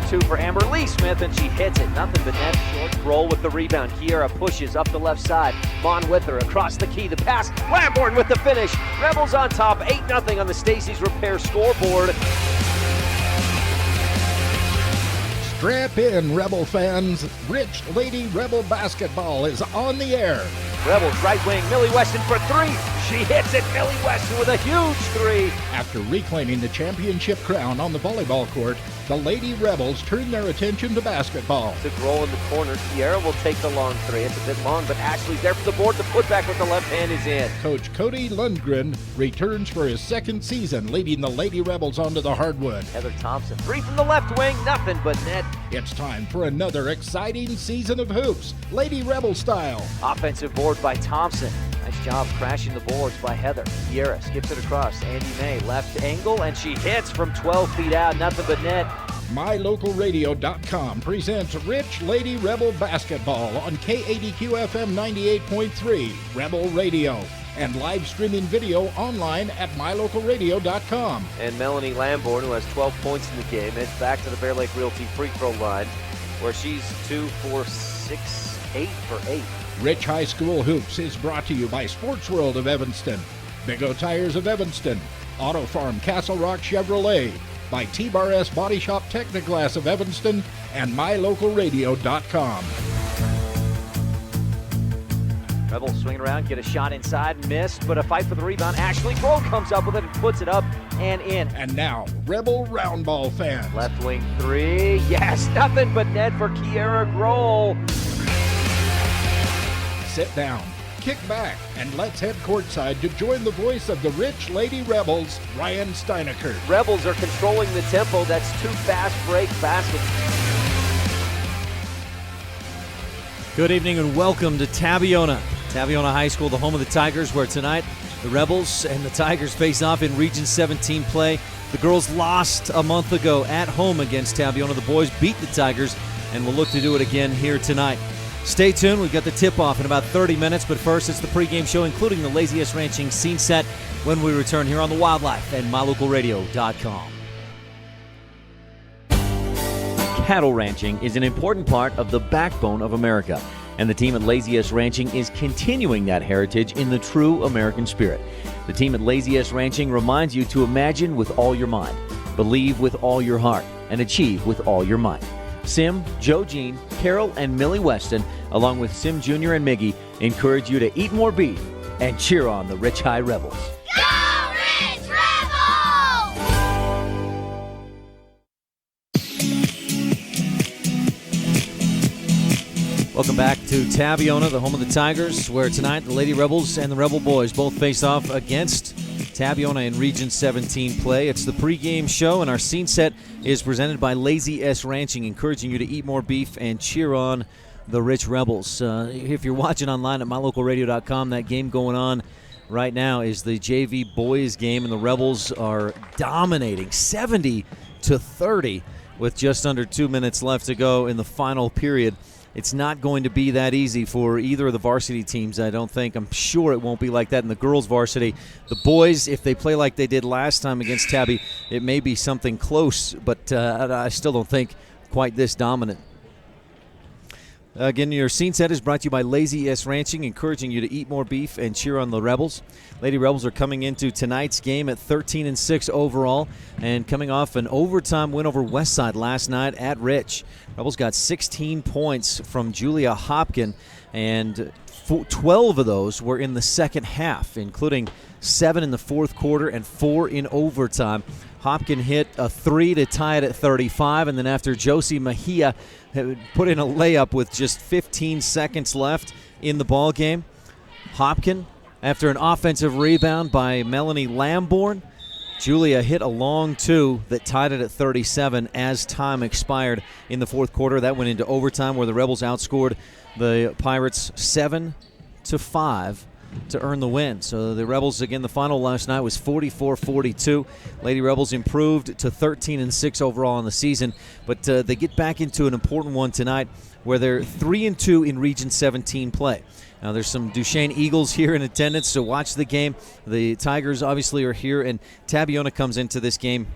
2 for Amber Lee Smith, and she hits it. Nothing but net. Short roll with the rebound. Kiera pushes up the left side. Mon with her across the key. The pass. Lamborn with the finish. Rebels on top. 8-0 on the Stacey's Repair scoreboard. Strap in, Rebel fans. Rich Lady Rebel basketball is on the air. Rebels right wing, Millie Weston for 3. She hits it, Millie Weston with a huge 3. After reclaiming the championship crown on the volleyball court, the Lady Rebels turn their attention to basketball. To roll in the corner, Kiera will take the long 3. It's a bit long, but Ashley's there for the board. The putback with the left hand is in. Coach Cody Lundgren returns for his second season, leading the Lady Rebels onto the hardwood. Heather Thompson, 3 from the left wing, nothing but net. It's time for another exciting season of hoops, Lady Rebel style. Offensive board by Thompson. Nice job crashing the boards by Heather. Kiera skips it across. Andy May, left angle, and she hits from 12 feet out, nothing but net. MyLocalRadio.com presents Rich Lady Rebel Basketball on K80Q FM 98.3, Rebel Radio, and live streaming video online at MyLocalRadio.com. And Melanie Lamborn, who has 12 points in the game, heads back to the Bear Lake Realty free throw line, where she's 2 for 6, 8 for 8. Rich High School Hoops is brought to you by Sports World of Evanston, Big O Tires of Evanston, Auto Farm Castle Rock Chevrolet, by T-Bar S Body Shop Technoglass of Evanston, and MyLocalRadio.com. Rebels swinging around, get a shot inside, missed, but a fight for the rebound. Ashley Kroll comes up with it and puts it up and in. And now, Rebel round ball fans. Left wing 3, yes, nothing but net for Kiera Grohl. Sit down, kick back, and let's head courtside to join the voice of the Rich Lady Rebels, Ryan Steinekert. Rebels are controlling the tempo. That's 2 fast break baskets. Good evening and welcome to Tabiona. Tabiona High School, the home of the Tigers, where tonight the Rebels and the Tigers face off in Region 17 play. The girls lost a month ago at home against Tabiona. The boys beat the Tigers and will look to do it again here tonight. Stay tuned. We've got the tip-off in about 30 minutes, but first it's the pregame show, including the Laziest Ranching scene set when we return here on the Wildlife and MyLocalRadio.com. Cattle ranching is an important part of the backbone of America, and the team at Laziest Ranching is continuing that heritage in the true American spirit. The team at Laziest Ranching reminds you to imagine with all your mind, believe with all your heart, and achieve with all your might. Sim, Joe Jean, Carol, and Millie Weston, along with Sim Jr. and Miggy, encourage you to eat more beef and cheer on the Rich High Rebels. Go Rich Rebels! Welcome back to Tabiona, the home of the Tigers, where tonight the Lady Rebels and the Rebel Boys both face off against Tabiona in Region 17 play. It's the pregame show, and our scene set is presented by Lazy S Ranching, encouraging you to eat more beef and cheer on the Rich Rebels. If you're watching online at MyLocalRadio.com, that game going on right now is the JV boys game, and the Rebels are dominating 70-30 with just under 2 minutes left to go in the final period. It's not going to be that easy for either of the varsity teams, I don't think. I'm sure it won't be like that in the girls' varsity. The boys, if they play like they did last time against Tabby, it may be something close, but I still don't think quite this dominant. Again, your scene set is brought to you by Lazy S Ranching, encouraging you to eat more beef and cheer on the Rebels. Lady Rebels are coming into tonight's game at 13-6 overall and coming off an overtime win over Westside last night at Rich. Rebels got 16 points from Julia Hopkin, and 12 of those were in the second half, including 7 in the fourth quarter and 4 in overtime. Hopkin hit a 3 to tie it at 35, and then after Josie Mejia put in a layup with just 15 seconds left in the ball game, Hopkin, after an offensive rebound by Melanie Lamborn, Julia hit a long 2 that tied it at 37 as time expired in the fourth quarter. That went into overtime, where the Rebels outscored the Pirates 7-5 to earn the win. So the Rebels, again, the final last night was 44-42. Lady Rebels improved to 13-6 overall in the season, but they get back into an important one tonight, where they're 3-2 in Region 17 play. Now, there's some Duchesne Eagles here in attendance, so watch the game. The Tigers obviously are here, and Tabiona comes into this game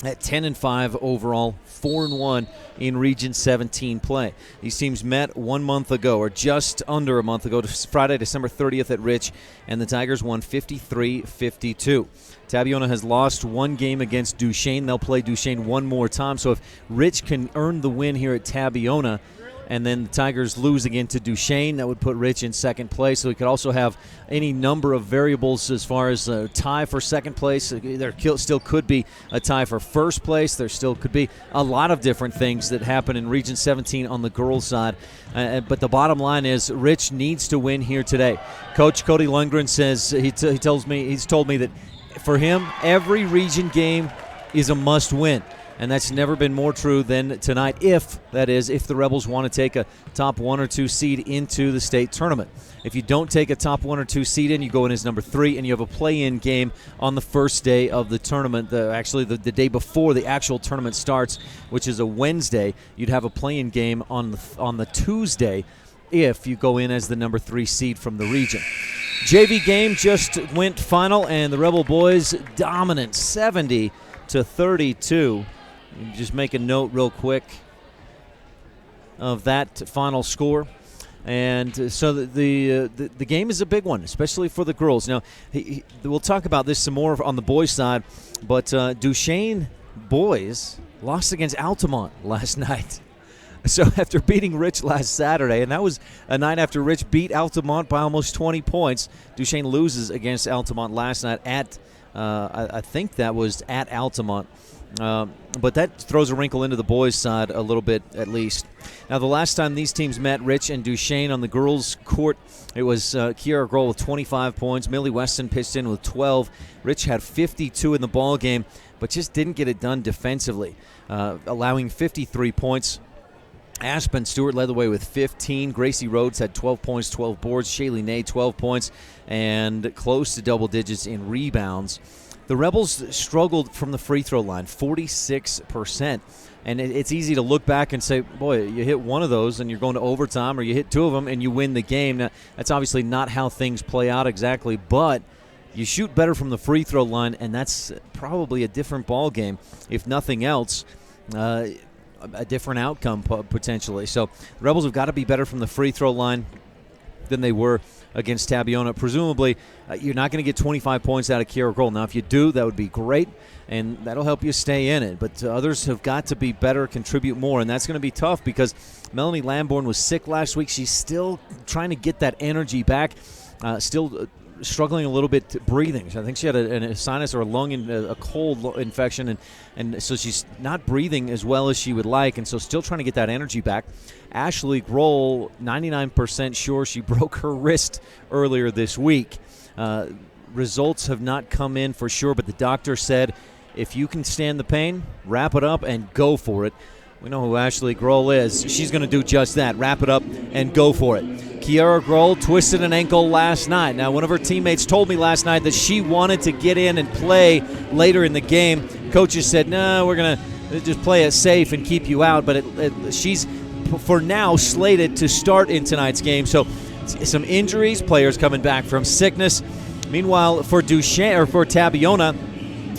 at 10-5 overall, 4-1 in Region 17 play. These teams met 1 month ago, or just under a month ago, Friday, December 30th at Rich, and the Tigers won 53-52. Tabiona has lost one game against Duchesne. They'll play Duchesne one more time. So if Rich can earn the win here at Tabiona, and then the Tigers lose again to Duchesne, that would put Rich in second place. So we could also have any number of variables as far as a tie for second place. There still could be a tie for first place. There still could be a lot of different things that happen in Region 17 on the girls' side. But the bottom line is Rich needs to win here today. Coach Cody Lundgren says he's told me that for him, every region game is a must-win. And that's never been more true than tonight, if the Rebels want to take a top 1 or 2 seed into the state tournament. If you don't take a top 1 or 2 seed in, you go in as number 3, and you have a play-in game on the first day of the tournament. The day before the actual tournament starts, which is a Wednesday, you'd have a play-in game on the Tuesday if you go in as the number 3 seed from the region. JV game just went final, and the Rebel boys dominant, 70-32. Just make a note real quick of that final score. And so the game is a big one, especially for the girls. Now, we'll talk about this some more on the boys' side, but Duchesne boys lost against Altamont last night. So after beating Rich last Saturday, and that was a night after Rich beat Altamont by almost 20 points, Duchesne loses against Altamont last night at, I think that was at Altamont. But that throws a wrinkle into the boys' side a little bit, at least. Now, the last time these teams met, Rich and Duchesne on the girls' court, it was Kiara Grohl with 25 points. Millie Weston pitched in with 12. Rich had 52 in the ball game, but just didn't get it done defensively, allowing 53 points. Aspen Stewart led the way with 15. Gracie Rhodes had 12 points, 12 boards. Shaylee Nay, 12 points, and close to double digits in rebounds. The Rebels struggled from the free throw line, 46%. And it's easy to look back and say, boy, you hit one of those and you're going to overtime, or you hit 2 of them and you win the game. Now, that's obviously not how things play out exactly, but you shoot better from the free throw line, and that's probably a different ball game, if nothing else. A different outcome potentially. So the Rebels have got to be better from the free throw line than they were against Tabiona. Presumably, you're not going to get 25 points out of Kiara Grohl. Now, if you do, that would be great, and that'll help you stay in it. But others have got to be better, contribute more, and that's going to be tough because Melanie Lamborn was sick last week. She's still trying to get that energy back, still struggling a little bit breathing. I think she had a sinus or a cold infection, and so she's not breathing as well as she would like, and so still trying to get that energy back. Ashley Grohl, 99% sure she broke her wrist earlier this week. Results have not come in for sure, but the doctor said if you can stand the pain, wrap it up and go for it. We know who Ashley Grohl is. She's going to do just that, wrap it up and go for it. Kiara Grohl twisted an ankle last night. Now, one of her teammates told me last night that she wanted to get in and play later in the game. Coaches said, no, we're going to just play it safe and keep you out. But she's, for now, slated to start in tonight's game. So some injuries, players coming back from sickness. Meanwhile, for Duchesne, or for Tabiona,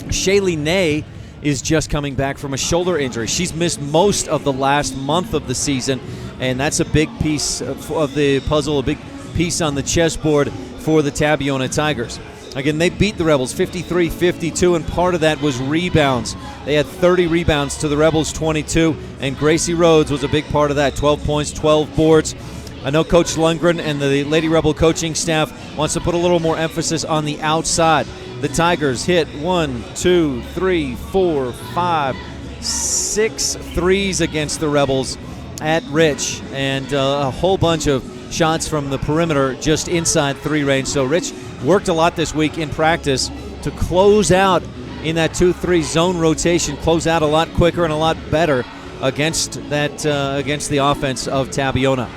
Shaylee Nay is just coming back from a shoulder injury. She's missed most of the last month of the season, and that's a big piece of the puzzle, a big piece on the chessboard for the Tabiona Tigers. Again, they beat the Rebels 53-52, and part of that was rebounds. They had 30 rebounds to the Rebels 22, and Gracie Rhodes was a big part of that, 12 points, 12 boards. I know Coach Lundgren and the Lady Rebel coaching staff wants to put a little more emphasis on the outside. The Tigers hit 1, 2, 3, 4, 5, 6 threes against the Rebels at Rich, and a whole bunch of shots from the perimeter just inside 3 range. So Rich worked a lot this week in practice to close out in that 2-3 zone rotation, close out a lot quicker and a lot better against the offense of Tabiona.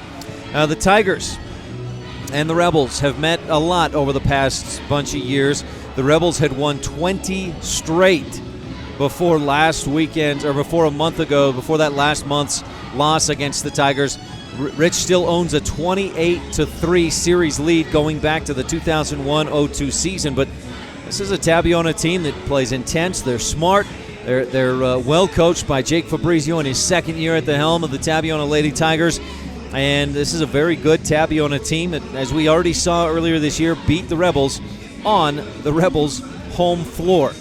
The Tigers and the Rebels have met a lot over the past bunch of years. The Rebels had won 20 straight before last weekend, or before a month ago, before that last month's loss against the Tigers. Rich still owns a 28-3 series lead going back to the 2001-02 season, but this is a Tabiona team that plays intense. They're smart. They're well coached by Jake Fabrizio in his second year at the helm of the Tabiona Lady Tigers. And this is a very good Tabiona team that, as we already saw earlier this year, beat the Rebels on the Rebels' home floor.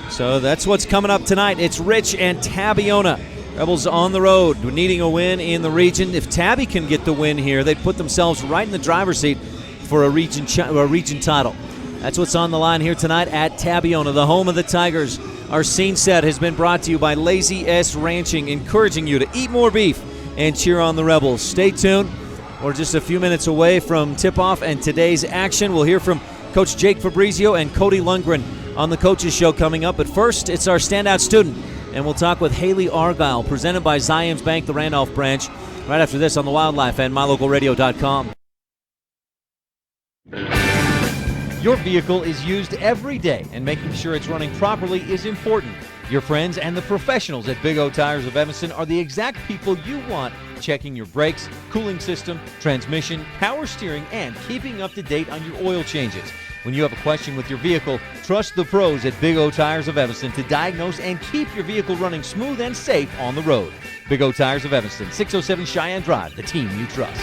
So that's what's coming up tonight. It's Rich and Tabiona. Rebels on the road, needing a win in the region. If Tabby can get the win here, they'd put themselves right in the driver's seat for a region title. That's what's on the line here tonight at Tabiona, the home of the Tigers. Our scene set has been brought to you by Lazy S Ranching, encouraging you to eat more beef and cheer on the Rebels. Stay tuned. We're just a few minutes away from tip-off and today's action. We'll hear from Coach Jake Fabrizio and Cody Lundgren on the Coaches Show coming up. But first, it's our standout student, and we'll talk with Haley Argyle, presented by Zions Bank, the Randolph branch, right after this on the Wildlife and MyLocalRadio.com. Your vehicle is used every day, and making sure it's running properly is important. Your friends and the professionals at Big O Tires of Evanston are the exact people you want checking your brakes, cooling system, transmission, power steering, and keeping up to date on your oil changes. When you have a question with your vehicle, trust the pros at Big O Tires of Evanston to diagnose and keep your vehicle running smooth and safe on the road. Big O Tires of Evanston, 607 Cheyenne Drive, the team you trust.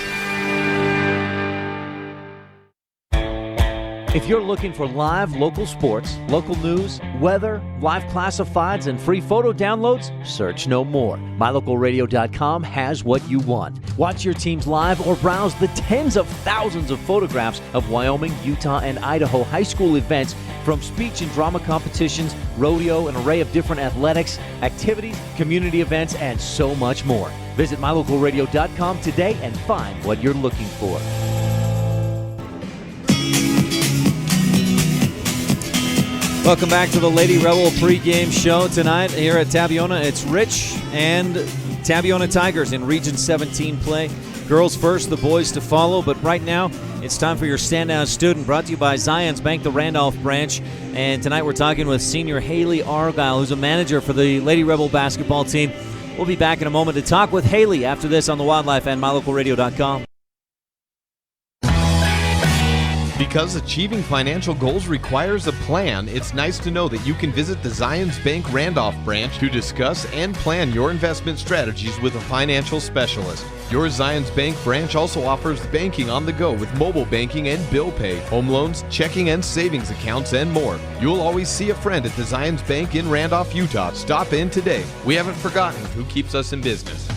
If you're looking for live local sports, local news, weather, live classifieds, and free photo downloads, search no more. MyLocalRadio.com has what you want. Watch your teams live or browse the tens of thousands of photographs of Wyoming, Utah, and Idaho high school events, from speech and drama competitions, rodeo, an array of different athletics, activities, community events, and so much more. Visit MyLocalRadio.com today and find what you're looking for. Welcome back to the Lady Rebel pregame show tonight here at Tabiona. It's Rich and Tabiona Tigers in Region 17 play. Girls first, the boys to follow. But right now, it's time for your standout student, brought to you by Zions Bank, the Randolph branch. And tonight we're talking with senior Haley Argyle, who's a manager for the Lady Rebel basketball team. We'll be back in a moment to talk with Haley after this on the Wildlife and MyLocalRadio.com. Because achieving financial goals requires a plan, it's nice to know that you can visit the Zions Bank Randolph branch to discuss and plan your investment strategies with a financial specialist. Your Zions Bank branch also offers banking on the go with mobile banking and bill pay, home loans, checking and savings accounts, and more. You'll always see a friend at the Zions Bank in Randolph, Utah. Stop in today. We haven't forgotten who keeps us in business.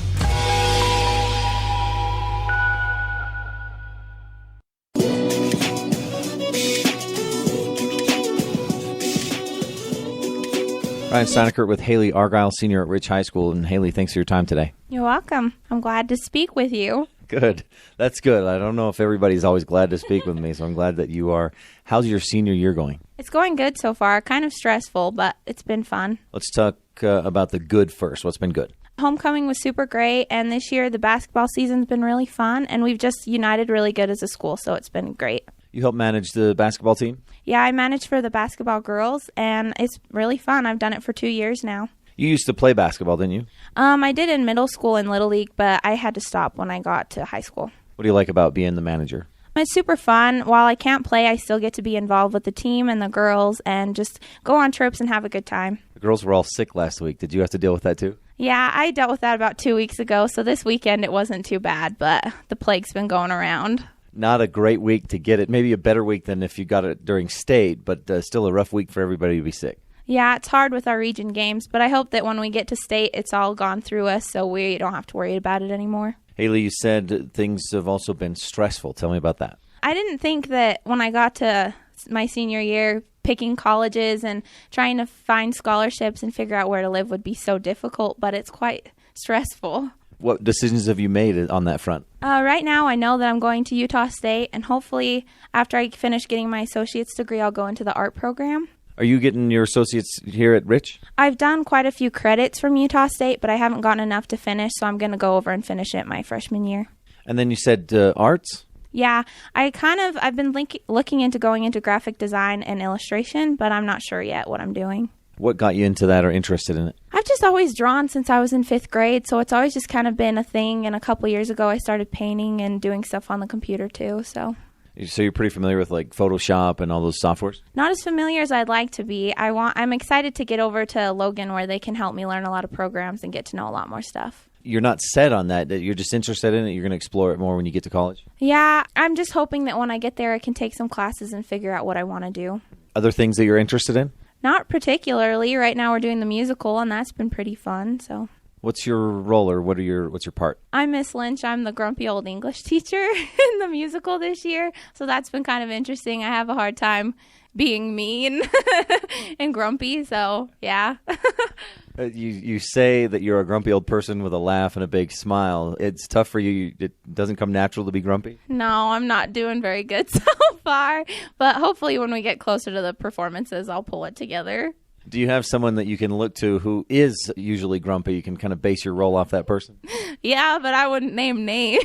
Ryan Steinekert with Haley Argyle, senior at Rich High School. And Haley, thanks for your time today. You're welcome. I'm glad to speak with you. Good. That's good. I don't know if everybody's always glad to speak with me, so I'm glad that you are. How's your senior year going? It's going good so far. Kind of stressful, but it's been fun. Let's talk about the good first. What's been good? Homecoming was super great, and this year the basketball season's been really fun, and we've just united really good as a school, so it's been great. You help manage the basketball team? Yeah, I manage for the basketball girls, and it's really fun. I've done it for 2 years now. You used to play basketball, didn't you? I did in middle school and Little League, but I had to stop when I got to high school. What do you like about being the manager? It's super fun. While I can't play, I still get to be involved with the team and the girls and just go on trips and have a good time. The girls were all sick last week. Did you have to deal with that too? Yeah, I dealt with that about 2 weeks ago, so this weekend it wasn't too bad, but the plague's been going around. Not a great week to get it. Maybe a better week than if you got it during state, but still a rough week for everybody to be sick. Yeah, it's hard with our region games, but I hope that when we get to state, it's all gone through us, so we don't have to worry about it anymore. Haley, you said things have also been stressful. Tell me about that. I didn't think that when I got to my senior year, picking colleges and trying to find scholarships and figure out where to live would be so difficult, but it's quite stressful. What decisions have you made on that front? Right now, I know that I'm going to Utah State, and hopefully after I finish getting my associate's degree, I'll go into the art program. Are you getting your associates here at Rich? I've done quite a few credits from Utah State, but I haven't gotten enough to finish, so I'm going to go over and finish it my freshman year. And then you said arts? Yeah, I've been looking into going into graphic design and illustration, but I'm not sure yet what I'm doing. What got you into that or interested in it? I've just always drawn since I was in 5th grade, so it's always just kind of been a thing. And a couple years ago, I started painting and doing stuff on the computer too. So. So you're pretty familiar with like Photoshop and all those softwares? Not as familiar as I'd like to be. I'm excited to get over to Logan where they can help me learn a lot of programs and get to know a lot more stuff. You're not set on that. You're just interested in it. You're going to explore it more when you get to college? Yeah, I'm just hoping that when I get there, I can take some classes and figure out what I want to do. Other things that you're interested in? Not particularly. Right now we're doing the musical, and that's been pretty fun. So, what's your role, or what's your part? I'm Miss Lynch. I'm the grumpy old English teacher in the musical this year. So that's been kind of interesting. I have a hard time being mean and grumpy. So, yeah. You say that you're a grumpy old person with a laugh and a big smile. It's tough for you. It doesn't come natural to be grumpy? No, I'm not doing very good so far. But hopefully when we get closer to the performances, I'll pull it together. Do you have someone that you can look to who is usually grumpy? You can kind of base your role off that person? Yeah, but I wouldn't name names.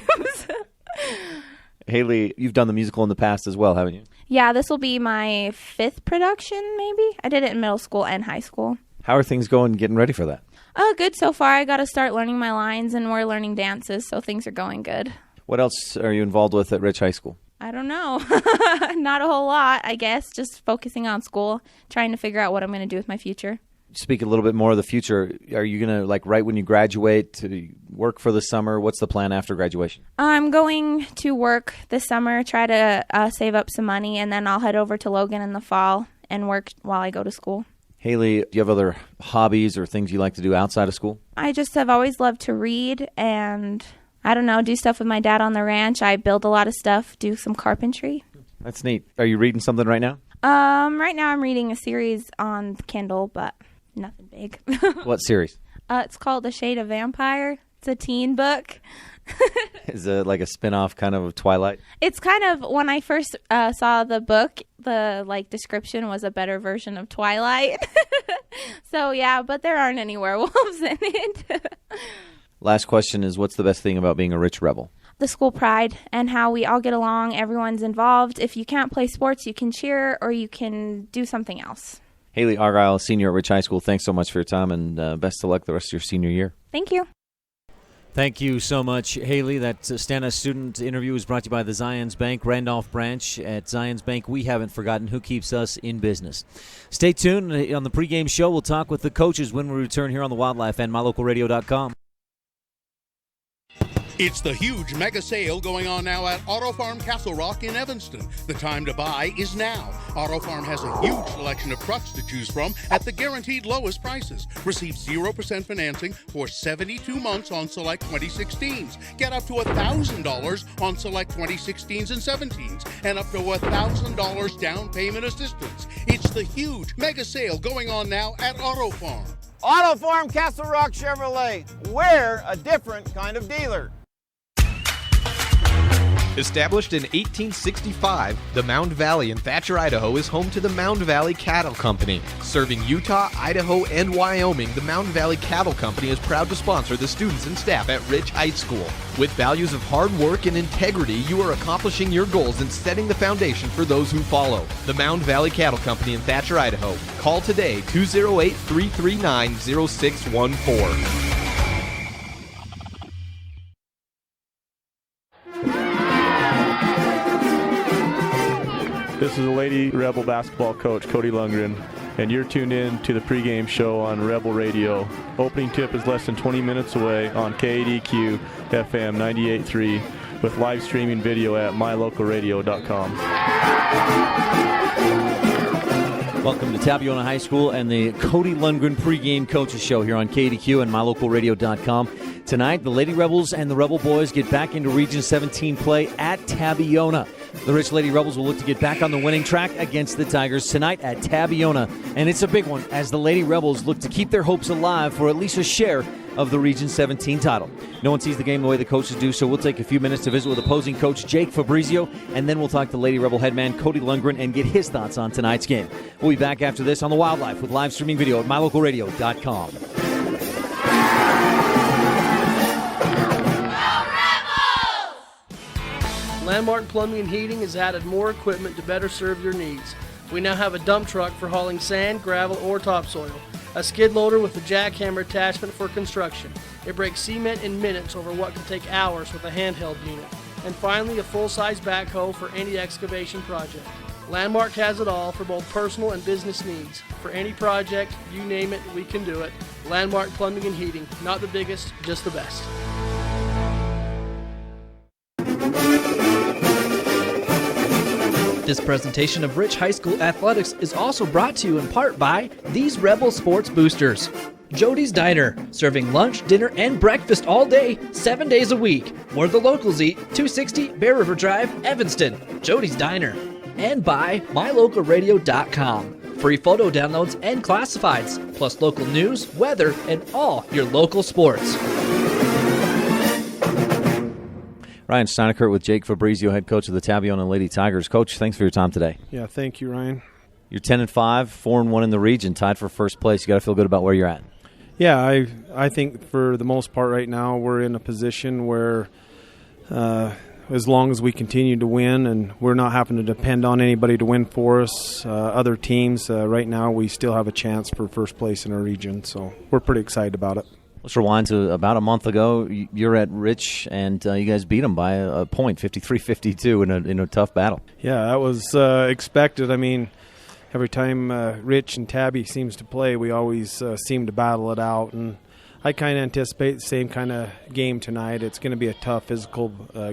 Haley, you've done the musical in the past as well, haven't you? Yeah, this will be my 5th production, maybe. I did it in middle school and high school. How are things going getting ready for that? Oh, good so far. I got to start learning my lines, and we're learning dances, so things are going good. What else are you involved with at Rich High School? I don't know. Not a whole lot, I guess. Just focusing on school, trying to figure out what I'm going to do with my future. Speak a little bit more of the future. Are you going to, like, right when you graduate, to work for the summer? What's the plan after graduation? I'm going to work this summer, try to save up some money, and then I'll head over to Logan in the fall and work while I go to school. Haley, do you have other hobbies or things you like to do outside of school? I just have always loved to read and, I don't know, do stuff with my dad on the ranch. I build a lot of stuff, do some carpentry. That's neat. Are you reading something right now? Right now I'm reading a series on Kindle, but nothing big. What series? It's called The Shade of Vampire. It's a teen book. Is it like a spin-off kind of Twilight? It's kind of, when I first saw the book, the description was a better version of Twilight. So yeah, but there aren't any werewolves in it. Last question is, what's the best thing about being a Rich Rebel? The school pride and how we all get along. Everyone's involved. If you can't play sports, you can cheer or you can do something else. Haley Argyle, senior at Rich High School, thanks so much for your time, and best of luck the rest of your senior year. Thank you. Thank you so much, Haley. That Stana student interview was brought to you by the Zions Bank Randolph branch. At Zions Bank, we haven't forgotten who keeps us in business. Stay tuned. On the pregame show, we'll talk with the coaches when we return here on the Wildlife and MyLocalRadio.com. It's the huge mega sale going on now at Auto Farm Castle Rock in Evanston. The time to buy is now. Auto Farm has a huge selection of trucks to choose from at the guaranteed lowest prices. Receive 0% financing for 72 months on select 2016s. Get up to $1,000 on select 2016s and 17s, and up to $1,000 down payment assistance. It's the huge mega sale going on now at Auto Farm. Auto Farm Castle Rock Chevrolet. We're a different kind of dealer. Established in 1865, the Mound Valley in Thatcher, Idaho is home to the Mound Valley Cattle Company. Serving Utah, Idaho, and Wyoming, the Mound Valley Cattle Company is proud to sponsor the students and staff at Rich High School. With values of hard work and integrity, you are accomplishing your goals and setting the foundation for those who follow. The Mound Valley Cattle Company in Thatcher, Idaho. Call today, 208-339-0614. This is a Lady Rebel basketball coach, Cody Lundgren, and you're tuned in to the pregame show on Rebel Radio. Opening tip is less than 20 minutes away on KADQ FM 98.3 with live streaming video at mylocalradio.com. Welcome to Tabiona High School and the Cody Lundgren pregame coaches show here on KADQ and mylocalradio.com. Tonight, the Lady Rebels and the Rebel Boys get back into Region 17 play at Tabiona. The Rich Lady Rebels will look to get back on the winning track against the Tigers tonight at Tabiona. And it's a big one as the Lady Rebels look to keep their hopes alive for at least a share of the Region 17 title. No one sees the game the way the coaches do, so we'll take a few minutes to visit with opposing coach Jake Fabrizio, and then we'll talk to Lady Rebel head man Cody Lundgren and get his thoughts on tonight's game. We'll be back after this on the Wildlife with live streaming video at mylocalradio.com. Landmark Plumbing and Heating has added more equipment to better serve your needs. We now have a dump truck for hauling sand, gravel, or topsoil, a skid loader with a jackhammer attachment for construction. It breaks cement in minutes over what can take hours with a handheld unit. and finally a full-size backhoe for any excavation project. Landmark has it all for both personal and business needs. For any project, you name it, we can do it. Landmark Plumbing and Heating. Not the biggest, just the best. This presentation of Rich High School Athletics is also brought to you in part by these Rebel Sports Boosters. Jody's Diner, serving lunch, dinner, and breakfast all day, 7 days a week. Where the locals eat, 260 Bear River Drive, Evanston. Jody's Diner. And by MyLocalRadio.com. Free photo downloads and classifieds, plus local news, weather, and all your local sports. Ryan Steinekert with Jake Fabrizio, head coach of the Tabiona Lady Tigers. Coach, thanks for your time today. Yeah, thank you, Ryan. You're 10-5, 4-1 in the region, tied for first place. You got to feel good about where you're at. Yeah, I think for the most part right now we're in a position where as long as we continue to win and we're not having to depend on anybody to win for us, other teams, right now we still have a chance for first place in our region. So we're pretty excited about it. Let's rewind to about a month ago. You're at Rich, and you guys beat them by a point, 53-52, in a tough battle. Yeah, that was expected. I mean, every time Rich and Tabby seems to play, we always seem to battle it out. And I kind of anticipate the same kind of game tonight. It's going to be a tough physical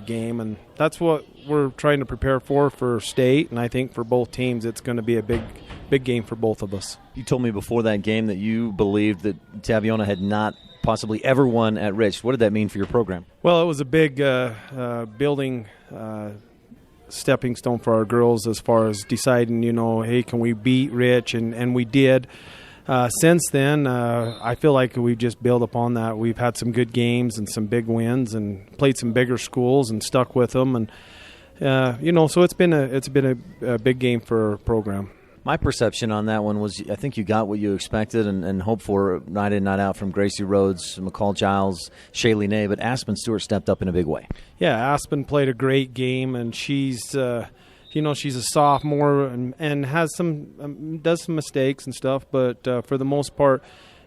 game, and that's what we're trying to prepare for state. And I think for both teams, it's going to be a big game for both of us. You told me before that game that you believed that Tabiona had not possibly ever won at Rich. What did that mean for your program? Well, it was a big building stepping stone for our girls as far as deciding, hey, can we beat Rich? And we did. Since then, I feel like we've just built upon that. We've had some good games and some big wins and played some bigger schools and stuck with them. And, so it's been a big game for our program. My perception on that one was I think you got what you expected and hoped for night in, night out from Gracie Rhodes, McCall Giles, Shaylee Ney, but Aspen Stewart stepped up in a big way. Yeah, Aspen played a great game, and she's she's a sophomore and has does some mistakes and stuff, but for the most part,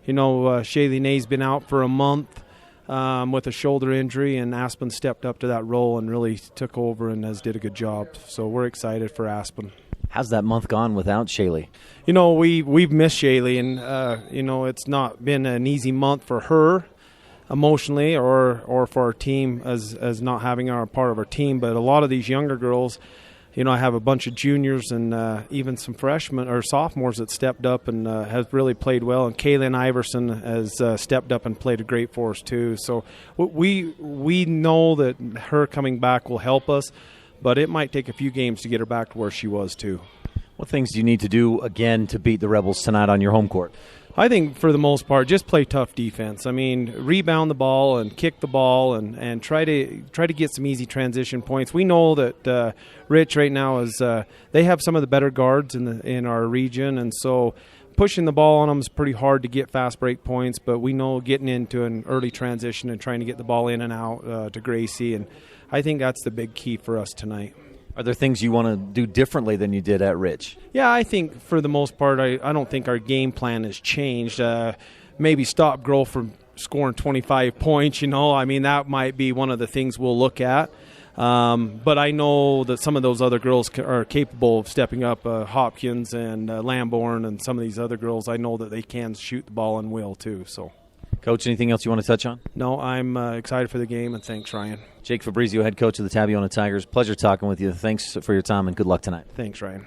Shaylee Ney's been out for a month with a shoulder injury, and Aspen stepped up to that role and really took over and did a good job. So we're excited for Aspen. How's that month gone without Shaylee? We've missed Shaylee, and it's not been an easy month for her emotionally or for our team as not having her part of our team. But a lot of these younger girls, I have a bunch of juniors and even some freshmen or sophomores that stepped up and have really played well. And Kaylin Iverson has stepped up and played a great for us too. So we know that her coming back will help us, but it might take a few games to get her back to where she was too. What things do you need to do again to beat the Rebels tonight on your home court? I think for the most part, just play tough defense. I mean, rebound the ball and kick the ball and try to get some easy transition points. We know that Rich right now is they have some of the better guards in our region, and so pushing the ball on them is pretty hard to get fast break points. But we know getting into an early transition and trying to get the ball in and out to Gracie, and I think that's the big key for us tonight. Are there things you want to do differently than you did at Rich? Yeah, I think for the most part, I don't think our game plan has changed. Maybe stop Grohl from scoring 25 points, I mean, that might be one of the things we'll look at. But I know that some of those other girls are capable of stepping up, Hopkins and Lamborn and some of these other girls. I know that they can shoot the ball and will too, so. Coach, anything else you want to touch on? No, I'm excited for the game, and thanks, Ryan. Jake Fabrizio, head coach of the Tabiona Tigers. Pleasure talking with you. Thanks for your time, and good luck tonight. Thanks, Ryan.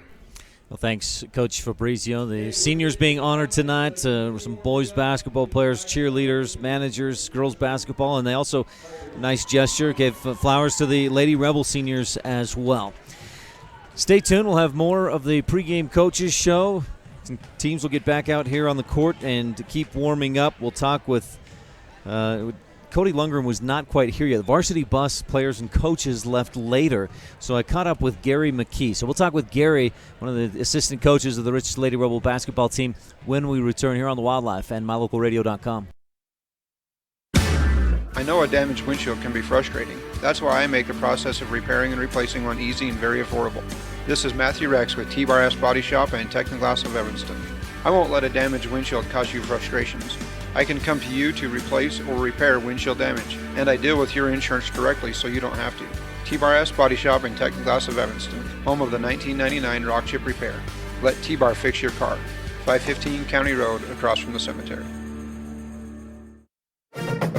Well, thanks, Coach Fabrizio. The seniors being honored tonight. Some boys basketball players, cheerleaders, managers, girls basketball, and they also, nice gesture, gave flowers to the Lady Rebel seniors as well. Stay tuned. We'll have more of the pregame coaches show. Some teams will get back out here on the court and keep warming up. We'll talk with Cody Lundgren was not quite here yet. The varsity bus players and coaches left later, so I caught up with Gary McKee. So we'll talk with Gary, one of the assistant coaches of the Rich Lady Rebel basketball team, when we return here on the Wildlife and MyLocalRadio.com. I know a damaged windshield can be frustrating. That's why I make the process of repairing and replacing one easy and very affordable. This is Matthew Rex with T-Bar-S Body Shop and Technoglass of Evanston. I won't let a damaged windshield cause you frustrations. I can come to you to replace or repair windshield damage, and I deal with your insurance directly so you don't have to. T-Bar Body Shop and Technoglass of Evanston, home of the 1999 Rock Chip Repair. Let T-Bar fix your car. 515 County Road, across from the cemetery.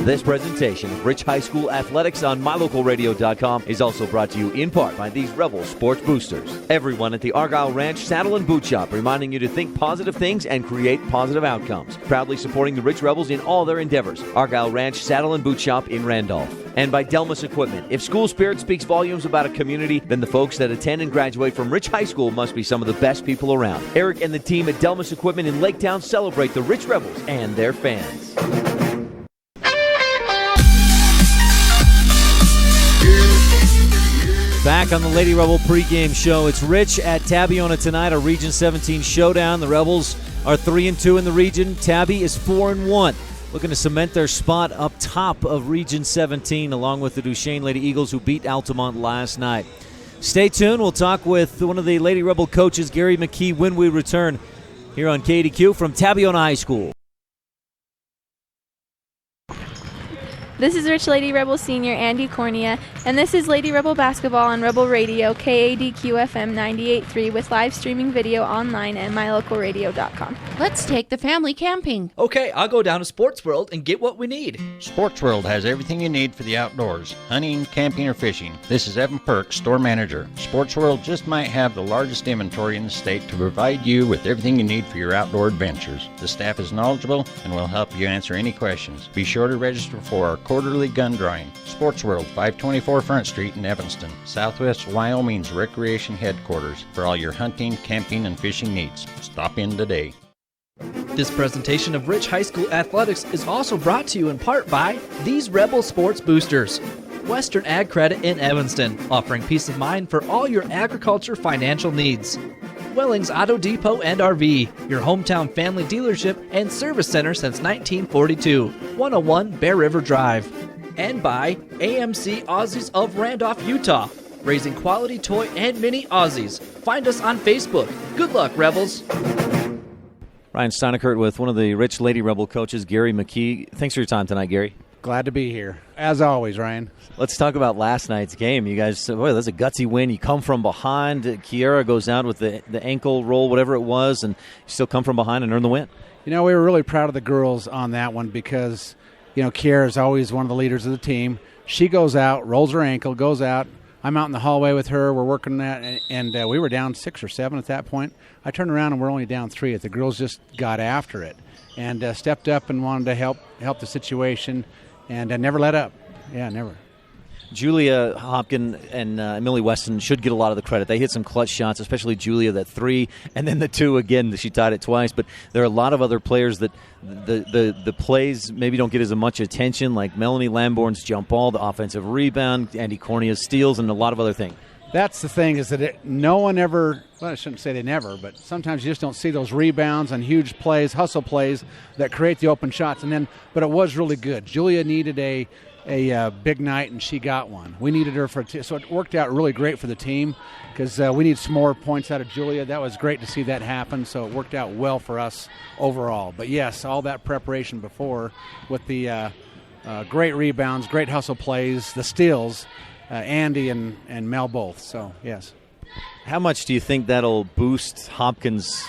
This presentation of Rich High School Athletics on MyLocalRadio.com is also brought to you in part by these Rebel Sports Boosters. Everyone at the Argyle Ranch Saddle and Boot Shop reminding you to think positive things and create positive outcomes. Proudly supporting the Rich Rebels in all their endeavors. Argyle Ranch Saddle and Boot Shop in Randolph. And by Delmas Equipment. If school spirit speaks volumes about a community, then the folks that attend and graduate from Rich High School must be some of the best people around. Eric and the team at Delmas Equipment in Laketown celebrate the Rich Rebels and their fans. Back on the Lady Rebel pregame show. It's Rich at Tabiona tonight, a Region 17 showdown. The Rebels are 3-2 in the region. Tabby is 4-1. Looking to cement their spot up top of Region 17, along with the Duchesne Lady Eagles, who beat Altamont last night. Stay tuned. We'll talk with one of the Lady Rebel coaches, Gary McKee, when we return here on KDQ from Tabiona High School. This is Rich Lady Rebel Senior Andy Cornea, and this is Lady Rebel Basketball on Rebel Radio, KADQ-FM 98.3, with live streaming video online at mylocalradio.com. Let's take the family camping. Okay, I'll go down to Sports World and get what we need. Sports World has everything you need for the outdoors, hunting, camping, or fishing. This is Evan Perks, store manager. Sports World just might have the largest inventory in the state to provide you with everything you need for your outdoor adventures. The staff is knowledgeable and will help you answer any questions. Be sure to register for our quarterly gun drawing. Sports World, 524 Front Street in Evanston, Southwest Wyoming's recreation headquarters for all your hunting, camping, and fishing needs. Stop in today. This presentation of Rich High School Athletics is also brought to you in part by these Rebel Sports Boosters. Western Ag Credit in Evanston, offering peace of mind for all your agriculture financial needs. Wellings Auto Depot and RV, your hometown family dealership and service center since 1942, 101 Bear River Drive. And by AMC Aussies of Randolph, Utah, raising quality toy and mini Aussies. Find us on Facebook. Good luck, Rebels. Ryan Steinekert with one of the Rich Lady Rebel coaches, Gary McKee. Thanks for your time tonight, Gary. Glad to be here, as always, Ryan. Let's talk about last night's game. You guys, boy, that's a gutsy win. You come from behind. Kiera goes out with the ankle roll, whatever it was, and you still come from behind and earn the win. You know, we were really proud of the girls on that one because, you know, Kiera is always one of the leaders of the team. She goes out, rolls her ankle, goes out. I'm out in the hallway with her. We're working that, and we were down 6 or 7 at that point. I turned around, and we're only down 3. The girls just got after it and stepped up and wanted to help the situation. And I never let up. Yeah, never. Julia Hopkin and Emily Weston should get a lot of the credit. They hit some clutch shots, especially Julia, that 3, and then the 2 again. She tied it twice. But there are a lot of other players that the plays maybe don't get as much attention, like Melanie Lamborn's jump ball, the offensive rebound, Andy Cornea's steals, and a lot of other things. That's the thing, is that no one ever, well, I shouldn't say they never, but sometimes you just don't see those rebounds and huge plays, hustle plays that create the open shots. But it was really good. Julia needed a big night, and she got one. We needed her so it worked out really great for the team because we need some more points out of Julia. That was great to see that happen, so it worked out well for us overall. But, yes, all that preparation before with the great rebounds, great hustle plays, the steals, Andy and Mel both, so yes. How much do you think that'll boost Hopkins'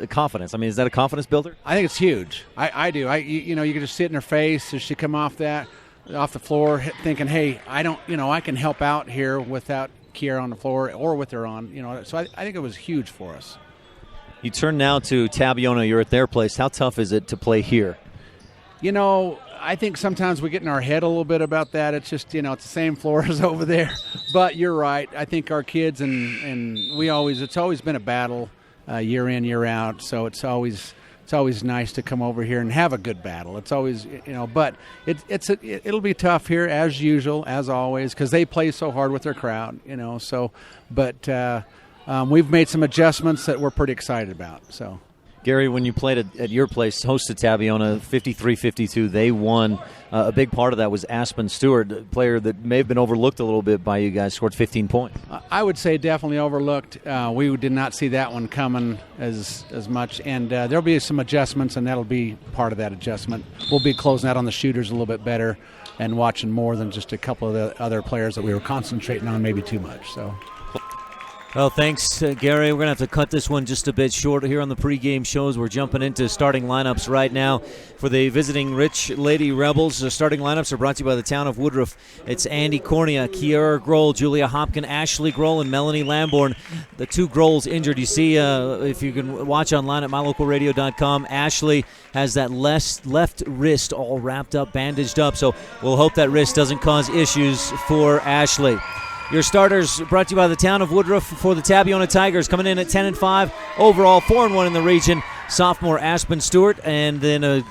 confidence? I mean, is that a confidence builder? I think it's huge. I do. You can just see it in her face as she come off the floor, thinking, hey, I can help out here without Kiera on the floor or with her on. So I think it was huge for us. You turn now to Tabiona. You're at their place. How tough is it to play here? I think sometimes we get in our head a little bit about that. It's just, it's the same floor as over there. But you're right. I think our kids and it's always been a battle year in, year out. So it's always nice to come over here and have a good battle. It's always, but it'll be tough here as usual, as always, because they play so hard with their crowd, But we've made some adjustments that we're pretty excited about, so. Gary, when you played at your place, hosted Tabiona, 53-52, they won. A big part of that was Aspen Stewart, a player that may have been overlooked a little bit by you guys, scored 15 points. I would say definitely overlooked. We did not see that one coming as much, and there'll be some adjustments, and that'll be part of that adjustment. We'll be closing out on the shooters a little bit better. and watching more than just a couple of the other players that we were concentrating on maybe too much. So. Well, thanks, Gary. We're going to have to cut this one just a bit short here on the pregame shows. We're jumping into starting lineups right now for the visiting Rich Lady Rebels. The starting lineups are brought to you by the town of Woodruff. It's Andy Cornea, Kiara Grohl, Julia Hopkin, Ashley Grohl, and Melanie Lamborn. The 2 Grohls injured. You see, if you can watch online at mylocalradio.com, Ashley has that left wrist all wrapped up, bandaged up. So we'll hope that wrist doesn't cause issues for Ashley. Your starters brought to you by the town of Woodruff for the Tabiona Tigers, coming in at 10-5 overall, 4-1 in the region. Sophomore Aspen Stewart, and then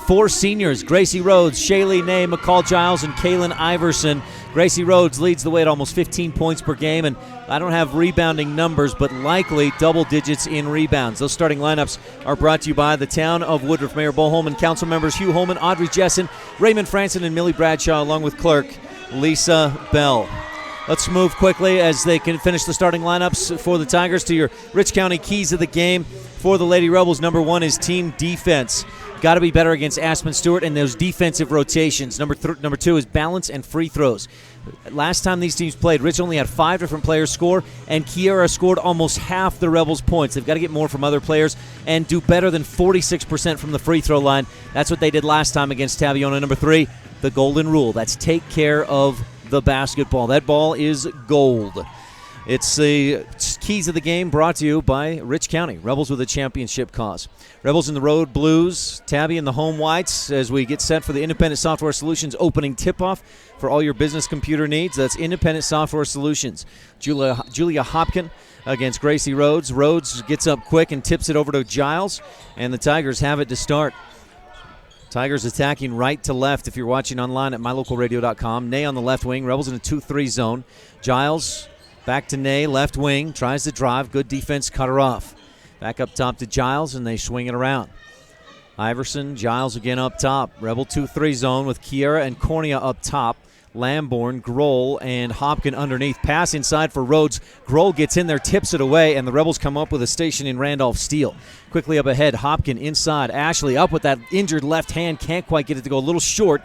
4 seniors: Gracie Rhodes, Shaylee Ney, McCall Giles, and Kaylin Iverson. Gracie Rhodes leads the way at almost 15 points per game, and I don't have rebounding numbers, but likely double digits in rebounds. Those starting lineups are brought to you by the town of Woodruff. Mayor Bo Holman, council members Hugh Holman, Audrey Jessen, Raymond Franson, and Millie Bradshaw, along with clerk Lisa Bell. Let's move quickly as they can finish the starting lineups for the Tigers to your Rich County keys of the game. For the Lady Rebels, number 1 is team defense. Got to be better against Aspen Stewart and those defensive rotations. Number 2 is balance and free throws. Last time these teams played, Rich only had 5 different players score, and Kiara scored almost half the Rebels' points. They've got to get more from other players and do better than 46% from the free throw line. That's what they did last time against Tabiona. Number 3, the golden rule. That's take care of the basketball. That ball is gold. It's the keys of the game brought to you by Rich County. Rebels with a championship cause. Rebels in the road blues, Tabby in the home whites as we get set for the Independent Software Solutions opening tip-off for all your business computer needs. That's Independent Software Solutions. Julia Hopkin against Gracie Rhodes. Rhodes gets up quick and tips it over to Giles, and the Tigers have it to start. Tigers attacking right to left if you're watching online at mylocalradio.com. Ney on the left wing. Rebels in a 2-3 zone. Giles back to Ney, left wing. Tries to drive. Good defense, cut her off. Back up top to Giles, and they swing it around. Iverson, Giles again up top. Rebel 2-3 zone with Kiera and Cornea up top. Lamborn, Grohl, and Hopkin underneath. Pass inside for Rhodes. Grohl gets in there, tips it away, and the Rebels come up with a station in Randolph steal. Quickly up ahead, Hopkin inside. Ashley up with that injured left hand. Can't quite get it to go, a little short,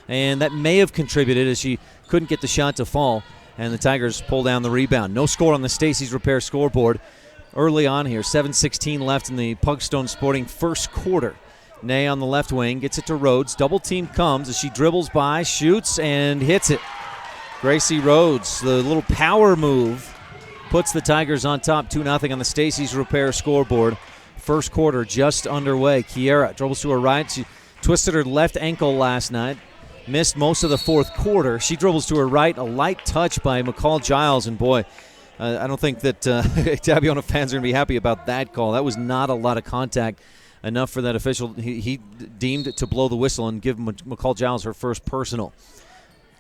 and that may have contributed as she couldn't get the shot to fall, and the Tigers pull down the rebound. No score on the Stacey's Repair scoreboard early on here. 7:16 left in the Pugstone Sporting first quarter. Ney on the left wing, gets it to Rhodes. Double team comes as she dribbles by, shoots, and hits it. Gracie Rhodes, the little power move, puts the Tigers on top 2-0 on the Stacey's Repair scoreboard. First quarter just underway. Kiera dribbles to her right. She twisted her left ankle last night. Missed most of the fourth quarter. She dribbles to her right. A light touch by McCall Giles, and boy, I don't think that Tabiona fans are going to be happy about that call. That was not a lot of contact. Enough for that official. He deemed to blow the whistle and give McCall Giles her first personal.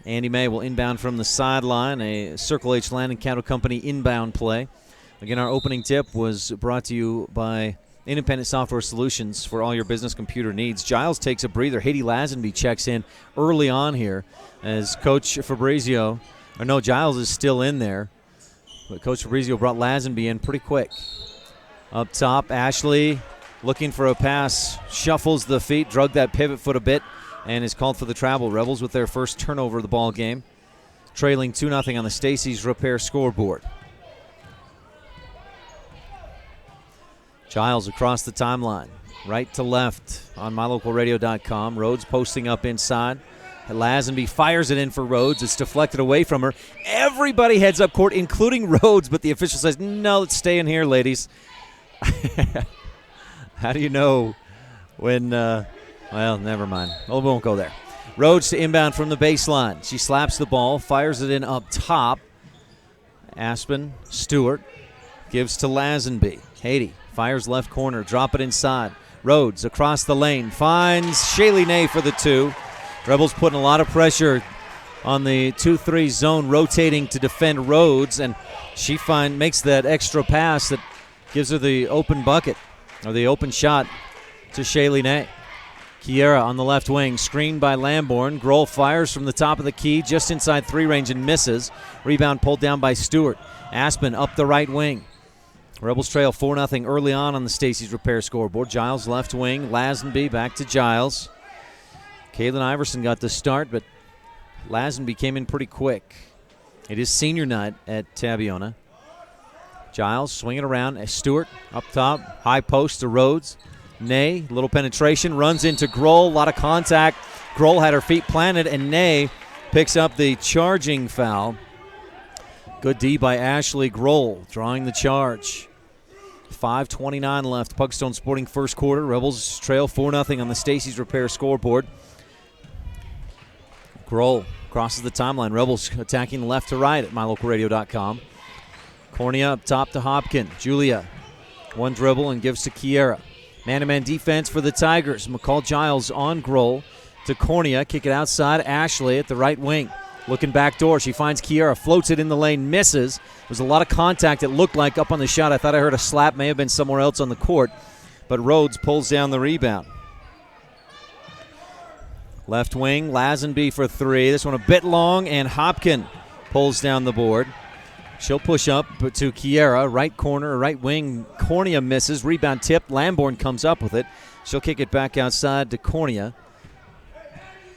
Andy May will inbound from the sideline. A Circle H Land and Cattle Company inbound play. Again, our opening tip was brought to you by Independent Software Solutions for all your business computer needs. Giles takes a breather. Haiti Lazenby checks in early on here as Coach Fabrizio, or no, Giles is still in there, but Coach Fabrizio brought Lazenby in pretty quick. Up top, Ashley looking for a pass, shuffles the feet, drug that pivot foot a bit, and is called for the travel. Rebels with their first turnover of the ball game, trailing 2-0 on the Stacey's Repair scoreboard. Giles across the timeline, right to left on mylocalradio.com. Rhodes posting up inside. Lazenby fires it in for Rhodes. It's deflected away from her. Everybody heads up court, including Rhodes, but the official says, no, let's stay in here, ladies. How do you know when, well, never mind. Well, we won't go there. Rhodes to inbound from the baseline. She slaps the ball, fires it in up top. Aspen Stewart gives to Lazenby. Haiti fires left corner, drop it inside. Rhodes across the lane, finds Shaylee Ney for the 2. Rebels putting a lot of pressure on the 2-3 zone, rotating to defend Rhodes, and she makes that extra pass that gives her the open bucket, or the open shot to Shaylee Ney. Kiera on the left wing, screened by Lamborn. Grohl fires from the top of the key, just inside 3 range and misses. Rebound pulled down by Stewart. Aspen up the right wing. Rebels trail 4-0 early on the Stacey's Repair scoreboard. Giles left wing, Lazenby back to Giles. Kaylin Iverson got the start, but Lazenby came in pretty quick. It is senior night at Tabiona. Giles swinging around. Stewart up top. High post to Rhodes. Ney, little penetration, runs into Grohl. A lot of contact. Grohl had her feet planted, and Ney picks up the charging foul. Good D by Ashley Grohl, drawing the charge. 5:29 left. Pugstone Sporting first quarter. Rebels trail 4-0 on the Stacey's Repair scoreboard. Grohl crosses the timeline. Rebels attacking left to right at mylocalradio.com. Cornea up top to Hopkin. Julia, one dribble and gives to Kiera. Man-to-man defense for the Tigers. McCall Giles on Grohl to Cornea. Kick it outside. Ashley at the right wing. Looking back door. She finds Kiera. Floats it in the lane. Misses. There was a lot of contact, it looked like, up on the shot. I thought I heard a slap. May have been somewhere else on the court. But Rhodes pulls down the rebound. Left wing. Lazenby for three. This one a bit long. And Hopkin pulls down the board. She'll push up to Kiera, right corner, right wing. Cornea misses. Rebound tip. Lamborn comes up with it. She'll kick it back outside to Cornea.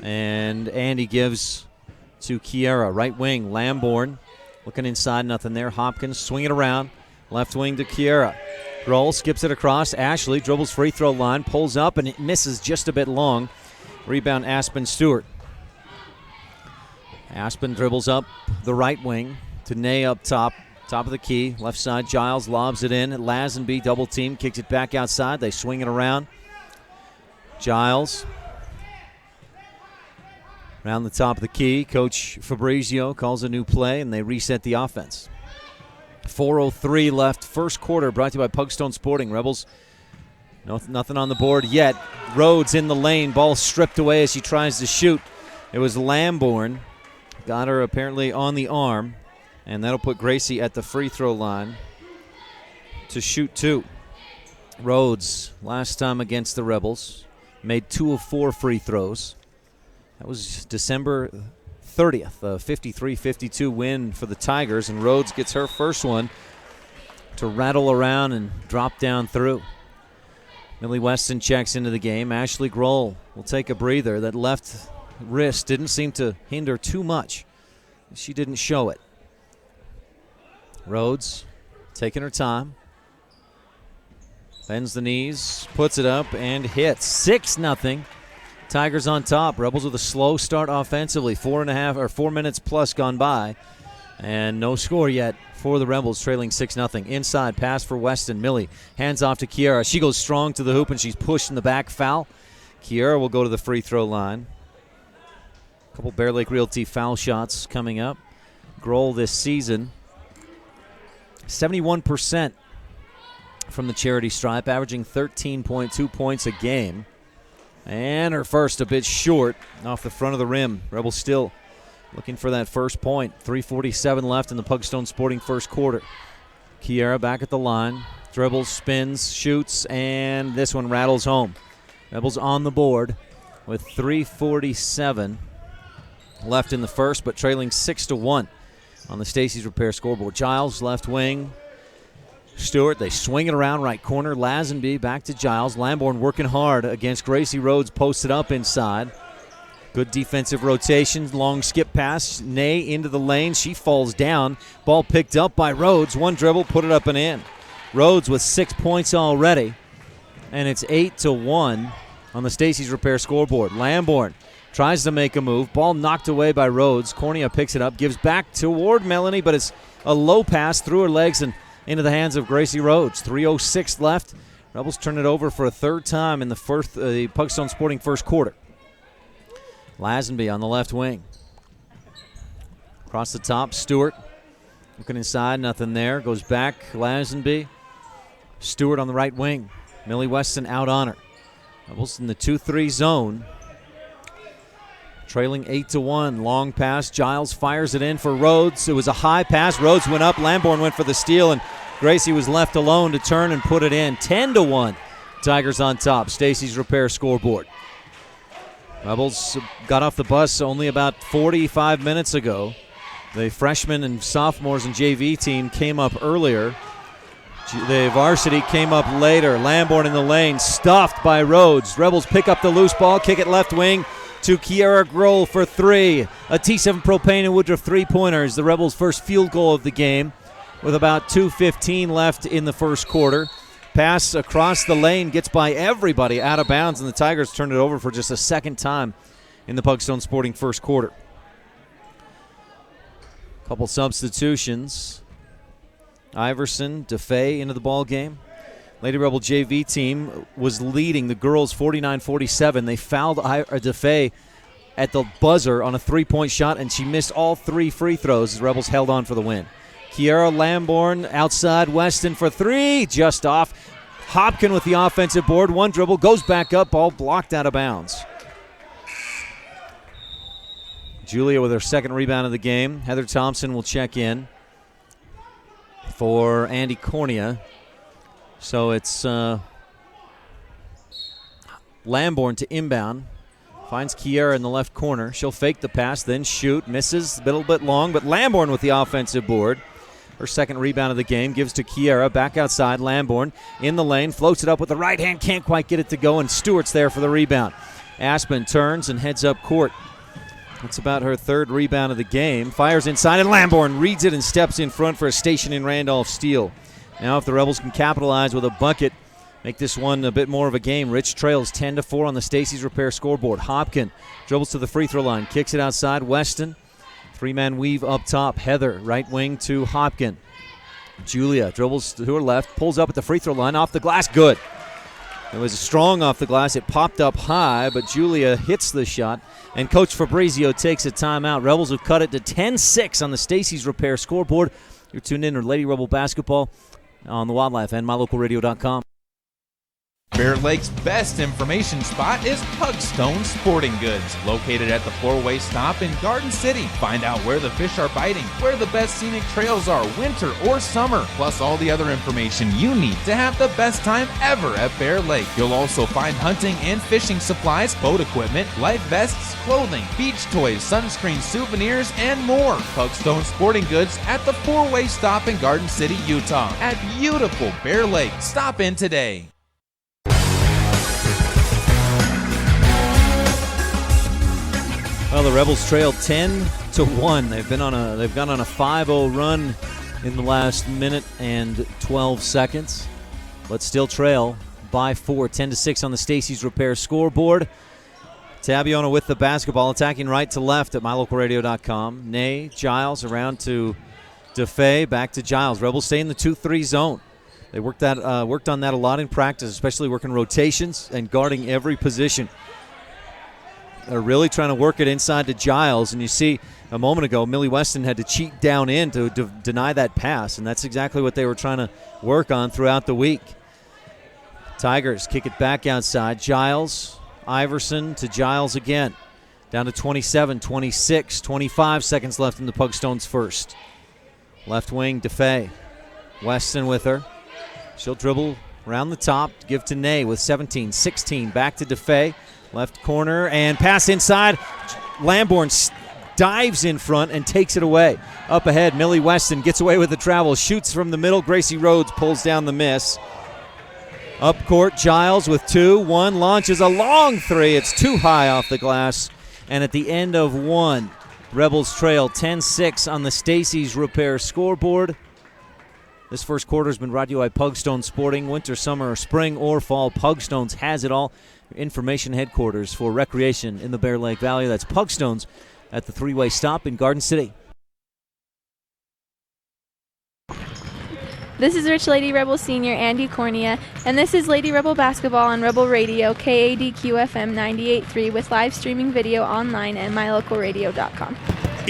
And Andy gives to Kiera, right wing. Lamborn looking inside, nothing there. Hopkins swing it around. Left wing to Kiera. Grohl skips it across. Ashley dribbles free throw line, pulls up, and it misses just a bit long. Rebound Aspen Stewart. Aspen dribbles up the right wing to Ney up top of the key. Left side, Giles lobs it in. Lazenby double team, kicks it back outside. They swing it around. Giles around the top of the key. Coach Fabrizio calls a new play, and they reset the offense. 4:03 left, first quarter, brought to you by Pugstone Sporting. Rebels, nothing on the board yet. Rhodes in the lane, ball stripped away as she tries to shoot. It was Lamborn. Got her apparently on the arm. And that'll put Gracie at the free throw line to shoot two. Rhodes, last time against the Rebels, made 2 of 4 free throws. That was December 30th, a 53-52 win for the Tigers. And Rhodes gets her first one to rattle around and drop down through. Millie Weston checks into the game. Ashley Grohl will take a breather. That left wrist didn't seem to hinder too much. She didn't show it. Rhodes taking her time. Bends the knees, puts it up, and hits. 6-0. Tigers on top. Rebels with a slow start offensively. 4 minutes plus gone by. And no score yet for the Rebels, trailing 6-0. Inside pass for Weston. Millie hands off to Kiera. She goes strong to the hoop, and she's pushed in the back. Foul. Kiera will go to the free throw line. A couple Bear Lake Realty foul shots coming up. Grohl this season, 71% from the charity stripe, averaging 13.2 points a game. And her first a bit short off the front of the rim. Rebels still looking for that first point. 3:47 left in the Pugstone Sporting first quarter. Kiera back at the line. Dribbles, spins, shoots, and this one rattles home. Rebels on the board with 3:47 left in the first, but trailing 6-1 on the Stacey's Repair scoreboard. Giles, left wing. Stewart, they swing it around right corner. Lazenby back to Giles. Lamborn working hard against Gracie Rhodes, posted up inside. Good defensive rotation. Long skip pass. Ney into the lane. She falls down. Ball picked up by Rhodes. One dribble, put it up and in. Rhodes with 6 points already. And it's 8-1 on the Stacey's Repair scoreboard. Lamborn tries to make a move. Ball knocked away by Rhodes. Cornea picks it up, gives back toward Melanie, but it's a low pass through her legs and into the hands of Gracie Rhodes. 3:06 left. Rebels turn it over for a third time in the Pugstone Sporting first quarter. Lazenby on the left wing. Across the top, Stewart looking inside, nothing there. Goes back, Lazenby. Stewart on the right wing. Millie Weston out on her. Rebels in the 2-3 zone. Trailing 8-1. Long pass. Giles fires it in for Rhodes. It was a high pass. Rhodes went up. Lamborn went for the steal, and Gracie was left alone to turn and put it in. 10-1. Tigers on top. Stacey's Repair scoreboard. Rebels got off the bus only about 45 minutes ago. The freshmen and sophomores and JV team came up earlier. The varsity came up later. Lamborn in the lane, stuffed by Rhodes. Rebels pick up the loose ball, kick it left wing. to Kiara Grohl for three. A T7 Propane and Woodruff three-pointers. The Rebels' first field goal of the game with about 2:15 left in the first quarter. Pass across the lane, gets by everybody out of bounds, and the Tigers turn it over for just a second time in the Pugstone Sporting first quarter. Couple substitutions. Iverson, DeFay into the ball game. Lady Rebel JV team was leading the girls 49-47. They fouled DeFay at the buzzer on a three-point shot, and she missed all three free throws as Rebels held on for the win. Kiara Lamborn outside Weston for three, just off. Hopkin with the offensive board, one dribble, goes back up, ball blocked out of bounds. Julia with her second rebound of the game. Heather Thompson will check in for Andy Cornea. So it's Lamborn to inbound. Finds Kiara in the left corner. She'll fake the pass, then shoot. Misses a little bit long, but Lamborn with the offensive board. Her second rebound of the game gives to Kiara. Back outside, Lamborn in the lane. Floats it up with the right hand. Can't quite get it to go, and Stewart's there for the rebound. Aspen turns and heads up court. That's about her third rebound of the game. Fires inside, and Lamborn reads it and steps in front for a stationing Randolph steal. Now if the Rebels can capitalize with a bucket, make this one a bit more of a game. Rich trails 10-4 on the Stacey's Repair scoreboard. Hopkin dribbles to the free throw line, kicks it outside. Weston, three-man weave up top. Heather, right wing to Hopkin. Julia dribbles to her left, pulls up at the free throw line, off the glass, good. It was strong off the glass. It popped up high, but Julia hits the shot, and Coach Fabrizio takes a timeout. Rebels have cut it to 10-6 on the Stacey's Repair scoreboard. You're tuned in to Lady Rebel Basketball on the Wildlife and mylocalradio.com. Bear Lake's best information spot is Pugstone Sporting Goods, located at the four-way stop in Garden City. Find out where the fish are biting, where the best scenic trails are, winter or summer, plus all the other information you need to have the best time ever at Bear Lake. You'll also find hunting and fishing supplies, boat equipment, life vests, clothing, beach toys, sunscreen, souvenirs, and more. Pugstone Sporting Goods at the four-way stop in Garden City, Utah. At beautiful Bear Lake. Stop in today. Well, the Rebels trailed 10-1. They've gone on a 5-0 run in the last minute and 12 seconds, but still trail by 4, 10-6 on the Stacey's Repair scoreboard. Tabiona with the basketball, attacking right to left at mylocalradio.com. Nay, Giles around to DeFay, back to Giles. Rebels stay in the 2-3 zone. They worked on that a lot in practice, especially working rotations and guarding every position. They're really trying to work it inside to Giles, and you see a moment ago Millie Weston had to cheat down in to deny that pass, and that's exactly what they were trying to work on throughout the week. Tigers kick it back outside. Giles, Iverson to Giles again. Down to 27, 26, 25 seconds left in the Pugstones' first. Left wing, DeFay. Weston with her. She'll dribble around the top, give to Nay with 17, 16. Back to DeFay. Left corner and pass inside. Lamborn dives in front and takes it away. Up ahead, Millie Weston gets away with the travel, shoots from the middle. Gracie Rhodes pulls down the miss. Up court, Giles with 2. 1 launches a long 3. It's too high off the glass. And at the end of 1, Rebels trail 10-6 on the Stacey's Repair scoreboard. This first quarter has been brought to you by Pugstone Sporting. Winter, summer, spring, or fall, Pugstones has it all. Information headquarters for recreation in the Bear Lake Valley. That's Pugstones at the three-way stop in Garden City. This is Rich Lady Rebel Senior Andy Cornea, and this is Lady Rebel Basketball on Rebel Radio, KADQ-FM 98.3, with live streaming video online at mylocalradio.com.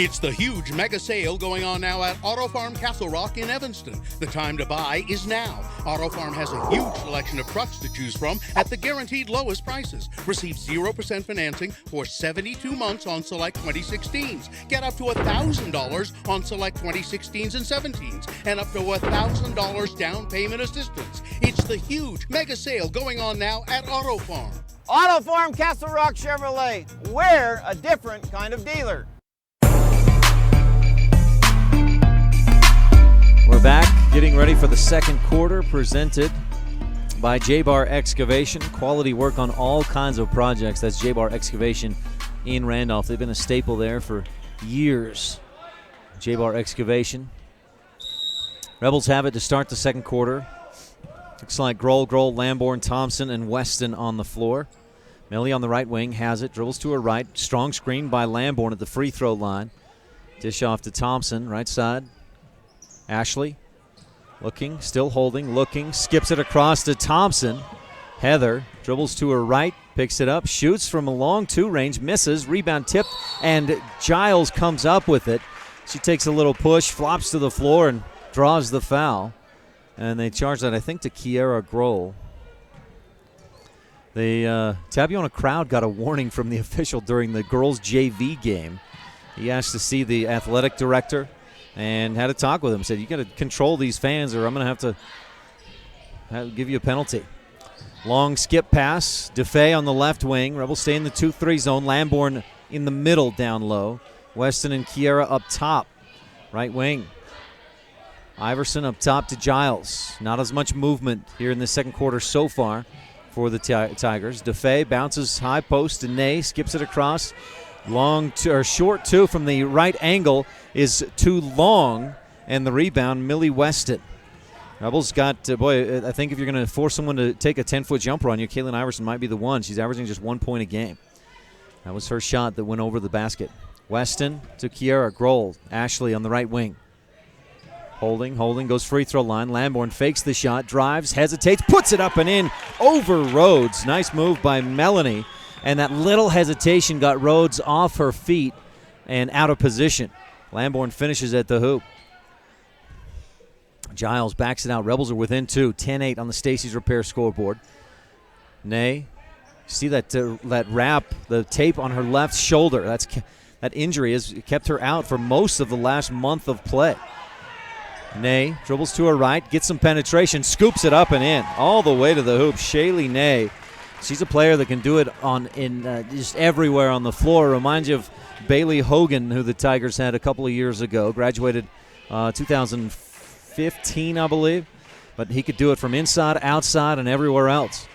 It's the huge mega sale going on now at Auto Farm Castle Rock in Evanston. The time to buy is now. Auto Farm has a huge selection of trucks to choose from at the guaranteed lowest prices. Receive 0% financing for 72 months on select 2016s. Get up to $1,000 on select 2016s and 17s, and up to $1,000 down payment assistance. It's the huge mega sale going on now at Auto Farm. Auto Farm Castle Rock Chevrolet. We're a different kind of dealer. We're back, getting ready for the second quarter, presented by J-Bar Excavation. Quality work on all kinds of projects. That's J-Bar Excavation in Randolph. They've been a staple there for years. J-Bar Excavation. Rebels have it to start the second quarter. Looks like Grohl, Lamborn, Thompson, and Weston on the floor. Millie on the right wing has it, dribbles to her right. Strong screen by Lamborn at the free throw line. Dish off to Thompson, right side. Ashley looking, still holding, looking, skips it across to Thompson. Heather dribbles to her right, picks it up, shoots from a long two range, misses, rebound tipped, and Giles comes up with it. She takes a little push, flops to the floor, and draws the foul. And they charge that, I think, to Kiera Grohl. The Tabiona crowd got a warning from the official during the girls' JV game. He asked to see the athletic director and had a talk with him. Said, you got to control these fans or I'm going to have to give you a penalty. Long skip pass. DeFay on the left wing. Rebels stay in the 2-3 zone. Lamborn in the middle down low. Weston and Kiera up top. Right wing. Iverson up top to Giles. Not as much movement here in the second quarter so far for the Tigers. DeFay bounces high post to Ney. Skips it across. Short two from the right angle is too long, and the rebound, Millie Weston. Rebels got, I think if you're going to force someone to take a 10-foot jumper on you, Kaylin Iverson might be the one. She's averaging just 1 point a game. That was her shot that went over the basket. Weston to Kiera Grohl. Ashley on the right wing. Holding, goes free throw line. Lamborn fakes the shot, drives, hesitates, puts it up and in over Rhodes. Nice move by Melanie. And that little hesitation got Rhodes off her feet and out of position. Lamborn finishes at the hoop. Giles backs it out. Rebels are within 2. 10-8 on the Stacey's Repair scoreboard. Ney, see that wrap, the tape on her left shoulder. That injury has kept her out for most of the last month of play. Ney dribbles to her right, gets some penetration, scoops it up and in, all the way to the hoop. Shaylee Ney, she's a player that can do it just everywhere on the floor. Reminds you of Bailey Hogan, who the Tigers had a couple of years ago. Graduated 2015, I believe. But he could do it from inside, outside, and everywhere else.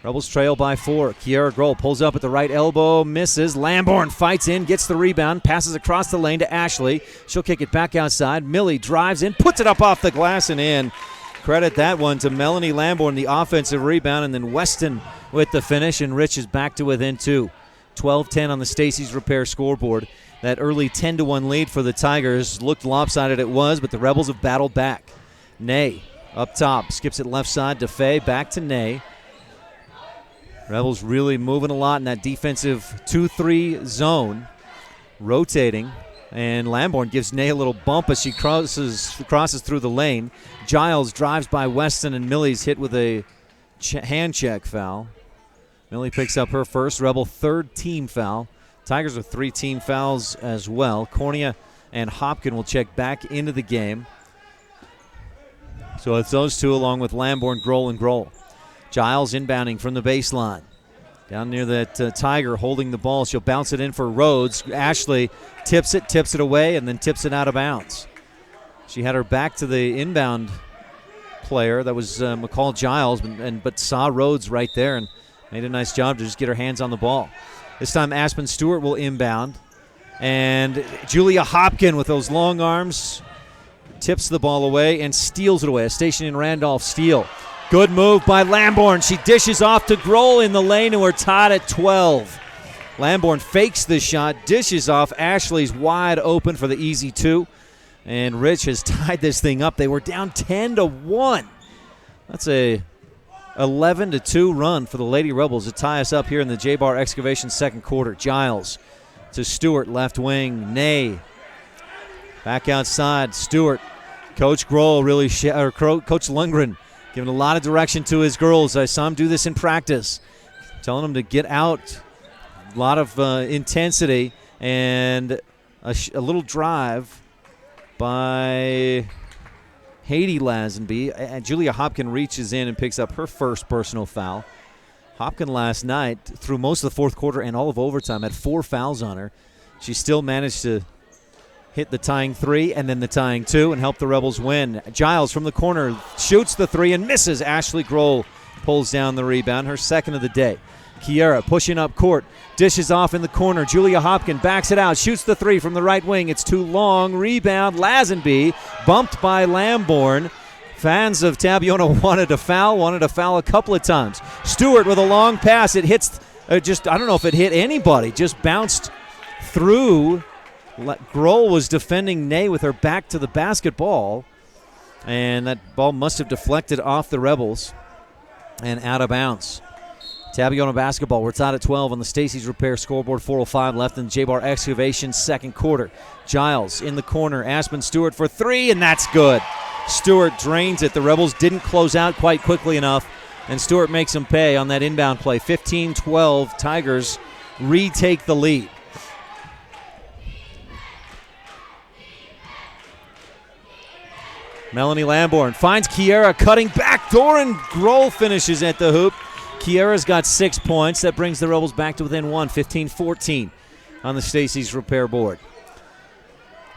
Rebels trail by 4. Kiera Grohl pulls up at the right elbow, misses. Lamborn fights in, gets the rebound, passes across the lane to Ashley. She'll kick it back outside. Millie drives in, puts it up off the glass and in. Credit that one to Melanie Lamborn, the offensive rebound, and then Weston with the finish, and Rich is back to within 2. 12-10 on the Stacey's Repair scoreboard. That early 10-1 lead for the Tigers looked lopsided, it was, but the Rebels have battled back. Ney up top, skips it left side. DeFay back to Ney. Rebels really moving a lot in that defensive 2-3 zone, rotating, and Lamborn gives Ney a little bump as she crosses through the lane. Giles drives by Weston, and Millie's hit with a hand check foul. Millie picks up her first, Rebel third team foul. Tigers with 3 team fouls as well. Cornea and Hopkin will check back into the game. So it's those two along with Lamborn, Grohl, and Grohl. Giles inbounding from the baseline. Down near that Tiger holding the ball. She'll bounce it in for Rhodes. Ashley tips it away, and then tips it out of bounds. She had her back to the inbound player. That was McCall Giles, but saw Rhodes right there and made a nice job to just get her hands on the ball. This time Aspen Stewart will inbound. And Julia Hopkin with those long arms tips the ball away and steals it away. A Station in Randolph steal. Good move by Lamborn. She dishes off to Grohl in the lane, and we're tied at 12. Lamborn fakes the shot, dishes off. Ashley's wide open for the easy 2. And Rich has tied this thing up. They were down 10-1. That's a 11-2 run for the Lady Rebels to tie us up here in the J-Bar Excavation second quarter. Giles to Stewart, left wing. Ney back outside. Stewart. Coach Grohl Coach Lundgren giving a lot of direction to his girls. I saw him do this in practice, telling them to get out. A lot of intensity and a little drive by Haiti Lazenby. And Julia Hopkin reaches in and picks up her first personal foul. Hopkin last night, through most of the fourth quarter and all of overtime, had 4 fouls on her. She still managed to hit the tying 3 and then the tying 2 and help the Rebels win. Giles from the corner shoots the 3 and misses. Ashley Grohl pulls down the rebound, her second of the day. Kiera pushing up court. Dishes off in the corner. Julia Hopkin backs it out. Shoots the three from the right wing. It's too long. Rebound. Lazenby bumped by Lamborn. Fans of Tabiona wanted a foul a couple of times. Stewart with a long pass. It hits I don't know if it hit anybody. Just bounced through. Grohl was defending Ney with her back to the basketball. And that ball must have deflected off the Rebels and out of bounds. Tabiona basketball, we're tied at 12 on the Stacy's Repair scoreboard. 4:05 left in the J-Bar Excavation second quarter. Giles in the corner. Aspen Stewart for three, and that's good. Stewart drains it. The Rebels didn't close out quite quickly enough, and Stewart makes them pay on that inbound play. 15-12, Tigers retake the lead. Melanie Lamborn finds Kiera cutting back door, and Grohl finishes at the hoop. Kiera's got 6 points. That brings the Rebels back to within one, 15-14 on the Stacy's Repair board.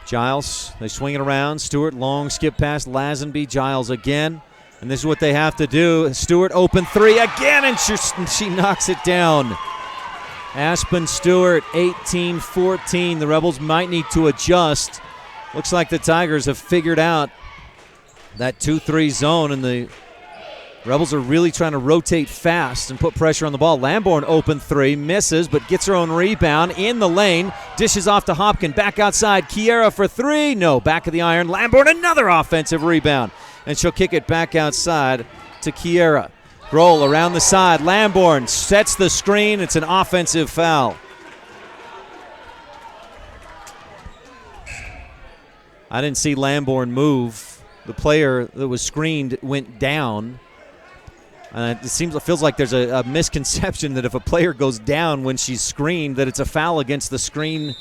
Giles, they swing it around. Stewart, long skip pass. Lazenby, Giles again. And this is what they have to do. Stewart, open three again, and she knocks it down. Aspen Stewart, 18-14. The Rebels might need to adjust. Looks like the Tigers have figured out that 2-3 zone, and the Rebels are really trying to rotate fast and put pressure on the ball. Lamborn open three, misses, but gets her own rebound in the lane. Dishes off to Hopkin, back outside. Kiera for three, no, back of the iron. Lamborn, another offensive rebound, and she'll kick it back outside to Kiera. Grohl around the side. Lamborn sets the screen. It's an offensive foul. I didn't see Lamborn move. The player that was screened went down. It feels like there's a misconception that if a player goes down when she's screened, that it's a foul against the screener.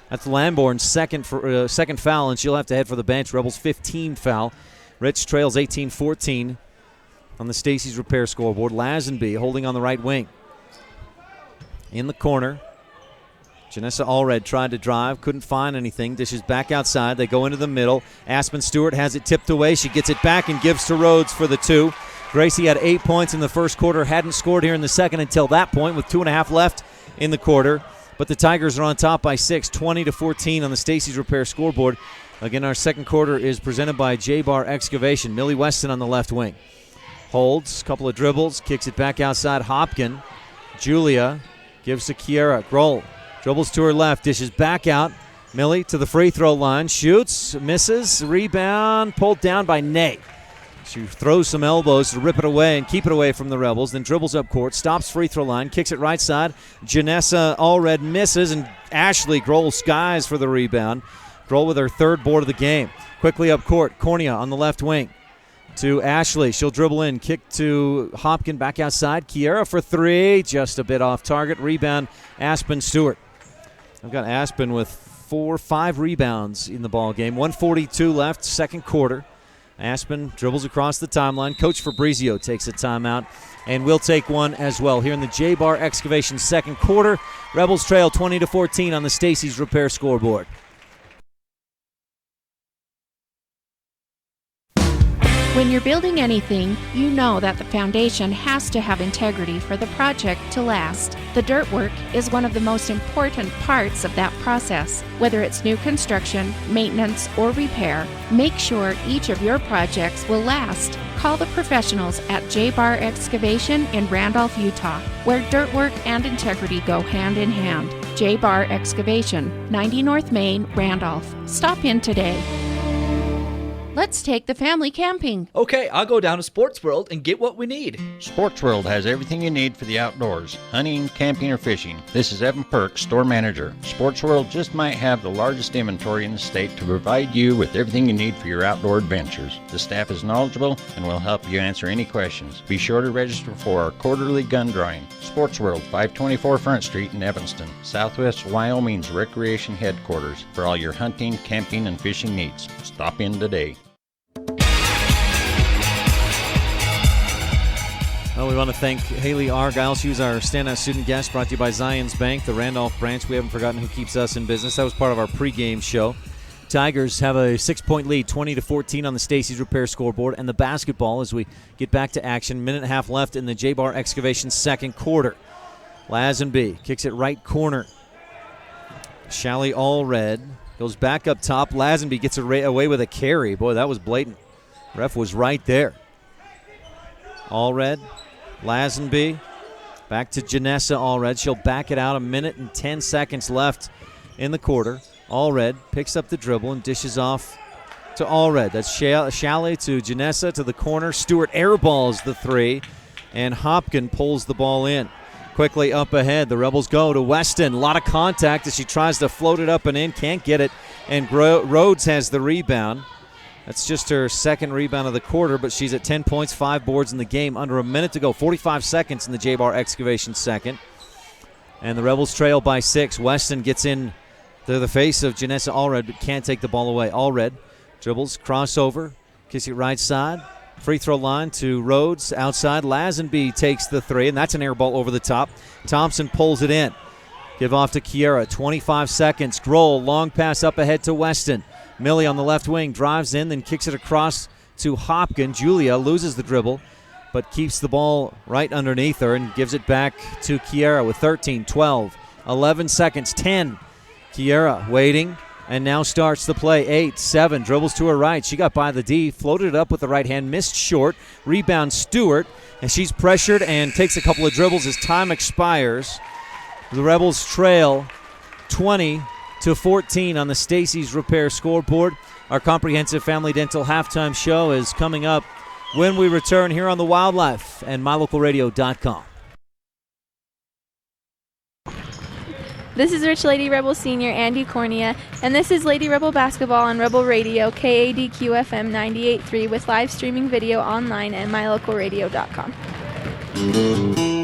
That's Lamborn's second foul, and she'll have to head for the bench. Rebels 15 foul. Rich trails 18-14 on the Stacy's Repair scoreboard. Lazenby holding on the right wing. In the corner, Janessa Allred tried to drive, couldn't find anything. Dishes back outside. They go into the middle. Aspen Stewart has it tipped away. She gets it back and gives to Rhodes for the two. Gracie had 8 points in the first quarter, hadn't scored here in the second until that point with 2.5 left in the quarter. But the Tigers are on top by 6, 20-14 on the Stacy's Repair scoreboard. Again, our second quarter is presented by J-Bar Excavation. Millie Weston on the left wing. Holds, couple of dribbles, kicks it back outside. Hopkin. Julia gives to Kiera. Grohl dribbles to her left, dishes back out. Millie to the free throw line, shoots, misses, rebound, pulled down by Ney. She throws some elbows to rip it away and keep it away from the Rebels, then dribbles up court, stops free throw line, kicks it right side. Janessa Allred misses, and Ashley Grohl skies for the rebound. Grohl with her third board of the game. Quickly up court, Cornea on the left wing to Ashley. She'll dribble in, kick to Hopkin back outside. Kiera for three, just a bit off target. Rebound, Aspen Stewart. I've got Aspen with 5 rebounds in the ball game. 1:42 left, second quarter. Aspen dribbles across the timeline. Coach Fabrizio takes a timeout, and we'll take one as well here in the J-Bar Excavation second quarter. Rebels trail 20-14 on the Stacy's Repair scoreboard. When you're building anything, you know that the foundation has to have integrity for the project to last. The dirt work is one of the most important parts of that process. Whether it's new construction, maintenance, or repair, make sure each of your projects will last. Call the professionals at J-Bar Excavation in Randolph, Utah, where dirt work and integrity go hand in hand. J-Bar Excavation, 90 North Main, Randolph. Stop in today. Let's take the family camping. Okay, I'll go down to Sports World and get what we need. Sports World has everything you need for the outdoors, hunting, camping, or fishing. This is Evan Perks, store manager. Sports World just might have the largest inventory in the state to provide you with everything you need for your outdoor adventures. The staff is knowledgeable and will help you answer any questions. Be sure to register for our quarterly gun drawing. Sports World, 524 Front Street in Evanston, Southwest Wyoming's recreation headquarters for all your hunting, camping, and fishing needs. Stop in today. Well, we want to thank Haley Argyle. She was our standout student guest, brought to you by Zions Bank, the Randolph branch. We haven't forgotten who keeps us in business. That was part of our pregame show. Tigers have a 6-point lead, 20-14 on the Stacey's Repair scoreboard. And the basketball as we get back to action. Minute and a half left in the J-Bar Excavation second quarter. Lazenby kicks it right corner. Shally Allred goes back up top. Lazenby gets away with a carry. Boy, that was blatant. Ref was right there. Allred, Lazenby, back to Janessa Allred. She'll back it out. 1 minute and 10 seconds left in the quarter. Allred picks up the dribble and dishes off to Allred. That's Shally to Janessa to the corner. Stewart airballs the three, and Hopkin pulls the ball in. Quickly up ahead, the Rebels go to Weston. A lot of contact as she tries to float it up and in. Can't get it, and Rhodes has the rebound. That's just her second rebound of the quarter, but she's at 10 points, 5 boards in the game. Under a minute to go, 45 seconds in the J-Bar Excavation second. And the Rebels trail by 6. Weston gets in to the face of Janessa Allred, but can't take the ball away. Allred dribbles, crossover, kicks it right side. Free throw line to Rhodes. Outside, Lazenby takes the three, and that's an air ball over the top. Thompson pulls it in. Give off to Kiera. 25 seconds. Grohl, long pass up ahead to Weston. Millie on the left wing drives in, then kicks it across to Hopkin. Julia loses the dribble, but keeps the ball right underneath her and gives it back to Kiera with 13, 12, 11 seconds, 10. Kiera waiting, and now starts the play. 8, 7, dribbles to her right. She got by the D, floated it up with the right hand, missed short. Rebound Stewart, and she's pressured and takes a couple of dribbles as time expires. The Rebels trail 20-14 on the Stacey's Repair scoreboard. Our comprehensive family dental halftime show is coming up when we return here on the Wildlife and MyLocalRadio.com. This is Rich Lady Rebel Senior Andy Cornea, and this is Lady Rebel Basketball on Rebel Radio, KADQ-FM 98.3 with live streaming video online at MyLocalRadio.com.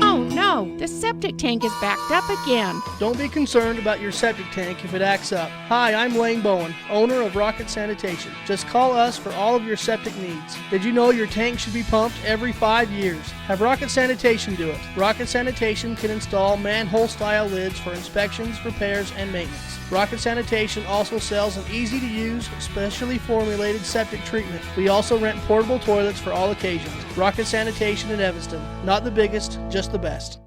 Oh no, the septic tank is backed up again. Don't be concerned about your septic tank if it acts up. Hi, I'm Lane Bowen, owner of Rocket Sanitation. Just call us for all of your septic needs. Did you know your tank should be pumped every 5 years? Have Rocket Sanitation do it. Rocket Sanitation can install manhole-style lids for inspections, repairs, and maintenance. Rocket Sanitation also sells an easy-to-use, specially formulated septic treatment. We also rent portable toilets for all occasions. Rocket Sanitation in Evanston. Not the biggest, just the best.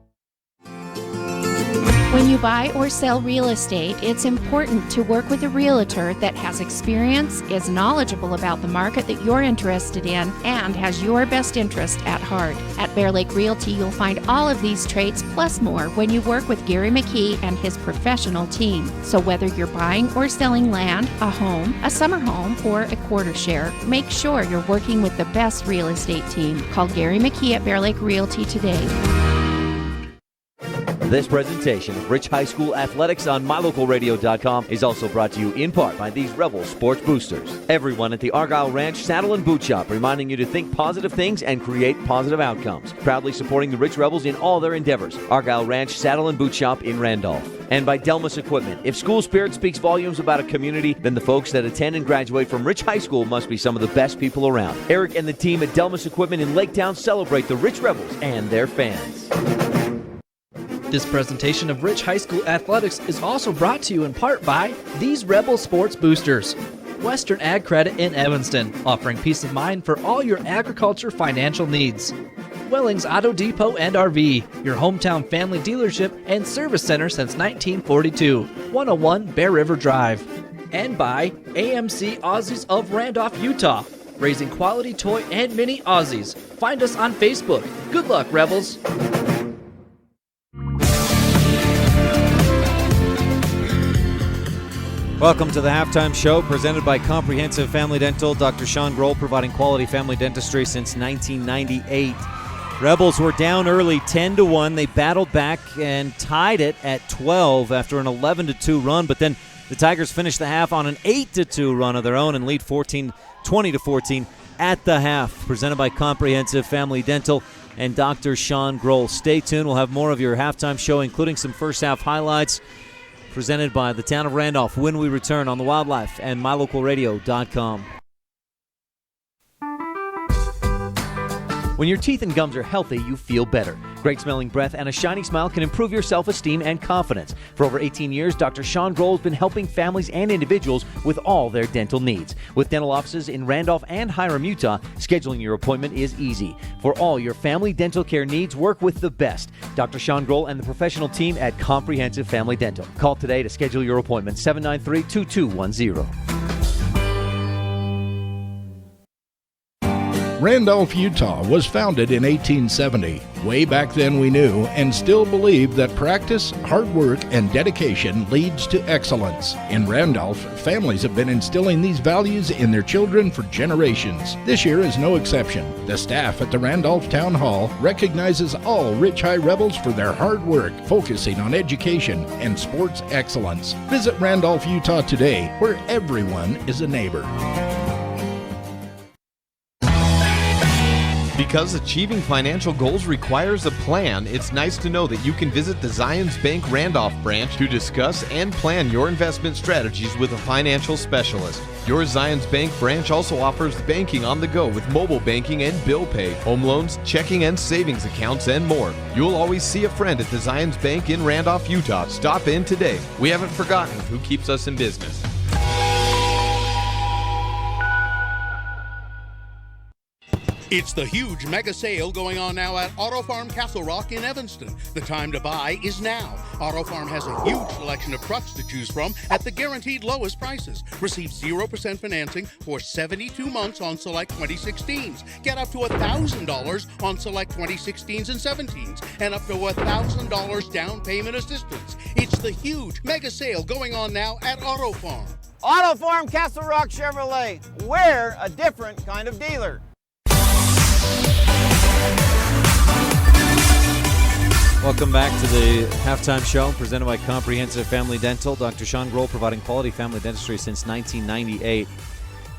When you buy or sell real estate, it's important to work with a realtor that has experience, is knowledgeable about the market that you're interested in, and has your best interest at heart. At Bear Lake Realty, you'll find all of these traits plus more when you work with Gary McKee and his professional team. So whether you're buying or selling land, a home, a summer home, or a quarter share, make sure you're working with the best real estate team. Call Gary McKee at Bear Lake Realty today. This presentation of Rich High School Athletics on MyLocalRadio.com is also brought to you in part by these Rebel Sports Boosters. Everyone at the Argyle Ranch Saddle and Boot Shop reminding you to think positive things and create positive outcomes. Proudly supporting the Rich Rebels in all their endeavors. Argyle Ranch Saddle and Boot Shop in Randolph. And by Delmas Equipment. If school spirit speaks volumes about a community, then the folks that attend and graduate from Rich High School must be some of the best people around. Eric and the team at Delmas Equipment in Laketown celebrate the Rich Rebels and their fans. This presentation of Rich High School Athletics is also brought to you in part by these Rebel Sports Boosters. Western Ag Credit in Evanston, offering peace of mind for all your agriculture financial needs. Wellings Auto Depot and RV, your hometown family dealership and service center since 1942, 101 Bear River Drive. And by AMC Aussies of Randolph, Utah, raising quality toy and mini Aussies. Find us on Facebook. Good luck, Rebels. Welcome to the halftime show presented by Comprehensive Family Dental. Dr. Sean Grohl providing quality family dentistry since 1998. Rebels were down early 10-1. They battled back and tied it at 12 after an 11-2 run, but then the Tigers finished the half on an 8-2 run of their own and lead 20-14 at the half. Presented by Comprehensive Family Dental and Dr. Sean Grohl. Stay tuned. We'll have more of your halftime show, including some first half highlights, presented by the town of Randolph when we return on the Wildlife and MyLocalRadio.com. When your teeth and gums are healthy, you feel better. Great smelling breath and a shiny smile can improve your self-esteem and confidence. For over 18 years, Dr. Sean Grohl has been helping families and individuals with all their dental needs. With dental offices in Randolph and Hiram, Utah, scheduling your appointment is easy. For all your family dental care needs, work with the best. Dr. Sean Grohl and the professional team at Comprehensive Family Dental. Call today to schedule your appointment, 793-2210. Randolph, Utah was founded in 1870. Way back then we knew and still believe that practice, hard work, and dedication leads to excellence. In Randolph, families have been instilling these values in their children for generations. This year is no exception. The staff at the Randolph Town Hall recognizes all Rich High Rebels for their hard work, focusing on education and sports excellence. Visit Randolph, Utah today, where everyone is a neighbor. Because achieving financial goals requires a plan, it's nice to know that you can visit the Zions Bank Randolph branch to discuss and plan your investment strategies with a financial specialist. Your Zions Bank branch also offers banking on the go with mobile banking and bill pay, home loans, checking and savings accounts, and more. You'll always see a friend at the Zions Bank in Randolph, Utah. Stop in today. We haven't forgotten who keeps us in business. It's the huge mega sale going on now at Auto Farm Castle Rock in Evanston. The time to buy is now. Auto Farm has a huge selection of trucks to choose from at the guaranteed lowest prices. Receive 0% financing for 72 months on select 2016s. Get up to $1,000 on select 2016s and 17s, and up to $1,000 down payment assistance. It's the huge mega sale going on now at Auto Farm. Auto Farm Castle Rock Chevrolet. We're a different kind of dealer. Welcome back to the halftime show presented by Comprehensive Family Dental. Dr. Sean Grohl providing quality family dentistry since 1998.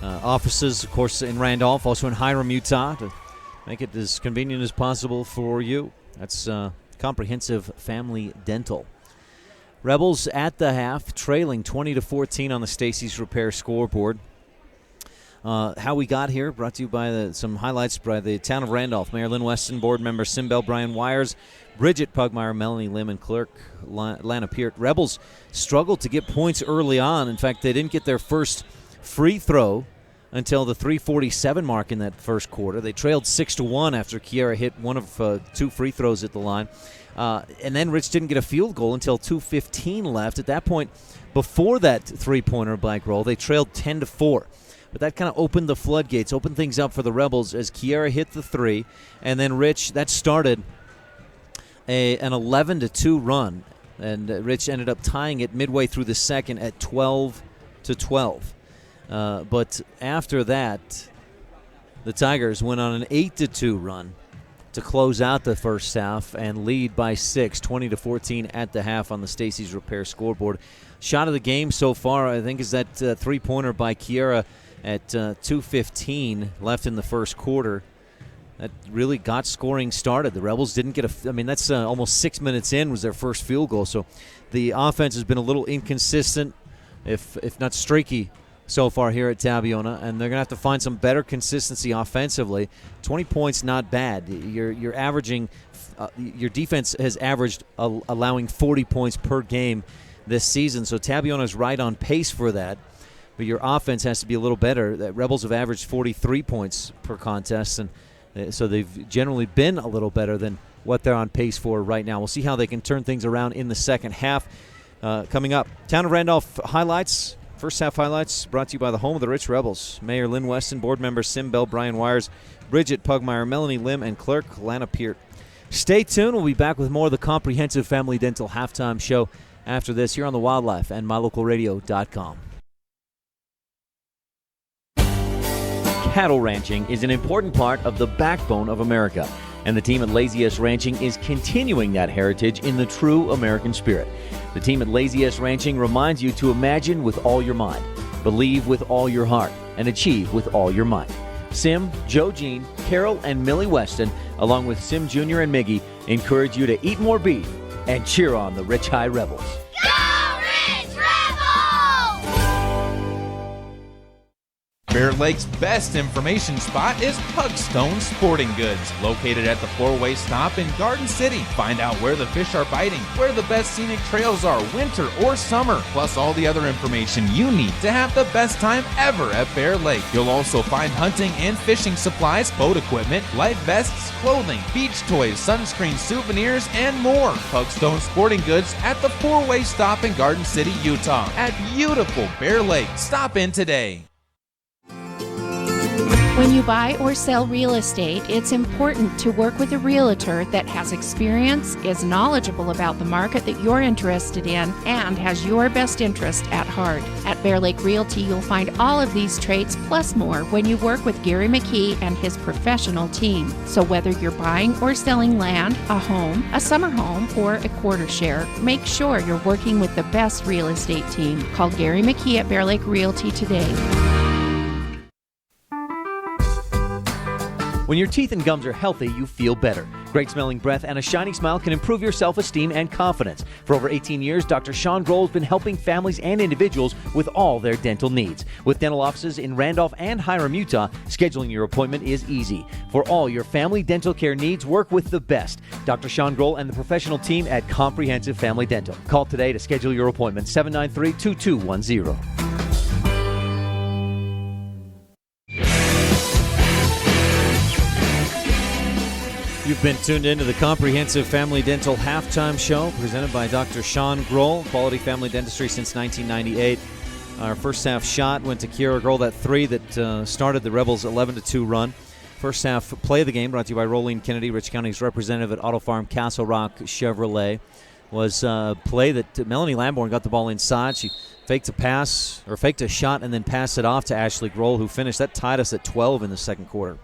Offices, of course, in Randolph, also in Hiram, Utah, to make it as convenient as possible for you. That's Comprehensive Family Dental. Rebels at the half, trailing 20-14 on the Stacy's Repair scoreboard. How we got here, brought to you by some highlights by the town of Randolph. Mayor Lynn Weston, board member Simbel Brian Wires, Bridget Pugmire, Melanie Lim, and clerk Lana Peart. Rebels struggled to get points early on. In fact, they didn't get their first free throw until the 3:47 mark in that first quarter. They trailed 6-1 after Kiera hit one of two free throws at the line. And then Rich didn't get a field goal until 2:15 left. At that point, before that three-pointer blank roll, they trailed 10-4. But that kind of opened the floodgates, opened things up for the Rebels as Kiera hit the three. And then Rich, that started an 11-2 run. And Rich ended up tying it midway through the second at 12-12. But after that, the Tigers went on an 8-2 run to close out the first half and lead by 6, 20-14 at the half on the Stacy's Repair scoreboard. Shot of the game so far, I think, is that three-pointer by Kiera at 2:15 left in the first quarter. That really got scoring started. The Rebels didn't get that's almost 6 minutes in was their first field goal. So the offense has been a little inconsistent, if not streaky, so far here at Tabiona, and they're going to have to find some better consistency offensively. 20 points, not bad. You're averaging, your defense has averaged allowing 40 points per game this season, so Tabiona's right on pace for that. But your offense has to be a little better. The Rebels have averaged 43 points per contest, and so they've generally been a little better than what they're on pace for right now. We'll see how they can turn things around in the second half. Coming up, Town of Randolph highlights, first half highlights brought to you by the home of the Rich Rebels. Mayor Lynn Weston, board member Simbel Brian Wires, Bridget Pugmire, Melanie Lim, and clerk Lana Peart. Stay tuned. We'll be back with more of the Comprehensive Family Dental halftime show after this here on the Wildlife and MyLocalRadio.com. Cattle ranching is an important part of the backbone of America, and the team at Lazy S Ranching is continuing that heritage in the true American spirit. The team at Lazy S Ranching reminds you to imagine with all your mind, believe with all your heart, and achieve with all your might. Sim, Joe Jean, Carol, and Millie Weston, along with Sim Jr. and Miggy, encourage you to eat more beef and cheer on the Rich High Rebels. Bear Lake's best information spot is Pugstone Sporting Goods, located at the four-way stop in Garden City. Find out where the fish are biting, where the best scenic trails are, winter or summer, plus all the other information you need to have the best time ever at Bear Lake. You'll also find hunting and fishing supplies, boat equipment, life vests, clothing, beach toys, sunscreen, souvenirs, and more. Pugstone Sporting Goods at the four-way stop in Garden City, Utah, at beautiful Bear Lake. Stop in today. When you buy or sell real estate, it's important to work with a realtor that has experience, is knowledgeable about the market that you're interested in, and has your best interest at heart. At Bear Lake Realty, you'll find all of these traits plus more when you work with Gary McKee and his professional team. So whether you're buying or selling land, a home, a summer home, or a quarter share, make sure you're working with the best real estate team. Call Gary McKee at Bear Lake Realty today. When your teeth and gums are healthy, you feel better. Great smelling breath and a shiny smile can improve your self-esteem and confidence. For over 18 years, Dr. Sean Grohl has been helping families and individuals with all their dental needs. With dental offices in Randolph and Hiram, Utah, scheduling your appointment is easy. For all your family dental care needs, work with the best. Dr. Sean Grohl and the professional team at Comprehensive Family Dental. Call today to schedule your appointment, 793-2210. You've been tuned into the Comprehensive Family Dental Halftime Show presented by Dr. Sean Grohl, quality family dentistry since 1998. Our first half shot went to Kiera Grohl, that three that started the Rebels' 11-2 run. First half play of the game brought to you by Rolene Kennedy, Rich County's representative at Auto Farm Castle Rock Chevrolet. Was a play that Melanie Lamborn got the ball inside. She faked a shot and then passed it off to Ashley Grohl, who finished. That tied us at 12 in the second quarter.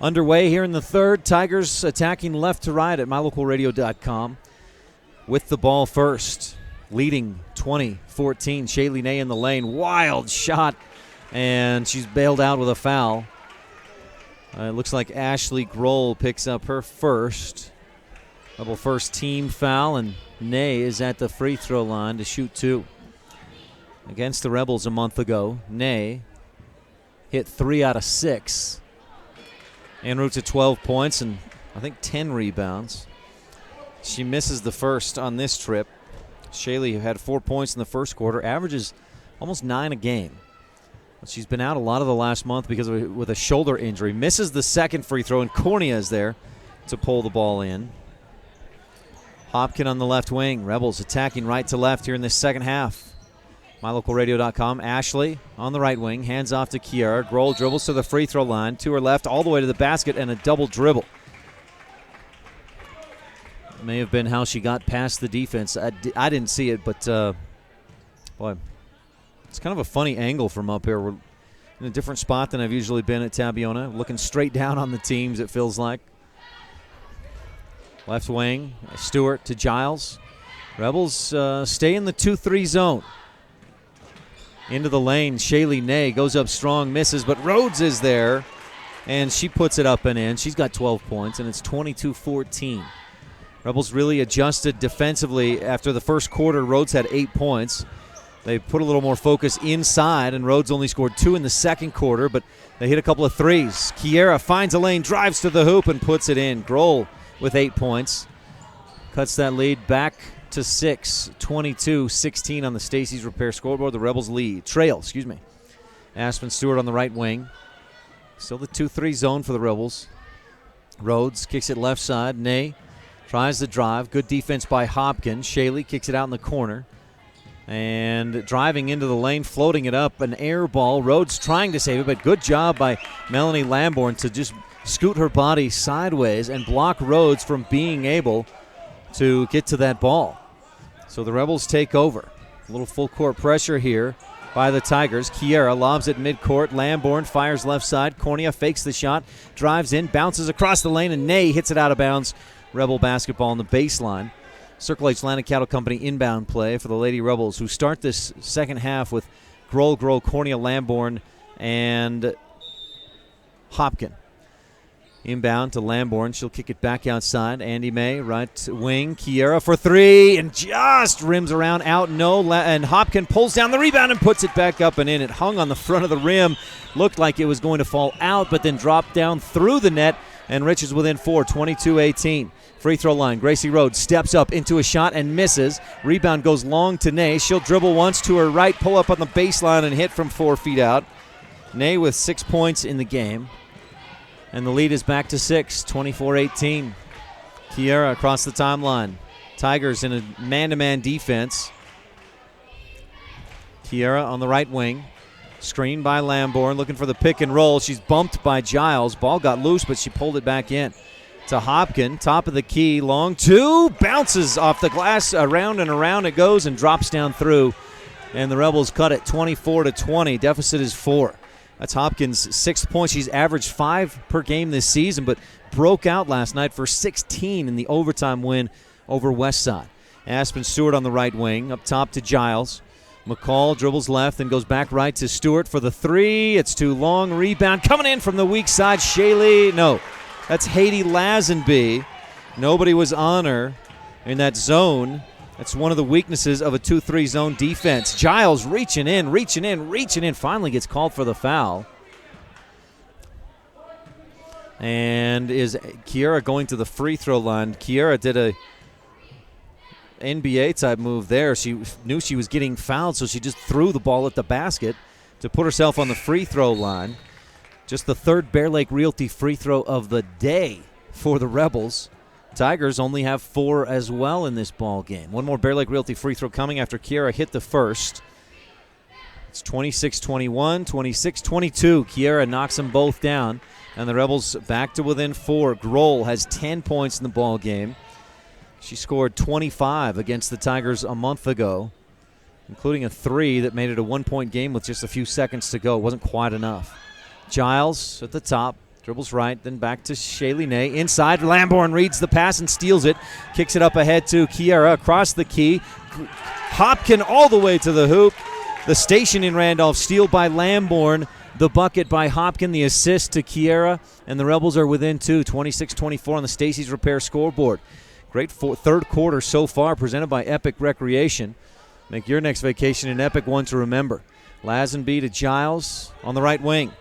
Underway here in the third, Tigers attacking left to right at mylocalradio.com with the ball first, leading 20-14. Shaylee Nay in the lane, wild shot, and she's bailed out with a foul. It looks like Ashley Grohl picks up her first. Double first team foul, and Nay is at the free throw line to shoot two. Against the Rebels a month ago, Nay hit 3 out of 6. En route to 12 points and I think 10 rebounds. She misses the first on this trip. Shaylee had 4 points in the first quarter, averages almost 9 a game. But she's been out a lot of the last month with a shoulder injury. Misses the second free throw, and Cornea is there to pull the ball in. Hopkin on the left wing. Rebels attacking right to left here in this second half. MyLocalRadio.com. Ashley on the right wing. Hands off to Kiara. Grohl dribbles to the free throw line. To her left, all the way to the basket, and a double dribble. It may have been how she got past the defense. I didn't see it, but boy, it's kind of a funny angle from up here. We're in a different spot than I've usually been at Tabiona. Looking straight down on the teams, it feels like. Left wing, Stewart to Giles. Rebels stay in the 2-3 zone. Into the lane, Shaylee Nay goes up strong, misses, but Rhodes is there, and she puts it up and in. She's got 12 points, and it's 22-14. Rebels really adjusted defensively after the first quarter. Rhodes had 8 points. They put a little more focus inside, and Rhodes only scored 2 in the second quarter, but they hit a couple of threes. Kiera finds a lane, drives to the hoop, and puts it in. Grohl with 8 points. Cuts that lead back to 6, 22-16 on the Stacey's Repair scoreboard. The Rebels trail. Aspen Stewart on the right wing. Still the 2-3 zone for the Rebels. Rhodes kicks it left side. Nay tries the drive. Good defense by Hopkins. Shaylee kicks it out in the corner. And driving into the lane, floating it up, an air ball. Rhodes trying to save it, but good job by Melanie Lamborn to just scoot her body sideways and block Rhodes from being able to get to that ball. So the Rebels take over. A little full court pressure here by the Tigers. Kiera lobs it midcourt. Lamborn fires left side. Cornea fakes the shot, drives in, bounces across the lane, and Nay hits it out of bounds. Rebel basketball on the baseline. Circle H Land and Cattle Company inbound play for the Lady Rebels, who start this second half with Grohl, Cornea, Lamborn, and Hopkin. Inbound to Lamborn. She'll kick it back outside. Andy May, right wing. Kiera for three, and just rims around out. No, and Hopkin pulls down the rebound and puts it back up and in. It hung on the front of the rim. Looked like it was going to fall out, but then dropped down through the net, and Rich is within 4, 22-18. Free throw line. Gracie Rhodes steps up into a shot and misses. Rebound goes long to Ney. She'll dribble once to her right, pull up on the baseline, and hit from 4 feet out. Ney with 6 points in the game. And the lead is back to 6, 24-18. Kiera across the timeline. Tigers in a man-to-man defense. Kiera on the right wing. Screened by Lamborn, looking for the pick and roll. She's bumped by Giles. Ball got loose, but she pulled it back in. To Hopkin, top of the key, long two, bounces off the glass, around and around it goes and drops down through. And the Rebels cut it 24-20. Deficit is 4. That's Hopkins' 6th point. She's averaged 5 per game this season, but broke out last night for 16 in the overtime win over Westside. Aspen Stewart on the right wing, up top to Giles. McCall dribbles left and goes back right to Stewart for the 3. It's too long. Rebound coming in from the weak side. Shaylee, no, that's Haiti Lazenby. Nobody was on her in that zone. That's one of the weaknesses of a 2-3 zone defense. Giles reaching in, finally gets called for the foul. And is Kiera going to the free throw line? Kiera did a NBA-type move there. She knew she was getting fouled, so she just threw the ball at the basket to put herself on the free throw line. Just the 3rd Bear Lake Realty free throw of the day for the Rebels. Tigers only have 4 as well in this ball game. One more Bear Lake Realty free throw coming after Kiera hit the first. It's 26-21, 26-22. Kiera knocks them both down, and the Rebels back to within 4. Grohl has 10 points in the ball game. She scored 25 against the Tigers a month ago, including a 3 that made it a 1-point game with just a few seconds to go. It wasn't quite enough. Giles at the top. Dribbles right, then back to Shaylee Ney. Inside, Lamborn reads the pass and steals it. Kicks it up ahead to Kiera across the key. Hopkin all the way to the hoop. The station in Randolph, steal by Lamborn. The bucket by Hopkin, the assist to Kiera. And the Rebels are within 2, 26-24 on the Stacey's Repair scoreboard. Great 3rd quarter so far, presented by Epic Recreation. Make your next vacation an epic one to remember. Lazenby to Giles on the right wing.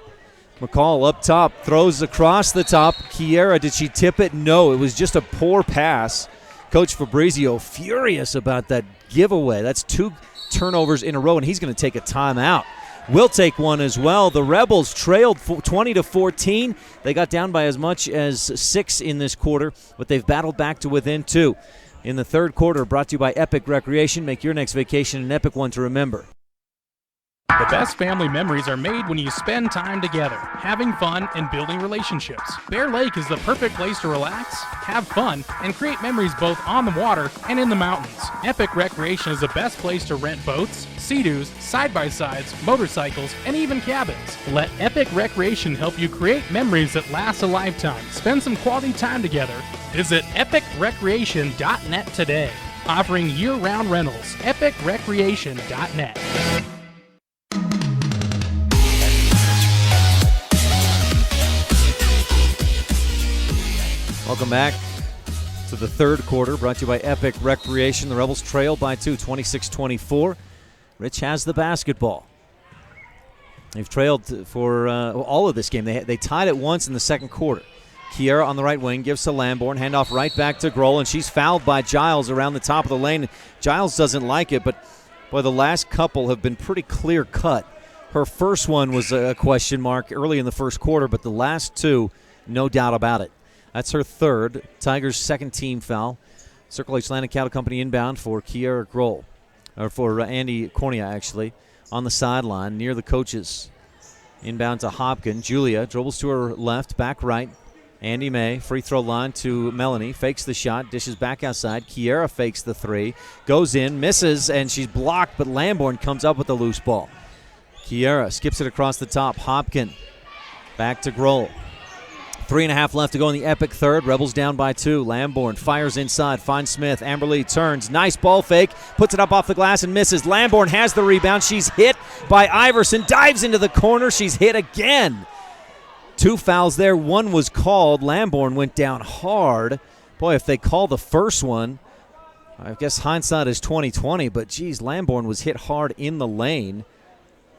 McCall up top, throws across the top. Kiera, did she tip it? No, it was just a poor pass. Coach Fabrizio furious about that giveaway. That's 2 turnovers in a row, and he's going to take a timeout. We'll take one as well. The Rebels trailed 20-14. They got down by as much as 6 in this quarter, but they've battled back to within 2. In the 3rd quarter, brought to you by Epic Recreation. Make your next vacation an epic one to remember. The best family memories are made when you spend time together, having fun and building relationships. Bear Lake is the perfect place to relax, have fun, and create memories both on the water and in the mountains. Epic Recreation is the best place to rent boats, Sea-Doos, side-by-sides, motorcycles, and even cabins. Let Epic Recreation help you create memories that last a lifetime. Spend some quality time together. Visit epicrecreation.net today. Offering year-round rentals. epicrecreation.net. Welcome back to the 3rd quarter, brought to you by Epic Recreation. The Rebels trail by 2, 26-24. Rich has the basketball. They've trailed for all of this game. They tied it once in the 2nd quarter. Kiera on the right wing gives to Lamborn. Handoff right back to Grohl, and she's fouled by Giles around the top of the lane. Giles doesn't like it, but boy, the last couple have been pretty clear cut. Her first one was a question mark early in the 1st quarter, but the last 2, no doubt about it. That's her 3rd. Tigers' 2nd team foul. Circle H Land Cattle Company inbound for Kiera Grohl, or for Andy Cornea, actually, on the sideline near the coaches. Inbound to Hopkin. Julia dribbles to her left, back right. Andy May, free throw line to Melanie, fakes the shot, dishes back outside. Kiera fakes the 3, goes in, misses, and she's blocked, but Lamborn comes up with the loose ball. Kiera skips it across the top. Hopkin back to Grohl. 3.5 left to go in the epic 3rd. Rebels down by 2. Lamborn fires inside, finds Smith. Amberly turns, nice ball fake, puts it up off the glass and misses. Lamborn has the rebound. She's hit by Iverson, dives into the corner. She's hit again. 2 fouls there. One was called. Lamborn went down hard. Boy, if they call the first one, I guess hindsight is 20/20, but geez, Lamborn was hit hard in the lane,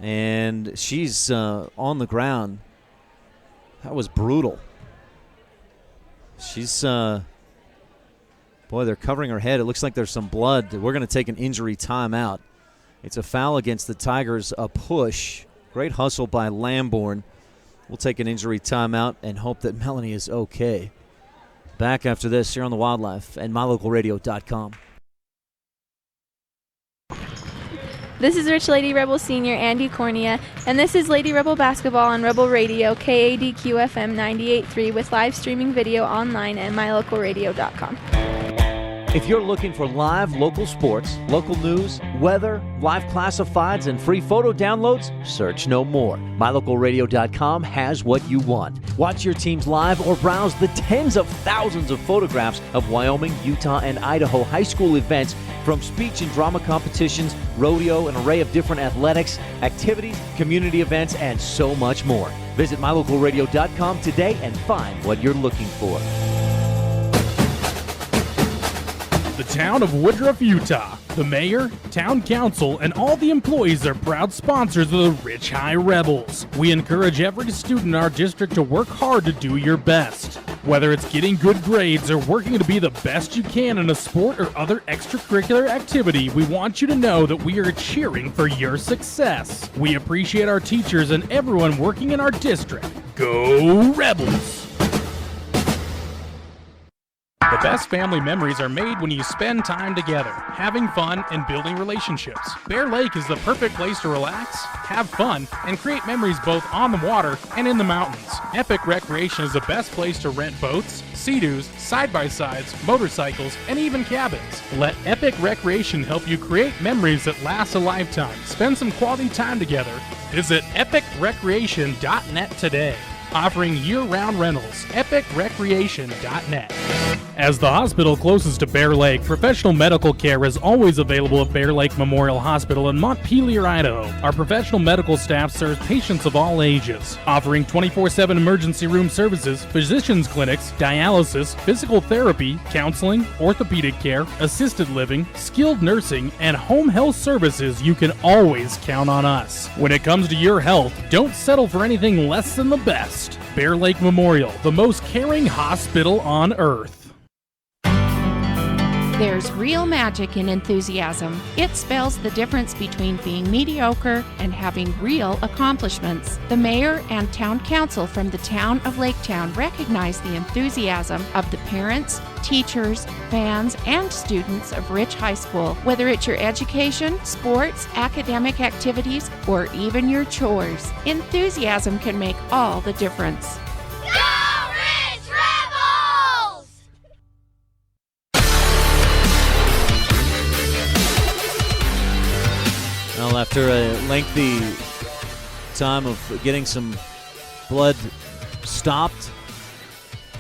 and she's on the ground. That was brutal. She's, boy, they're covering her head. It looks like there's some blood. We're going to take an injury timeout. It's a foul against the Tigers, a push. Great hustle by Lamborn. We'll take an injury timeout and hope that Melanie is okay. Back after this here on the Wildlife and mylocalradio.com. This is Rich Lady Rebel Senior Andy Cornea, and this is Lady Rebel Basketball on Rebel Radio, KADQ-FM 98.3 with live streaming video online at mylocalradio.com. If you're looking for live local sports, local news, weather, live classifieds, and free photo downloads, search no more. MyLocalRadio.com has what you want. Watch your teams live or browse the tens of thousands of photographs of Wyoming, Utah, and Idaho high school events, from speech and drama competitions, rodeo, an array of different athletics, activities, community events, and so much more. Visit MyLocalRadio.com today and find what you're looking for. The town of Woodruff, Utah. The mayor, town council, and all the employees are proud sponsors of the Rich High Rebels. We encourage every student in our district to work hard to do your best. Whether it's getting good grades or working to be the best you can in a sport or other extracurricular activity, we want you to know that we are cheering for your success. We appreciate our teachers and everyone working in our district. Go Rebels! The best family memories are made when you spend time together, having fun and building relationships. Bear Lake is the perfect place to relax, have fun, and create memories both on the water and in the mountains. Epic Recreation is the best place to rent boats, Sea-Doos, side-by-sides, motorcycles, and even cabins. Let Epic Recreation help you create memories that last a lifetime. Spend some quality time together. Visit epicrecreation.net today. Offering year-round rentals, epicrecreation.net. As the hospital closest to Bear Lake, professional medical care is always available at Bear Lake Memorial Hospital in Montpelier, Idaho. Our professional medical staff serves patients of all ages, offering 24/7 emergency room services, physicians clinics, dialysis, physical therapy, counseling, orthopedic care, assisted living, skilled nursing, and home health services. You can always count on us. When it comes to your health, don't settle for anything less than the best. Bear Lake Memorial, the most caring hospital on earth. There's real magic in enthusiasm. It spells the difference between being mediocre and having real accomplishments. The mayor and town council from the town of Laketown recognize the enthusiasm of the parents, teachers, fans, and students of Rich High School. Whether it's your education, sports, academic activities, or even your chores, enthusiasm can make all the difference. Well, after a lengthy time of getting some blood stopped,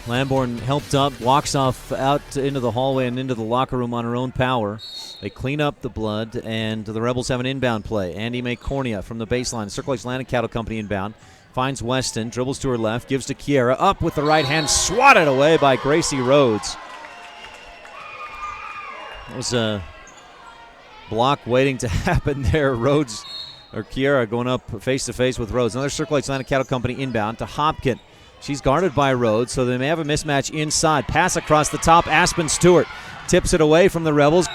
Lamborn helped up, walks off out into the hallway and into the locker room on her own power. They clean up the blood, and the Rebels have an inbound play. Andy May Cornea from the baseline. Circle Lakes Land and Cattle Company inbound. Finds Weston, dribbles to her left, gives to Kiera. Up with the right hand, swatted away by Gracie Rhodes. That was a block waiting to happen there. Rhodes, or Kiera, going up face-to-face with Rhodes. Another Circle Lakes Land and Cattle Company inbound to Hopkin. She's guarded by Rhodes, so they may have a mismatch inside. Pass across the top. Aspen Stewart tips it away from the Rebels.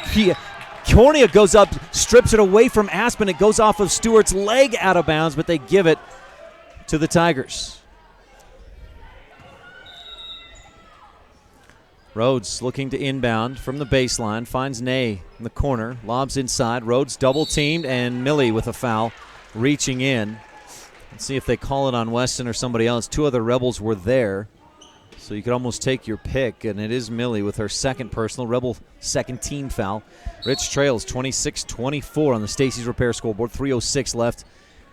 Cornea goes up, strips it away from Aspen. It goes off of Stewart's leg out of bounds, but they give it to the Tigers. Rhodes looking to inbound from the baseline. Finds Ney in the corner. Lobs inside. Rhodes double-teamed, and Millie with a foul reaching in. Let's see if they call it on Weston or somebody else. Two other Rebels were there, so you could almost take your pick, and it is Millie with her second personal. Rebel second team foul. Rich trails 26-24 on the Stacey's Repair scoreboard. 3:06 left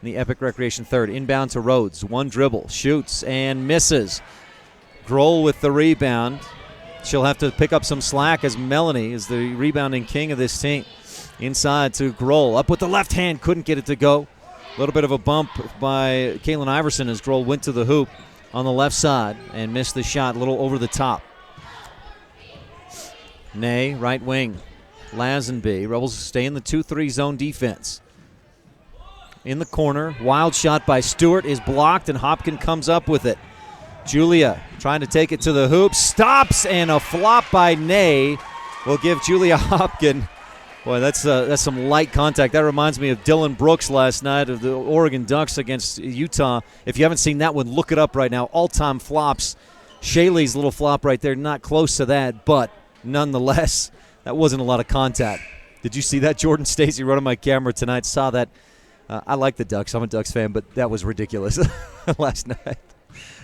in the Epic Recreation third. Inbound to Rhodes. One dribble. Shoots and misses. Grohl with the rebound. She'll have to pick up some slack as Melanie is the rebounding king of this team. Inside to Grohl. Up with the left hand. Couldn't get it to go. A little bit of a bump by Kaylin Iverson as Grohl went to the hoop. on the left side and missed the shot a little over the top. Ney, right wing. Lazenby. Rebels stay in the 2-3 zone defense. In the corner, wild shot by Stewart is blocked, and Hopkin comes up with it. Julia trying to take it to the hoop, stops, and a flop by Ney will give Julia Hopkin. Boy, that's some light contact. That reminds me of Dylan Brooks last night of the Oregon Ducks against Utah. If you haven't seen that one, look it up right now. All-time flops. Shaylee's little flop right there, not close to that, but nonetheless, that wasn't a lot of contact. Did you see that? Jordan Stacy wrote on my camera tonight, saw that. I like the Ducks. I'm a Ducks fan, but that was ridiculous last night.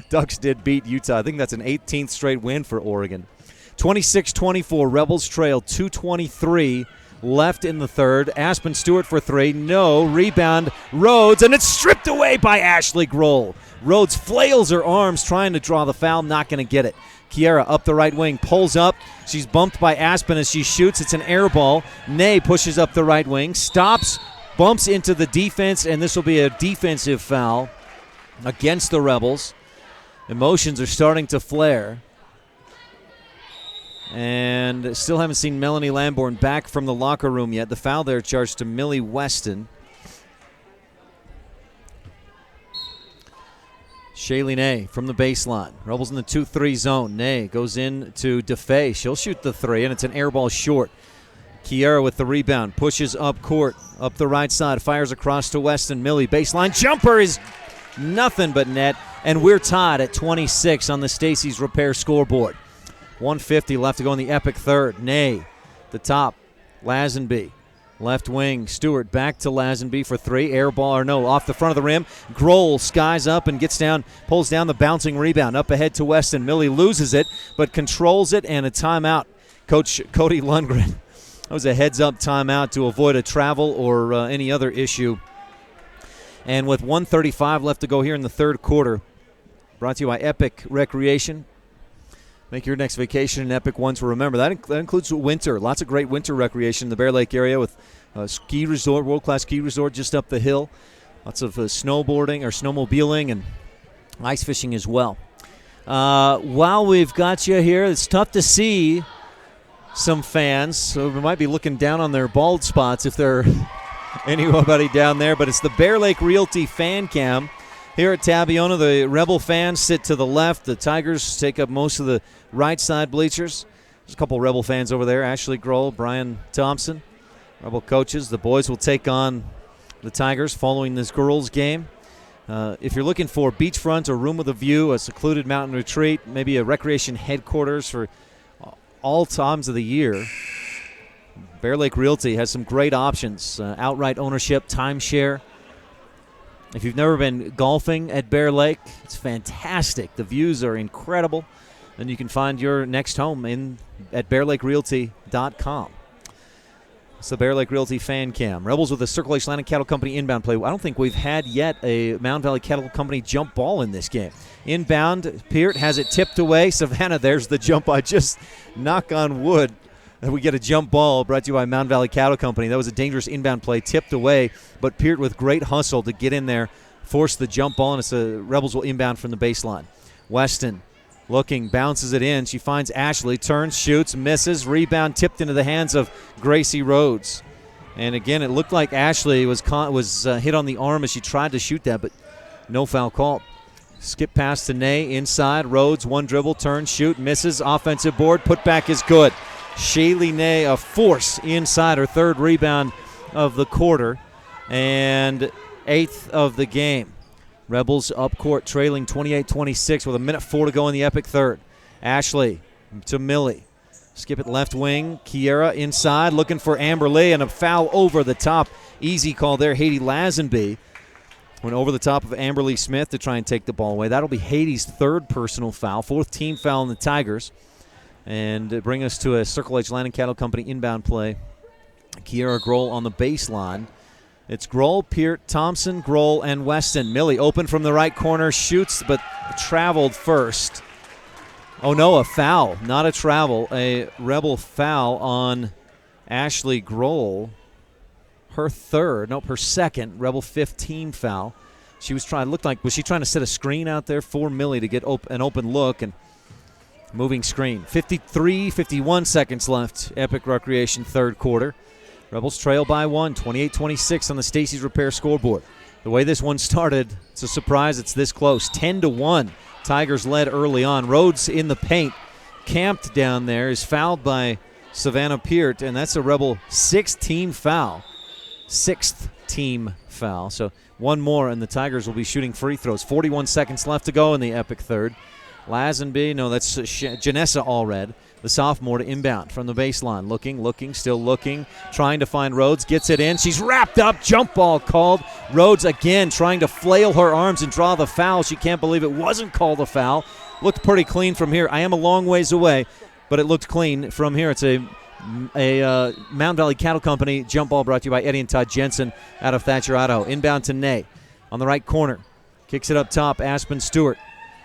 Ducks did beat Utah. I think that's an 18th straight win for Oregon. 26-24, Rebels trail 2:23 left in the third. Aspen Stewart for three. No. Rebound, Rhodes, and it's stripped away by Ashley Grohl. Rhodes flails her arms trying to draw the foul, not going to get it. Kiera up the right wing, pulls up. She's bumped by Aspen as she shoots. It's an air ball. Ney pushes up the right wing, stops, bumps into the defense, and this will be a defensive foul against the Rebels. Emotions are starting to flare. And still haven't seen Melanie Lamborn back from the locker room yet. The foul there charged to Millie Weston. Shaylee Ney from the baseline. Rebels in the 2-3 zone. Ney goes in to DeFay. She'll shoot the three, and it's an air ball short. Kiera with the rebound. Pushes up court, up the right side. Fires across to Weston. Millie, baseline jumper is nothing but net. And we're tied at 26 on the Stacey's Repair scoreboard. 1:50 left to go in the epic third. Ney, the top. Lazenby. Left wing, Stewart back to Lazenby for three. Air ball, or no, off the front of the rim. Grohl skies up and gets down, pulls down the bouncing rebound. Up ahead to Weston. Millie loses it, but controls it, and a timeout. Coach Cody Lundgren. That was a heads-up timeout to avoid a travel or any other issue. And with 1:35 left to go here in the third quarter, brought to you by Epic Recreation. Make your next vacation an epic one to remember. That includes winter. Lots of great winter recreation in the Bear Lake area with a ski resort, world-class ski resort just up the hill. Lots of snowboarding or snowmobiling and ice fishing as well. While we've got you here, it's tough to see some fans, so we might be looking down on their bald spots if there are anybody down there, but it's the Bear Lake Realty fan cam. Here at Tabiona, the Rebel fans sit to the left. The Tigers take up most of the right side bleachers. There's a couple Rebel fans over there. Ashley Grohl, Brian Thompson, Rebel coaches. The boys will take on the Tigers following this girls' game. If you're looking for beachfront or room with a view, a secluded mountain retreat, maybe a recreation headquarters for all times of the year, Bear Lake Realty has some great options. Outright ownership, timeshare. If you've never been golfing at Bear Lake, it's fantastic. The views are incredible. And you can find your next home at bearlakerealty.com. It's the Bear Lake Realty fan cam. Rebels with the Circle H Land and Cattle Company inbound play. I don't think we've had yet a Mountain Valley Cattle Company jump ball in this game. Inbound, Peart has it tipped away. Savannah, there's the jump. I just knock on wood that we get a jump ball brought to you by Mountain Valley Cattle Company. That was a dangerous inbound play, tipped away, but Peart with great hustle to get in there, force the jump ball, and it's the Rebels will inbound from the baseline. Weston looking, bounces it in. She finds Ashley, turns, shoots, misses. Rebound tipped into the hands of Gracie Rhodes. And again, it looked like Ashley was hit on the arm as she tried to shoot that, but no foul call. Skip pass to Ney inside. Rhodes, one dribble, turn, shoot, misses. Offensive board, put back is good. Shaylee Ney, a force inside, her third rebound of the quarter and 8th of the game. Rebels up court trailing 28-26 with 1:04 to go in the epic third. Ashley to Millie. Skip it left wing. Kiera inside looking for Amber Lee, and a foul over the top. Easy call there. Haiti Lazenby went over the top of Amber Lee Smith to try and take the ball away. That'll be Haiti's third personal foul, 4th team foul in the Tigers. And bring us to a Circle H Land and Cattle Company inbound play. Kiera Grohl on the baseline. It's Grohl, Peart, Thompson, Grohl, and Weston. Millie open from the right corner, shoots, but traveled first. Oh, no, a foul, not a travel. A Rebel foul on Ashley Grohl. Her second, Rebel 15 foul. She was trying. Was she trying to set a screen out there for Millie to get an open look and moving screen? 51 seconds left. Epic Recreation third quarter. Rebels trail by 1, 28-26 on the Stacy's Repair scoreboard. The way this one started, it's a surprise it's this close. 10-1. Tigers led early on. Rhodes in the paint, camped down there, is fouled by Savannah Peart, and that's a Rebel sixth team foul. So one more, and the Tigers will be shooting free throws. 41 seconds left to go in the Epic third. Lazenby, no, that's Janessa Allred, the sophomore, to inbound from the baseline. Looking, still looking, trying to find Rhodes. Gets it in. She's wrapped up. Jump ball called. Rhodes again trying to flail her arms and draw the foul. She can't believe it wasn't called a foul. Looked pretty clean from here. I am a long ways away, but it looked clean from here. It's a Mountain Valley Cattle Company jump ball brought to you by Eddie and Todd Jensen out of Thatcher, Idaho. Inbound to Ney on the right corner. Kicks it up top. Aspen Stewart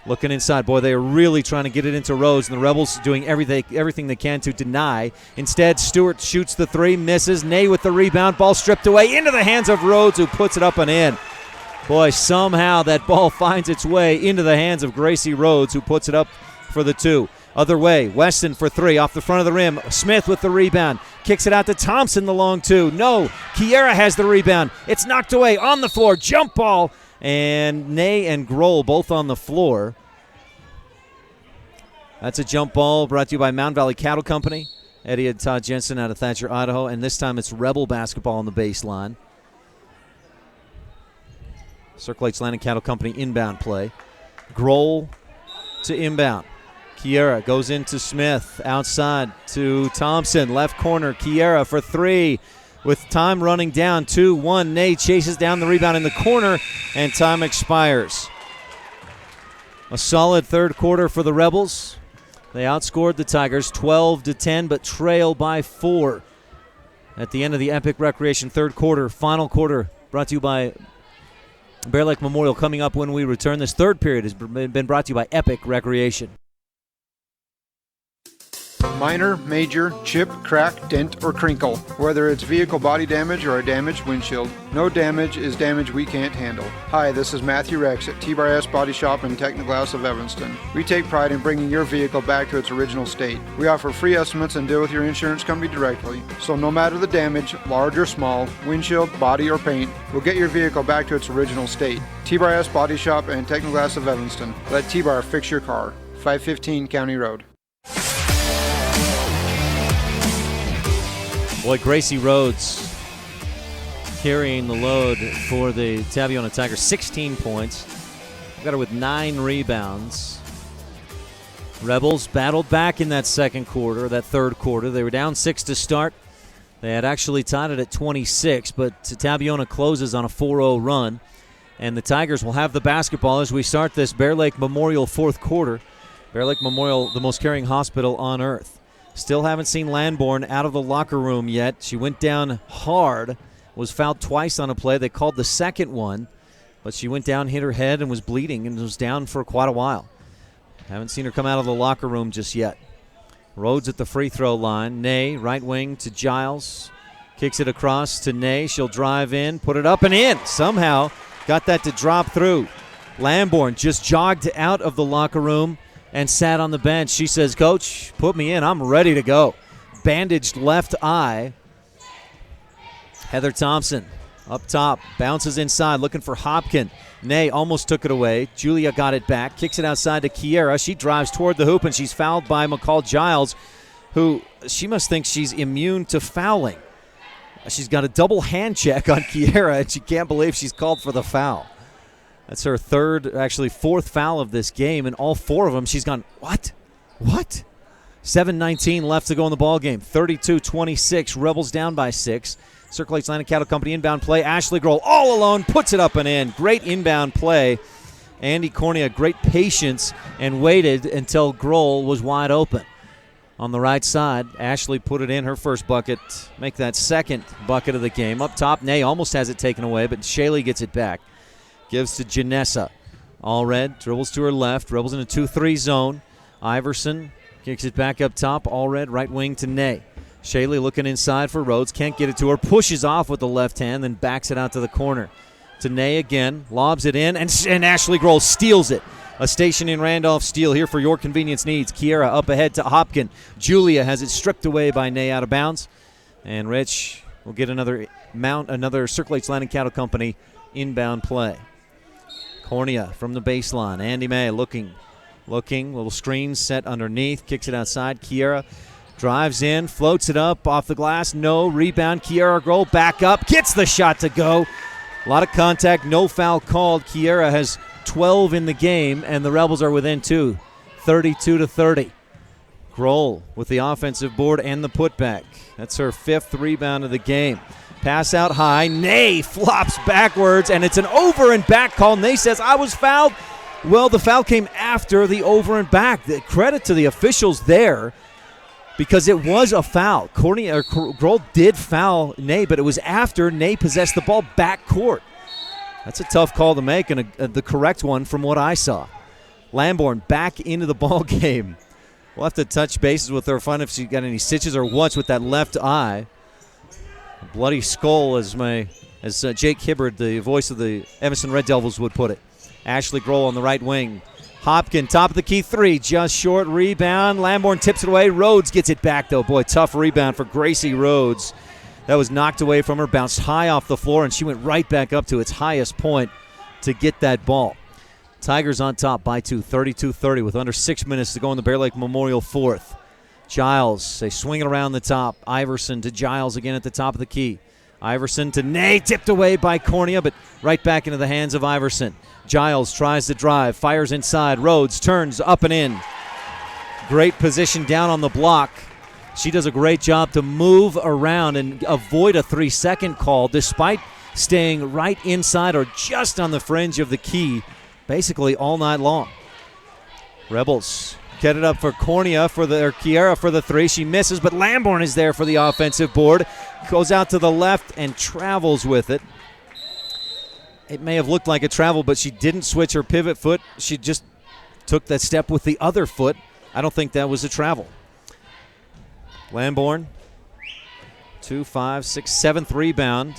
looking inside. Boy, they are really trying to get it into Rhodes, and the Rebels doing everything they can to deny. Instead, Stewart shoots the three, misses. Ney with the rebound. Ball stripped away into the hands of Rhodes, who puts it up and in. Boy, somehow that ball finds its way into the hands of Gracie Rhodes, who puts it up for the two. Other way, Weston for three off the front of the rim. Smith with the rebound. Kicks it out to Thompson, the long two. No, Kiera has the rebound. It's knocked away on the floor. Jump ball. And Ney and Grohl both on the floor. That's a jump ball brought to you by Mountain Valley Cattle Company. Eddie and Todd Jensen out of Thatcher, Idaho. And this time it's Rebel basketball on the baseline. Circle H Land and Cattle Company inbound play. Grohl to inbound. Kiera goes into Smith. Outside to Thompson. Left corner. Kiera for three. With time running down, 2-1. Ney chases down the rebound in the corner, and time expires. A solid third quarter for the Rebels. They outscored the Tigers 12-10, but trail by 4 at the end of the Epic Recreation third quarter. Final quarter brought to you by Bear Lake Memorial coming up when we return. This third period has been brought to you by Epic Recreation. Minor, major, chip, crack, dent, or crinkle. Whether it's vehicle body damage or a damaged windshield, no damage is damage we can't handle. Hi, this is Matthew Rex at T-Bar-S Body Shop and Technoglass of Evanston. We take pride in bringing your vehicle back to its original state. We offer free estimates and deal with your insurance company directly. So no matter the damage, large or small, windshield, body, or paint, we'll get your vehicle back to its original state. T-Bar-S Body Shop and Technoglass of Evanston. Let T-Bar fix your car. 515 County Road. Boy, Gracie Rhodes carrying the load for the Tabiona Tigers. 16 points. Got her with 9 rebounds. Rebels battled back in that third quarter. They were down 6 to start. They had actually tied it at 26, but Tabiona closes on a 4-0 run. And the Tigers will have the basketball as we start this Bear Lake Memorial fourth quarter. Bear Lake Memorial, the most caring hospital on earth. Still haven't seen Lamborn out of the locker room yet. She went down hard, was fouled twice on a play. They called the second one, but she went down, hit her head, and was bleeding and was down for quite a while. Haven't seen her come out of the locker room just yet. Rhodes at the free throw line. Ney, right wing to Giles. Kicks it across to Ney. She'll drive in, put it up and in. Somehow got that to drop through. Lamborn just jogged out of the locker room and sat on the bench. She says, Coach, put me in. I'm ready to go. Bandaged left eye. Heather Thompson up top. Bounces inside, looking for Hopkin. Ney almost took it away. Julia got it back. Kicks it outside to Kiera. She drives toward the hoop, and she's fouled by McCall Giles, who she must think she's immune to fouling. She's got a double hand check on Kiera, and she can't believe she's called for the foul. That's her fourth foul of this game, and all 4 of them she's gone, what? 7:19 left to go in the ballgame. 32-26, Rebels down by 6. Circle H Land and Cattle Company inbound play. Ashley Grohl all alone puts it up and in. Great inbound play. Andy Cornea, great patience, and waited until Grohl was wide open. On the right side, Ashley put it in, her first bucket, make that second bucket of the game. Up top, Ney almost has it taken away, but Shaley gets it back. Gives to Janessa. Allred dribbles to her left. Rebels in a 2-3 zone. Iverson kicks it back up top. Allred right wing to Ney. Shaley looking inside for Rhodes. Can't get it to her. Pushes off with the left hand, then backs it out to the corner. to Ney again. Lobs it in, and Ashley Grohl steals it. A Station in Randolph steal here for your convenience needs. Kiera up ahead to Hopkin. Julia has it stripped away by Ney out of bounds. And Rich will get another Circle H Land and Cattle Company inbound play. Cornea from the baseline. Andy May looking. Little screen set underneath. Kicks it outside. Kiera drives in. Floats it up off the glass. No. Rebound. Kiera Grohl back up. Gets the shot to go. A lot of contact. No foul called. Kiera has 12 in the game, and the Rebels are within 2. 32-30. Grohl with the offensive board and the putback. That's her 5th rebound of the game. Pass out high. Ney flops backwards, and it's an over and back call. Ney says, I was fouled. Well, the foul came after the over and back. The credit to the officials there because it was a foul. Grohl did foul Ney, but it was after Ney possessed the ball back court. That's a tough call to make and the correct one from what I saw. Lamborn back into the ball game. We'll have to touch bases with her, find if she got any stitches or what's with that left eye. A bloody skull, as Jake Hibbard, the voice of the Evanston Red Devils, would put it. Ashley Grohl on the right wing. Hopkin, top of the key 3, just short. Rebound. Lamborn tips it away. Rhodes gets it back, though. Boy, tough rebound for Gracie Rhodes. That was knocked away from her, bounced high off the floor, and she went right back up to its highest point to get that ball. Tigers on top by 2, 32-30 with under 6 minutes to go in the Bear Lake Memorial 4th. Giles, they swing it around the top. Iverson to Giles again at the top of the key. Iverson to Ney, tipped away by Cornea, but right back into the hands of Iverson. Giles tries to drive, fires inside. Rhodes turns up and in. Great position down on the block. She does a great job to move around and avoid a 3-second call despite staying right inside or just on the fringe of the key basically all night long. Rebels get it up for Kiera for the 3. She misses, but Lamborn is there for the offensive board. Goes out to the left and travels with it. It may have looked like a travel, but she didn't switch her pivot foot. She just took that step with the other foot. I don't think that was a travel. Lamborn, 2, 5, 6, 7th rebound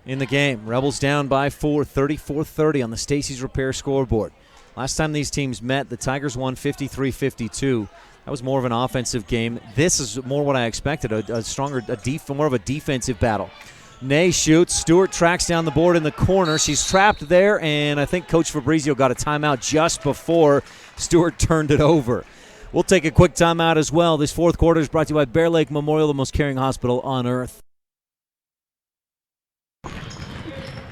in the game. Rebels down by 4, 34-30 on the Stacey's Repair scoreboard. Last time these teams met, the Tigers won 53-52. That was more of an offensive game. This is more what I expected, more of a defensive battle. Ney shoots. Stewart tracks down the board in the corner. She's trapped there, and I think Coach Fabrizio got a timeout just before Stewart turned it over. We'll take a quick timeout as well. This 4th quarter is brought to you by Bear Lake Memorial, the most caring hospital on earth.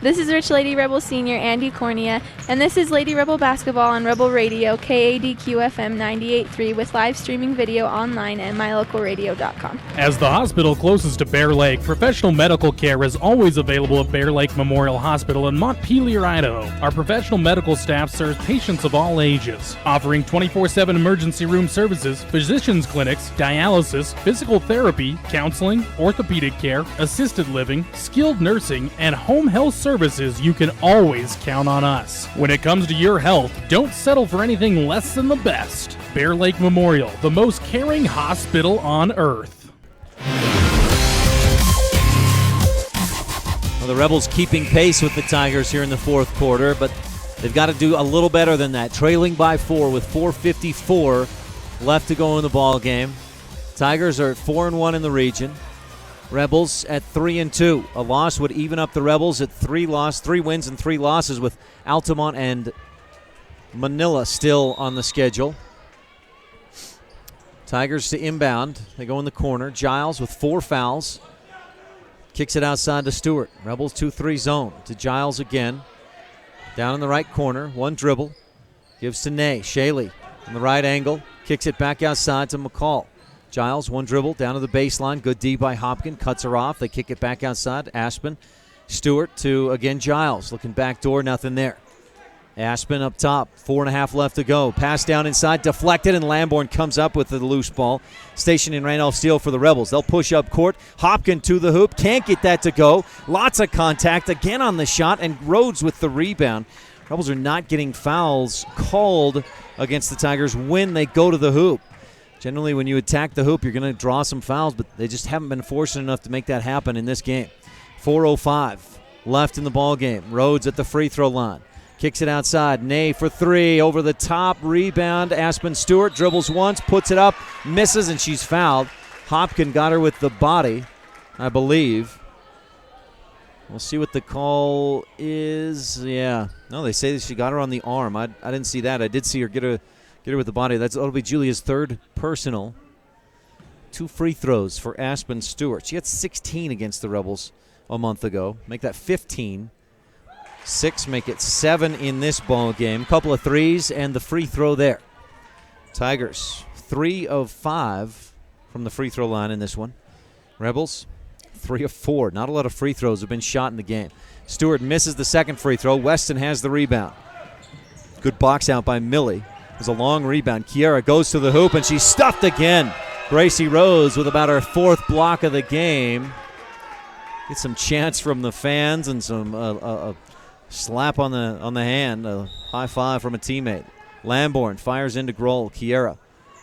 This is Rich Lady Rebel Senior Andy Cornea, and this is Lady Rebel Basketball on Rebel Radio, KADQ-FM 98.3 with live streaming video online at mylocalradio.com. As the hospital closest to Bear Lake, professional medical care is always available at Bear Lake Memorial Hospital in Montpelier, Idaho. Our professional medical staff serves patients of all ages, offering 24/7 emergency room services, physicians' clinics, dialysis, physical therapy, counseling, orthopedic care, assisted living, skilled nursing, and home health services. You can always count on us. When it comes to your health, don't settle for anything less than the best. Bear Lake Memorial, the most caring hospital on earth. Well, the Rebels keeping pace with the Tigers here in the 4th quarter, but they've got to do a little better than that. Trailing by 4 with 4:54 left to go in the ball game. Tigers are at 4-1 in the region. Rebels at 3-2. A loss would even up the Rebels at 3 wins and 3 losses with Altamont and Manila still on the schedule. Tigers to inbound. They go in the corner. Giles with 4 fouls. Kicks it outside to Stewart. Rebels 2-3 zone to Giles again. Down in the right corner. 1 dribble. Gives to Ney. Shaley in the right angle. Kicks it back outside to McCall. Giles, 1 dribble, down to the baseline. Good D by Hopkin. Cuts her off. They kick it back outside. Aspen. Stewart to, again, Giles. Looking back door, nothing there. Aspen up top. 4.5 left to go. Pass down inside, deflected, and Lamborn comes up with the loose ball. Station in Randolph steal for the Rebels. They'll push up court. Hopkin to the hoop. Can't get that to go. Lots of contact again on the shot, and Rhodes with the rebound. Rebels are not getting fouls called against the Tigers when they go to the hoop. Generally, when you attack the hoop, you're going to draw some fouls, but they just haven't been fortunate enough to make that happen in this game. 4:05 left in the ball game. Rhodes at the free throw line. Kicks it outside. Ney for three. Over the top. Rebound. Aspen Stewart dribbles once. Puts it up. Misses, and she's fouled. Hopkin got her with the body, I believe. We'll see what the call is. Yeah. No, they say that she got her on the arm. I didn't see that. I did see her get her with the body. That'll be Julia's third personal. 2 free throws for Aspen Stewart. She had 16 against the Rebels a month ago. Make that 15. 6, make it 7 in this ball game. Couple of threes and the free throw there. Tigers 3 of 5 from the free throw line in this one. Rebels 3 of 4. Not a lot of free throws have been shot in the game. Stewart misses the second free throw. Weston has the rebound. Good box out by Millie. There's a long rebound. Kiera goes to the hoop, and she's stuffed again. Gracie Rose with about her 4th block of the game. Get some chants from the fans and some a slap on the hand, a high five from a teammate. Lamborn fires into Grohl. Kiera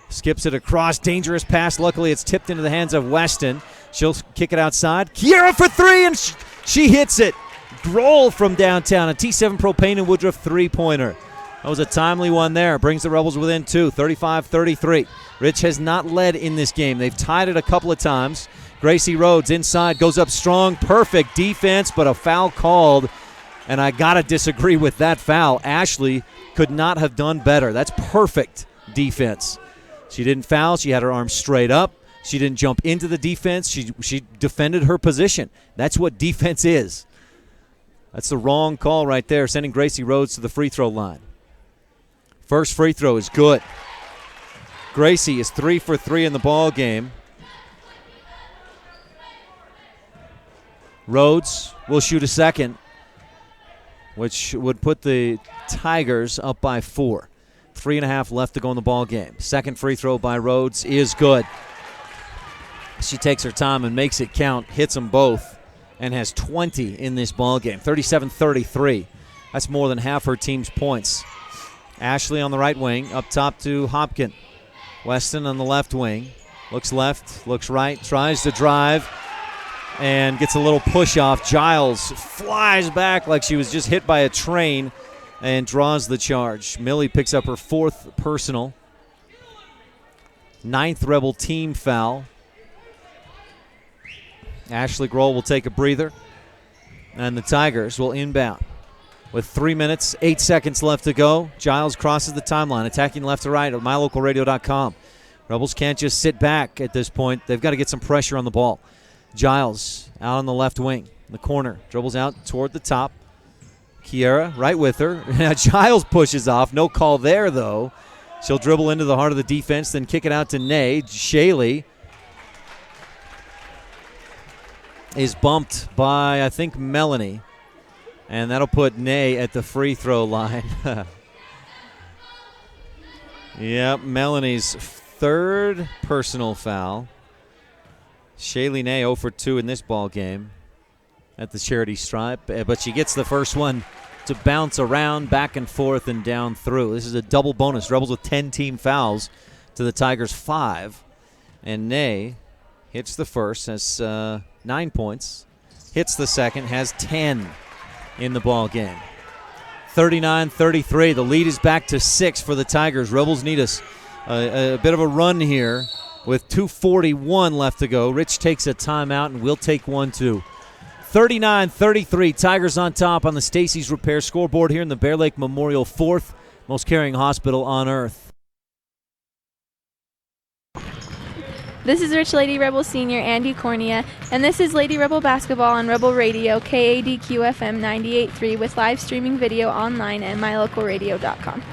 skips it across. Dangerous pass. Luckily, it's tipped into the hands of Weston. She'll kick it outside. Kiera for 3, and she hits it. Grohl from downtown. A T7 Propane and Woodruff three-pointer. That was a timely one there. Brings the Rebels within 2, 35-33. Rich has not led in this game. They've tied it a couple of times. Gracie Rhodes inside, goes up strong. Perfect defense, but a foul called. And I got to disagree with that foul. Ashley could not have done better. That's perfect defense. She didn't foul. She had her arms straight up. She didn't jump into the defense. She defended her position. That's what defense is. That's the wrong call right there, sending Gracie Rhodes to the free throw line. First free throw is good. Gracie is 3 for 3 in the ball game. Rhodes will shoot a second, which would put the Tigers up by 4. 3.5 left to go in the ball game. Second free throw by Rhodes is good. She takes her time and makes it count, hits them both, and has 20 in this ball game. 37-33. That's more than half her team's points. Ashley on the right wing, up top to Hopkin. Weston on the left wing. Looks left, looks right, tries to drive, and gets a little push off. Giles flies back like she was just hit by a train and draws the charge. Millie picks up her 4th personal. 9th Rebel team foul. Ashley Grohl will take a breather, and the Tigers will inbound. With 3 minutes, 8 seconds left to go, Giles crosses the timeline, attacking left to right at mylocalradio.com. Rebels can't just sit back at this point. They've got to get some pressure on the ball. Giles out on the left wing, in the corner, dribbles out toward the top. Kiera right with her. Now Giles pushes off. No call there, though. She'll dribble into the heart of the defense, then kick it out to Ney. Shaley is bumped by, I think, Melanie. And that'll put Ney at the free throw line. Yep, Melanie's 3rd personal foul. Shaylee Ney 0 for 2 in this ball game at the charity stripe. But she gets the first one to bounce around, back and forth, and down through. This is a double bonus. Rebels with 10 team fouls to the Tigers' 5. And Ney hits the first, has 9 points. Hits the second, has 10. In the ball game. 39-33. The lead is back to 6 for the Tigers. Rebels need a bit of a run here with 2:41 left to go. Rich takes a timeout, and we'll take one too. 39-33. Tigers on top on the Stacy's Repair scoreboard here in the Bear Lake Memorial 4th most caring hospital on earth. This is Rich Lady Rebel Senior Andy Cornea, and this is Lady Rebel Basketball on Rebel Radio, KADQ-FM 98.3, with live streaming video online at mylocalradio.com.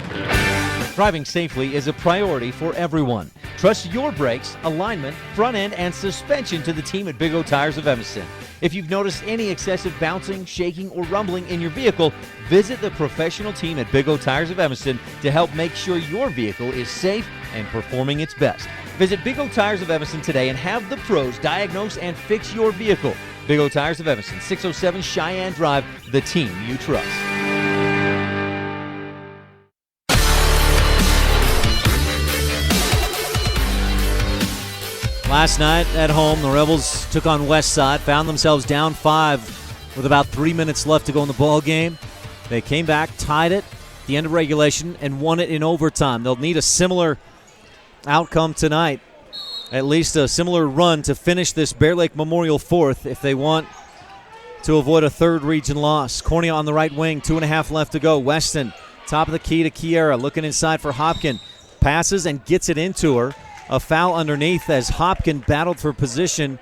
Driving safely is a priority for everyone. Trust your brakes, alignment, front end, and suspension to the team at Big O Tires of Evanston. If you've noticed any excessive bouncing, shaking, or rumbling in your vehicle, visit the professional team at Big O Tires of Evanston to help make sure your vehicle is safe and performing its best. Visit Big O Tires of Evanston today and have the pros diagnose and fix your vehicle. Big O Tires of Evanston, 607 Cheyenne Drive, the team you trust. Last night at home, the Rebels took on Westside, found themselves down 5 with about 3 minutes left to go in the ball game. They came back, tied it at the end of regulation, and won it in overtime. They'll need a similar outcome tonight, at least a similar run to finish this Bear Lake Memorial 4th if they want to avoid a third region loss. Cornea on the right wing, 2.5 left to go. Weston, top of the key to Kiera, looking inside for Hopkin. Passes and gets it into her. A foul underneath as Hopkin battled for position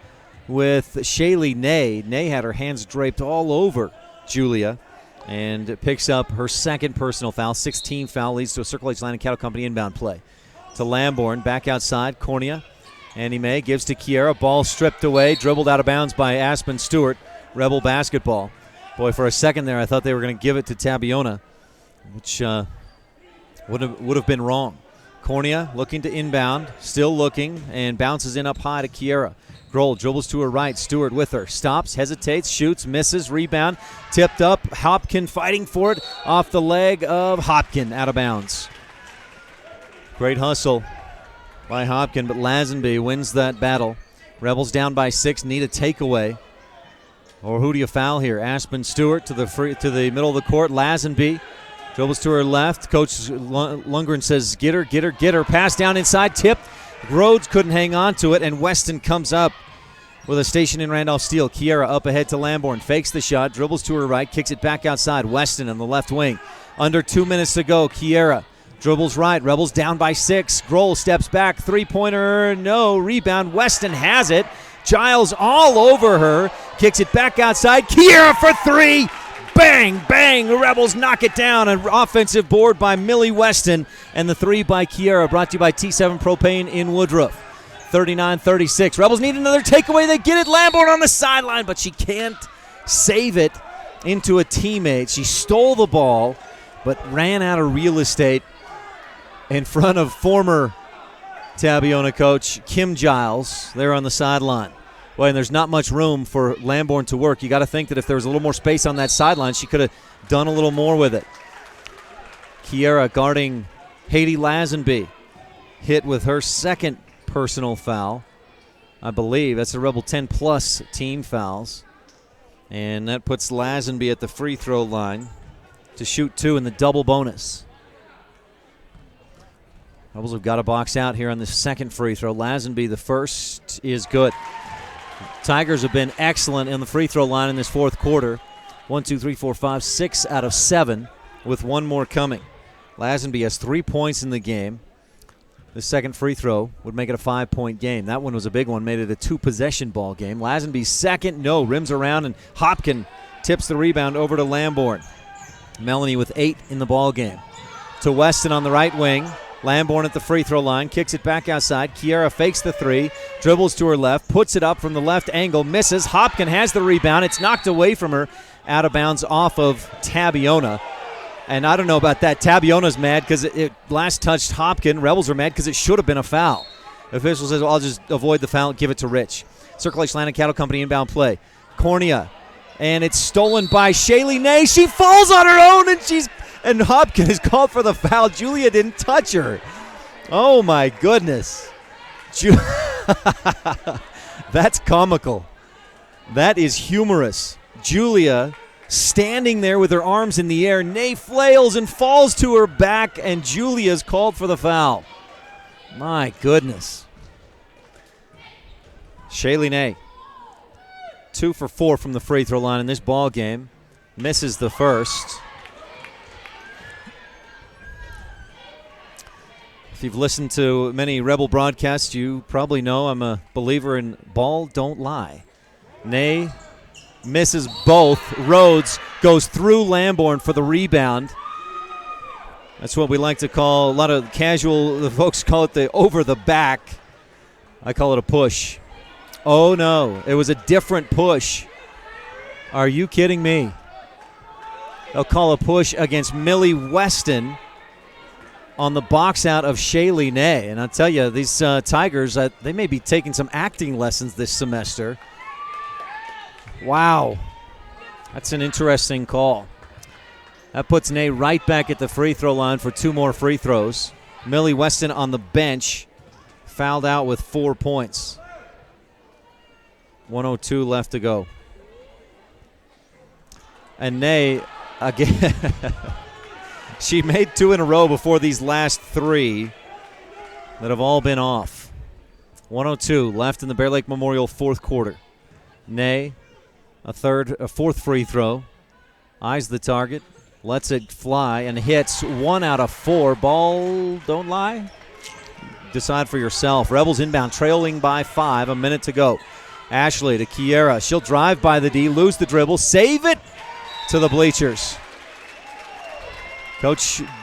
with Shaylee Nay. Nay had her hands draped all over Julia and picks up her second personal foul. 16 foul leads to a Circle H Land and Cattle Company inbound play. To Lamborn, back outside, Cornea. Annie Mae gives to Kiera. Ball stripped away, dribbled out of bounds by Aspen Stewart. Rebel basketball. Boy, for a second there, I thought they were going to give it to Tabiona, which would have been wrong. Cornea looking to inbound, still looking, and bounces in up high to Kiera. Grohl dribbles to her right, Stewart with her, stops, hesitates, shoots, misses, rebound, tipped up, Hopkin fighting for it, off the leg of Hopkin, out of bounds. Great hustle by Hopkin, but Lazenby wins that battle. Rebels down by 6, need a takeaway. Or who do you foul here? Aspen Stewart to the middle of the court, Lazenby dribbles to her left. Coach Lundgren says, get her. Pass down inside, tipped. Rhodes couldn't hang on to it, and Weston comes up with a station in Randolph steal. Kiera up ahead to Lamborn, fakes the shot, dribbles to her right, kicks it back outside. Weston on the left wing. Under 2 minutes to go, Kiera dribbles right, Rebels down by 6. Grohl steps back, three-pointer, no. Rebound, Weston has it. Giles all over her, kicks it back outside. Kiera for 3. Bang, bang, the Rebels knock it down. An offensive board by Millie Weston, and the 3 by Kiera, brought to you by T7 Propane in Woodruff. 39-36. Rebels need another takeaway. They get it. Lamborn on the sideline, but she can't save it into a teammate. She stole the ball, but ran out of real estate in front of former Tabiona coach Kim Giles there on the sideline. Well, and there's not much room for Lamborn to work. You got to think that if there was a little more space on that sideline, she could have done a little more with it. Kiera guarding Haiti Lazenby, hit with her second personal foul, I believe. That's a Rebel 10-plus team fouls. And that puts Lazenby at the free throw line to shoot 2 in the double bonus. Rebels have got a box out here on the second free throw. Lazenby, the first, is good. Tigers have been excellent in the free throw line in this fourth quarter. 1, 2, 3, 4, 5, 6 out of 7, with one more coming. Lazenby has 3 points in the game. The second free throw would make it a 5-point game. That one was a big one, made it a 2-possession ball game. Lazenby's second, no, rims around, and Hopkin tips the rebound over to Lamborn. Melanie with 8 in the ball game. To Weston on the right wing. Lamborn at the free throw line, kicks it back outside. Kiera fakes the 3, dribbles to her left, puts it up from the left angle, misses. Hopkin has the rebound. It's knocked away from her, out of bounds off of Tabiona. And I don't know about that. Tabiona's mad because it last touched Hopkin. Rebels are mad because it should have been a foul. Official says, well, I'll just avoid the foul and give it to Rich. Circle H Land and Cattle Company inbound play. Cornea, and it's stolen by Shaylee Nay. She falls on her own, and Hopkin is called for the foul. Julia didn't touch her. Oh, my goodness. That's comical. That is humorous. Julia standing there with her arms in the air. Nay flails and falls to her back, and Julia's called for the foul. My goodness. Shaylee Nay, 2 for 4 from the free throw line in this ball game. Misses the first. If you've listened to many Rebel broadcasts, you probably know I'm a believer in ball don't lie. Nay misses both. Rhodes goes through Lamborn for the rebound. That's what we like to call, a lot of casual folks call it the over the back. I call it a push. Oh no, it was a different push. Are you kidding me? They'll call a push against Millie Weston on the box out of Shaylee Nay. And I'll tell you, these Tigers, they may be taking some acting lessons this semester. Wow. That's an interesting call. That puts Nay right back at the free throw line for 2 more free throws. Millie Weston on the bench, fouled out with 4 points. 1:02 left to go. And Nay, again, she made 2 in a row before these last 3 that have all been off. 1:02 left in the Bear Lake Memorial fourth quarter. Nay, a fourth free throw. Eyes the target, lets it fly, and hits 1 out of 4. Ball, don't lie. Decide for yourself. Rebels inbound, trailing by 5, a minute to go. Ashley to Kiera. She'll drive by the D, lose the dribble, save it to the bleachers.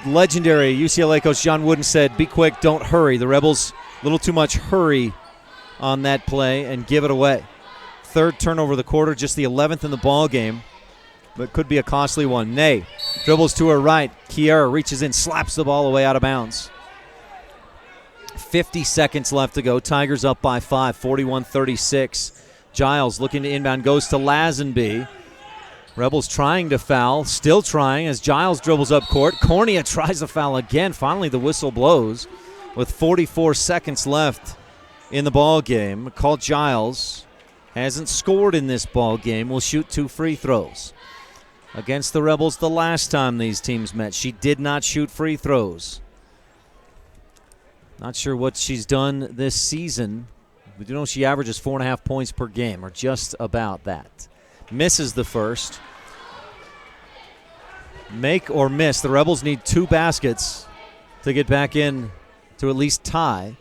Legendary UCLA coach John Wooden said, be quick, don't hurry. The Rebels, a little too much hurry on that play and give it away. Third turnover of the quarter, just the 11th in the ball game, but could be a costly one. Nay dribbles to her right. Kiera reaches in, slaps the ball away out of bounds. 50 seconds left to go. Tigers up by 5, 41-36. Giles looking to inbound, goes to Lazenby. Rebels trying to foul, still trying as Giles dribbles up court. Cornea tries to foul again. Finally, the whistle blows with 44 seconds left in the ball game. McCall Giles hasn't scored in this ball game. Will shoot 2 free throws. Against the Rebels the last time these teams met, she did not shoot free throws. Not sure what she's done this season. We do know she averages 4.5 points per game, or just about that. Misses the first. Make or miss. The Rebels need 2 baskets to get back in to at least tie.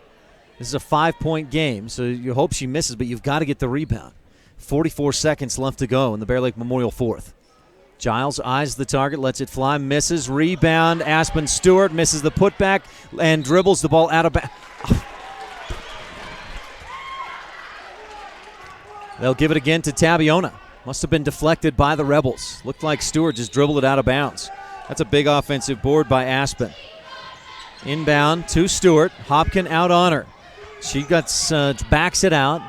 This is a 5-point game, so you hope she misses, but you've got to get the rebound. 44 seconds left to go in the Bear Lake Memorial fourth. Giles eyes the target, lets it fly, misses. Rebound, Aspen Stewart misses the putback and dribbles the ball out of bounds. They'll give it again to Tabiona. Must have been deflected by the Rebels. Looked like Stewart just dribbled it out of bounds. That's a big offensive board by Aspen. Inbound to Stewart. Hopkin out on her. She backs it out.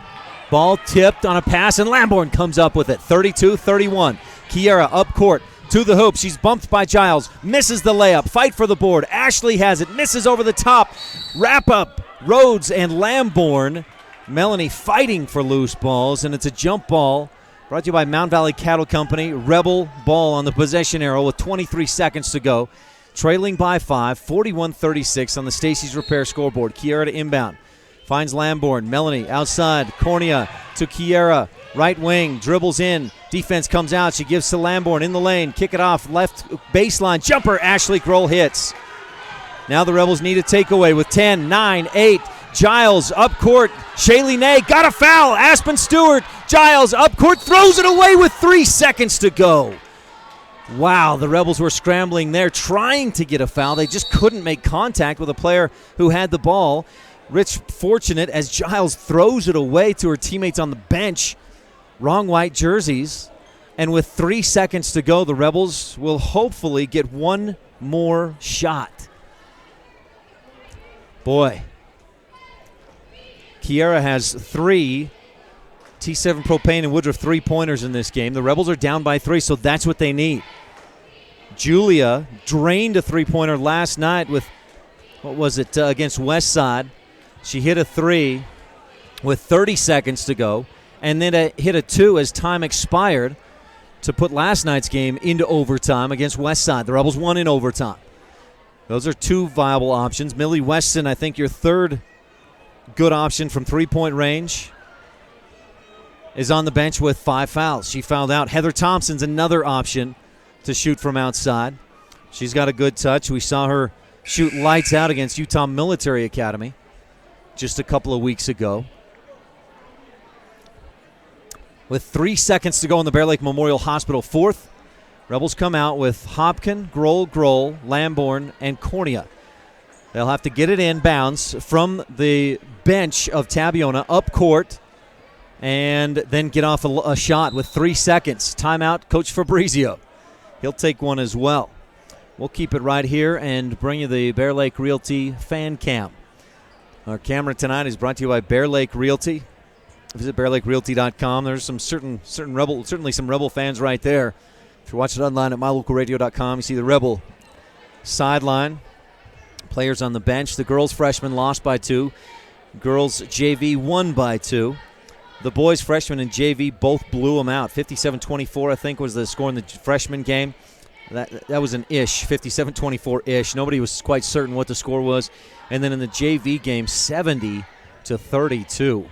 Ball tipped on a pass, and Lamborn comes up with it. 32-31. Kiera up court to the hoop. She's bumped by Giles. Misses the layup. Fight for the board. Ashley has it. Misses over the top. Wrap up. Rhodes and Lamborn. Melanie fighting for loose balls, and it's a jump ball brought to you by Mound Valley Cattle Company. Rebel ball on the possession arrow with 23 seconds to go. Trailing by 5, 41-36 on the Stacey's Repair scoreboard. Kiera to inbound. Finds Lamborn. Melanie outside. Cornea to Kiera. Right wing. Dribbles in. Defense comes out. She gives to Lamborn in the lane. Kick it off. Left baseline. Jumper. Ashley Grohl hits. Now the Rebels need a takeaway with 10, 9, 8. Giles up court. Shaylee Nay got a foul. Aspen Stewart. Giles up court. Throws it away with 3 seconds to go. Wow, the Rebels were scrambling there trying to get a foul. They just couldn't make contact with a player who had the ball. Rich fortunate as Giles throws it away to her teammates on the bench. Wrong white jerseys. And with 3 seconds to go, the Rebels will hopefully get one more shot. Boy. Kiera has 3 T7 Propane and Woodruff 3-pointers in this game. The Rebels are down by 3, so that's what they need. Julia drained a 3-pointer last night with, against Westside. She hit a 3 with 30 seconds to go, and then hit a 2 as time expired to put last night's game into overtime against Westside. The Rebels won in overtime. Those are 2 viable options. Millie Weston, I think your third good option from 3-point range, is on the bench with 5 fouls. She fouled out. Heather Thompson's another option to shoot from outside. She's got a good touch. We saw her shoot lights out against Utah Military Academy just a couple of weeks ago. With 3 seconds to go in the Bear Lake Memorial Hospital fourth, Rebels come out with Hopkin, Grohl, Lamborn, and Cornea. They'll have to get it in bounds from the bench of Tabiona up court and then get off a shot with 3 seconds. Timeout, Coach Fabrizio. He'll take one as well. We'll keep it right here and bring you the Bear Lake Realty fan cam. Our camera tonight is brought to you by Bear Lake Realty. Visit bearlakerealty.com. There's some certainly some Rebel fans right there. If you're watching online at mylocalradio.com, you see the Rebel sideline. Players on the bench. The girls' freshmen lost by 2. Girls' JV won by 2. The boys, freshmen and JV, both blew them out. 57-24, I think, was the score in the freshman game. That was an ish, 57-24-ish. Nobody was quite certain what the score was. And then in the JV game, 70-32.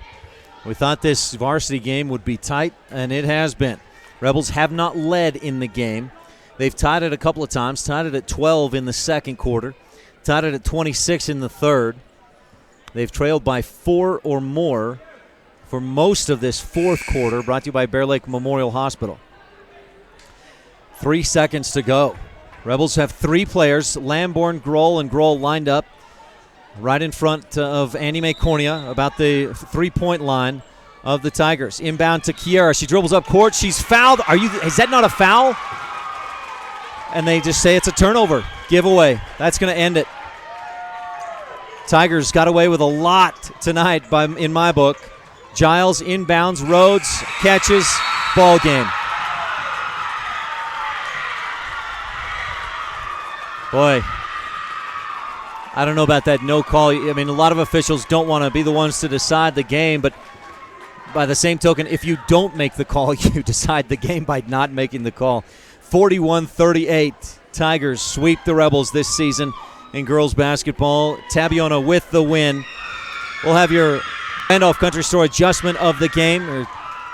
We thought this varsity game would be tight, and it has been. Rebels have not led in the game. They've tied it a couple of times, tied it at 12 in the second quarter, tied it at 26 in the third. They've trailed by 4 or more for most of this fourth quarter, brought to you by Bear Lake Memorial Hospital. 3 seconds to go. Rebels have 3 players, Lamborn, Grohl, and Grohl lined up right in front of Andy Mae Cornea, about the 3-point line of the Tigers. Inbound to Kiera. She dribbles up court. She's fouled. Is that not a foul? And they just say it's a turnover. Giveaway. That's going to end it. Tigers got away with a lot tonight in my book. Giles inbounds, Rhodes catches, ball game. Boy, I don't know about that no call. I mean, a lot of officials don't want to be the ones to decide the game, but by the same token, if you don't make the call, you decide the game by not making the call. 41-38, Tigers sweep the Rebels this season in girls basketball. Tabiona with the win. We'll have your Randolph Country Store adjustment of the game. Your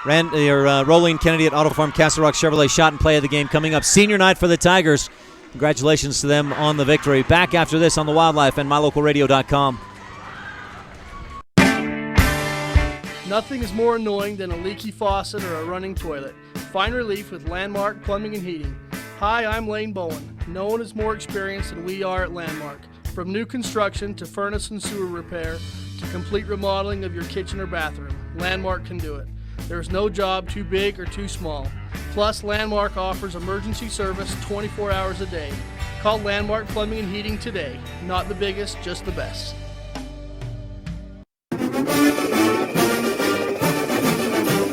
Rolene Kennedy at Auto Farm Castle Rock Chevrolet shot and play of the game coming up. Senior night for the Tigers. Congratulations to them on the victory. Back after this on the Wildlife and MyLocalRadio.com. Nothing is more annoying than a leaky faucet or a running toilet. Find relief with Landmark Plumbing and Heating. Hi, I'm Lane Bowen. No one is more experienced than we are at Landmark. From new construction to furnace and sewer repair to complete remodeling of your kitchen or bathroom, Landmark can do it. There's no job too big or too small. Plus, Landmark offers emergency service 24 hours a day. Call Landmark Plumbing and Heating today. Not the biggest, just the best.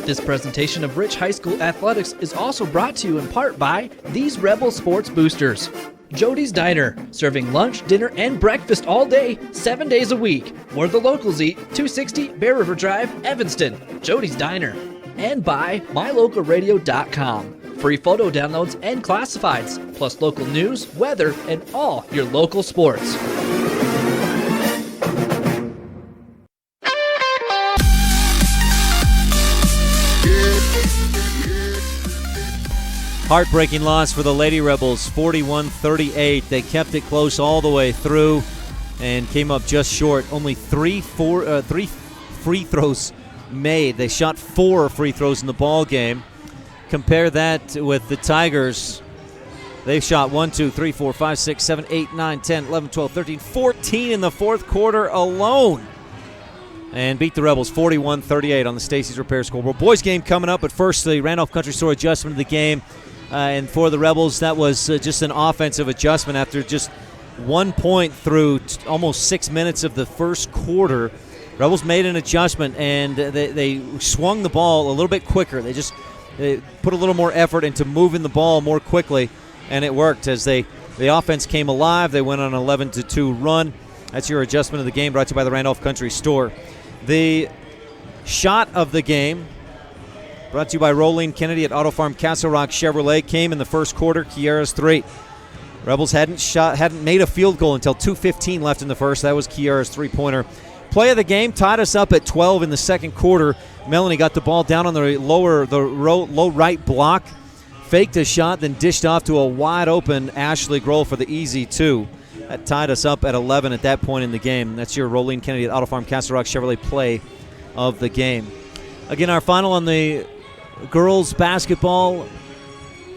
This presentation of Rich High School Athletics is also brought to you in part by these Rebel Sports Boosters. Jody's Diner, serving lunch, dinner, and breakfast all day, 7 days a week. Where the locals eat, 260 Bear River Drive, Evanston. Jody's Diner. And by MyLocalRadio.com. Free photo downloads and classifieds, plus local news, weather, and all your local sports. Heartbreaking loss for the Lady Rebels, 41-38. They kept it close all the way through and came up just short. Only three free throws made. They shot 4 free throws in the ball game. Compare that with the Tigers. They shot 1, 2, 3, 4, 5, 6, 7, 8, 9, 10, 11, 12, 13, 14 in the fourth quarter alone. And beat the Rebels 41-38 on the Stacey's Repair scoreboard. Boys game coming up, but first the Randolph Country Store adjustment of the game. And for the Rebels, that was just an offensive adjustment after just 1 point through almost 6 minutes of the first quarter. Rebels made an adjustment, and they swung the ball a little bit quicker. They put a little more effort into moving the ball more quickly, and it worked as the offense came alive. They went on an 11-2 run. That's your adjustment of the game, brought to you by the Randolph Country Store. The shot of the game, brought to you by Rolene Kennedy at Auto Farm Castle Rock Chevrolet, came in the first quarter. Kiera's 3. Rebels hadn't made a field goal until 2:15 left in the first. That was Kiera's 3-pointer. Play of the game tied us up at 12 in the second quarter. Melanie got the ball down on the low right block, faked a shot, then dished off to a wide open Ashley Grohl for the easy 2. That tied us up at 11 at that point in the game. That's your Rolene Kennedy at Auto Farm Castle Rock Chevrolet play of the game. Again, our final on the girls basketball,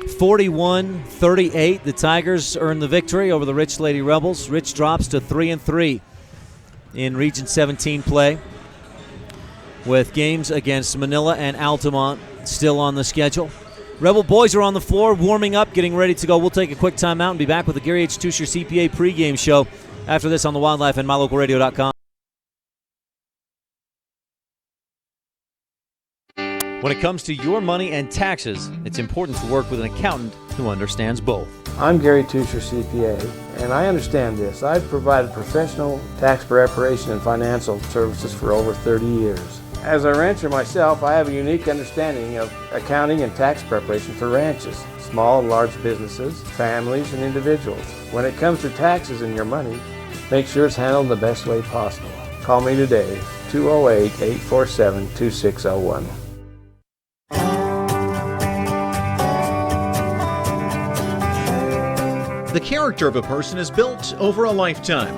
41-38. The Tigers earn the victory over the Rich Lady Rebels. Rich drops to 3-3 in Region 17 play, with games against Manila and Altamont still on the schedule. Rebel boys are on the floor, warming up, getting ready to go. We'll take a quick timeout and be back with the Gary H. Tusher CPA pregame show after this on the Wildlife and MyLocalRadio.com. When it comes to your money and taxes, it's important to work with an accountant who understands both. I'm Gary Tusher, CPA, and I understand this. I've provided professional tax preparation and financial services for over 30 years. As a rancher myself, I have a unique understanding of accounting and tax preparation for ranches, small and large businesses, families, and individuals. When it comes to taxes and your money, make sure it's handled the best way possible. Call me today, 208-847-2601. The character of a person is built over a lifetime.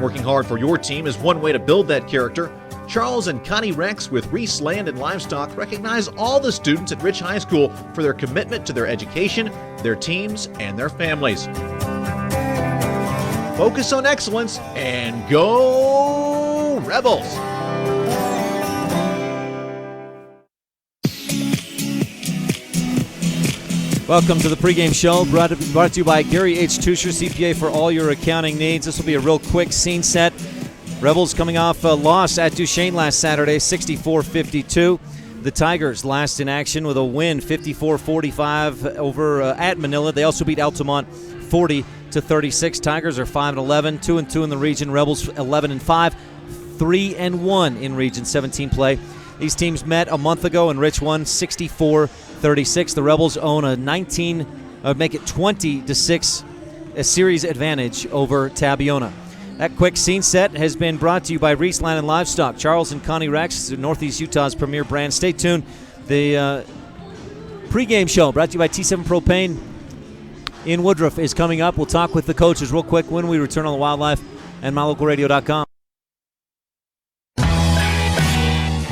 Working hard for your team is one way to build that character. Charles and Connie Rex with Reese Land and Livestock recognize all the students at Rich High School for their commitment to their education, their teams, and their families. Focus on excellence and go Rebels! Welcome to the pregame show, brought to you by Gary H. Tusher, CPA, for all your accounting needs. This will be a real quick scene set. Rebels coming off a loss at Duchesne last Saturday, 64-52. The Tigers last in action with a win, 54-45 over at Manila. They also beat Altamont 40-36. Tigers are 5-11, 2-2 in the region. Rebels 11-5, 3-1 in Region 17 play. These teams met a month ago, and Rich won 64-36. The Rebels own a make it 20-6 a series advantage over Tabiona. That quick scene set has been brought to you by Reese Land and Livestock. Charles and Connie Rex, Northeast Utah's premier brand. Stay tuned. The pregame show brought to you by T7 Propane in Woodruff is coming up. We'll talk with the coaches real quick when we return on the Wildlife and MyLocalRadio.com.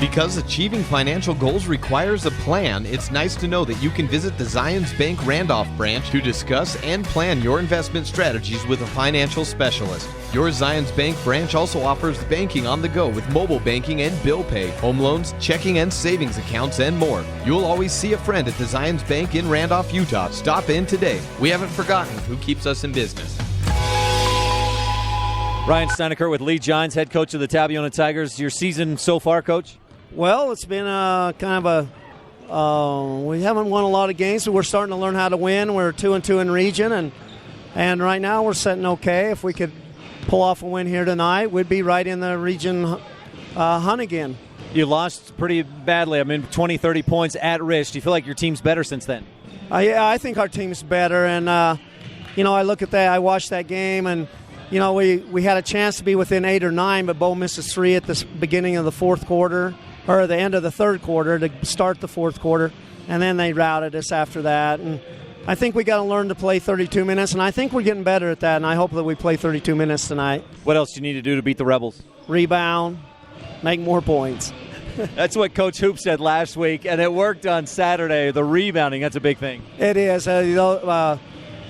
Because achieving financial goals requires a plan, it's nice to know that you can visit the Zions Bank Randolph branch to discuss and plan your investment strategies with a financial specialist. Your Zions Bank branch also offers banking on the go with mobile banking and bill pay, home loans, checking and savings accounts, and more. You'll always see a friend at the Zions Bank in Randolph, Utah. Stop in today. We haven't forgotten who keeps us in business. Ryan Steinecker with Lee Gines, head coach of the Tabiona Tigers. Your season so far, Coach? Well, it's been kind of we haven't won a lot of games, so we're starting to learn how to win. We're 2-2 in region, and right now we're sitting okay. If we could pull off a win here tonight, we'd be right in the region hunt again. You lost pretty badly. 20, 30 points at Rich. Do you feel like your team's better since then? Yeah, I think our team's better, and I look at that. I watched that game, and we had a chance to be within 8 or 9, but Bo misses 3 at the beginning of the fourth quarter. Or the end of the third quarter to start the fourth quarter, and then they routed us after that. And I think we got to learn to play 32 minutes, and I think we're getting better at that, and I hope that we play 32 minutes tonight. What else do you need to do to beat the Rebels? Rebound, make more points. That's what Coach Hoop said last week, and it worked on Saturday. The rebounding, that's a big thing. It is.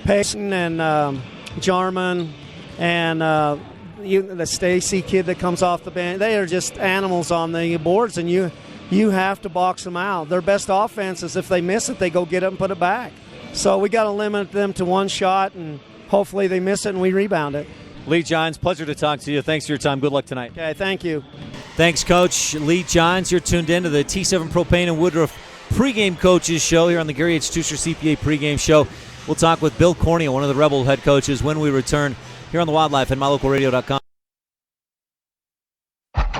Payson and Jarman and the Stacy kid that comes off the bench, they are just animals on the boards, and you have to box them out. Their best offense is if they miss it, they go get it and put it back. So we got to limit them to one shot, and hopefully they miss it and we rebound it. Lee Gines, pleasure to talk to you. Thanks for your time. Good luck tonight. Okay, thank you. Thanks, Coach. Lee Gines, you're tuned in to the T7 Propane and Woodruff pregame coaches show here on the Gary H. Tusher CPA pregame show. We'll talk with Bill Cornea, one of the Rebel head coaches, when we return here on the Wildlife and MyLocalRadio.com.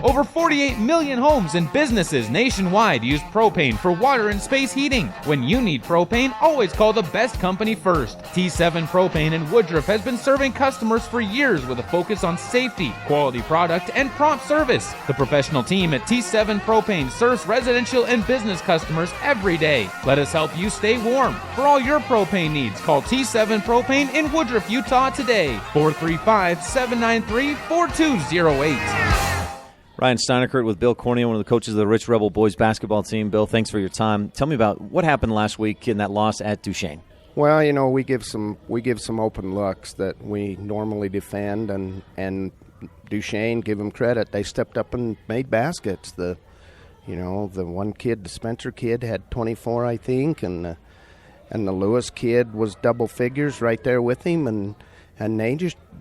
Over 48 million homes and businesses nationwide use propane for water and space heating. When you need propane, always call the best company first. T7 Propane in Woodruff has been serving customers for years with a focus on safety, quality product, and prompt service. The professional team at T7 Propane serves residential and business customers every day. Let us help you stay warm. For all your propane needs, call T7 Propane in Woodruff, Utah today. 435-793-4208. Ryan Steinecker with Bill Cornea, one of the coaches of the Rich Rebel boys basketball team. Bill, thanks for your time. Tell me about what happened last week in that loss at Duchesne. Well, we give some open looks that we normally defend, and Duchesne, give them credit, they stepped up and made baskets. The one kid, the Spencer kid, had 24, I think, and the Lewis kid was double figures right there with him, and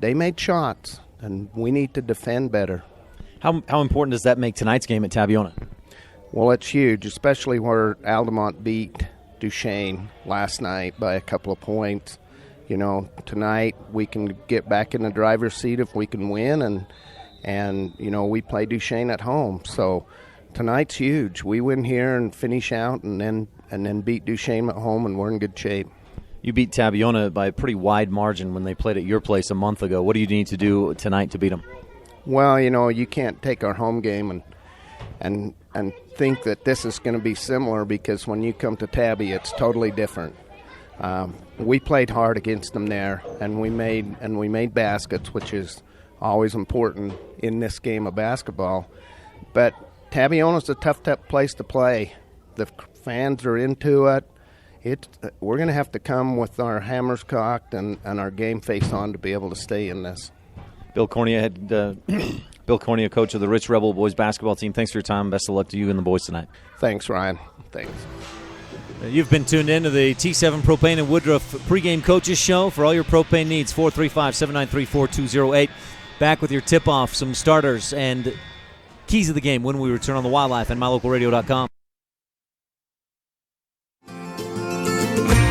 they made shots, and we need to defend better. How important does that make tonight's game at Tabiona? Well, it's huge, especially where Altamont beat Duchesne last night by a couple of points. Tonight we can get back in the driver's seat if we can win, And, we play Duchesne at home. So tonight's huge. We win here and finish out and then beat Duchesne at home, and we're in good shape. You beat TABIONA by a pretty wide margin when they played at your place a month ago. What do you need to do tonight to beat them? Well, you can't take our home game and think that this is going to be similar, because when you come to Tabby, it's totally different. We played hard against them there, and we made baskets, which is always important in this game of basketball. But Tabiona's a tough place to play. The fans are into it. We're going to have to come with our hammers cocked and our game face on to be able to stay in this. Bill Cornea, coach of the Rich Rebel boys basketball team. Thanks for your time. Best of luck to you and the boys tonight. Thanks, Ryan. Thanks. You've been tuned in to the T7 Propane and Woodruff pregame coaches show. For all your propane needs, 435-793-4208. Back with your tip-off, some starters, and keys of the game when we return on the Wildlife and mylocalradio.com.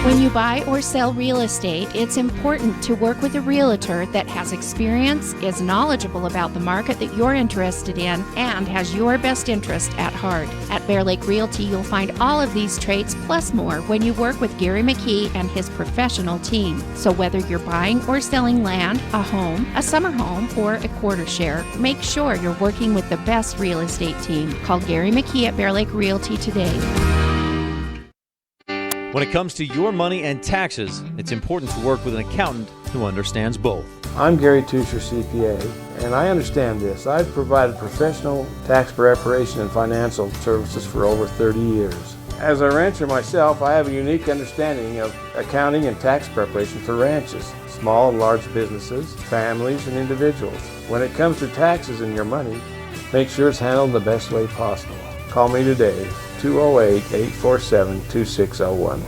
When you buy or sell real estate, it's important to work with a realtor that has experience, is knowledgeable about the market that you're interested in, and has your best interest at heart. At Bear Lake Realty, you'll find all of these traits plus more when you work with Gary McKee and his professional team. So whether you're buying or selling land, a home, a summer home, or a quarter share, make sure you're working with the best real estate team. Call Gary McKee at Bear Lake Realty today. When it comes to your money and taxes, it's important to work with an accountant who understands both. I'm Gary Tusher, CPA, and I understand this. I've provided professional tax preparation and financial services for over 30 years. As a rancher myself, I have a unique understanding of accounting and tax preparation for ranches, small and large businesses, families, and individuals. When it comes to taxes and your money, make sure it's handled the best way possible. Call me today, 208-847-2601.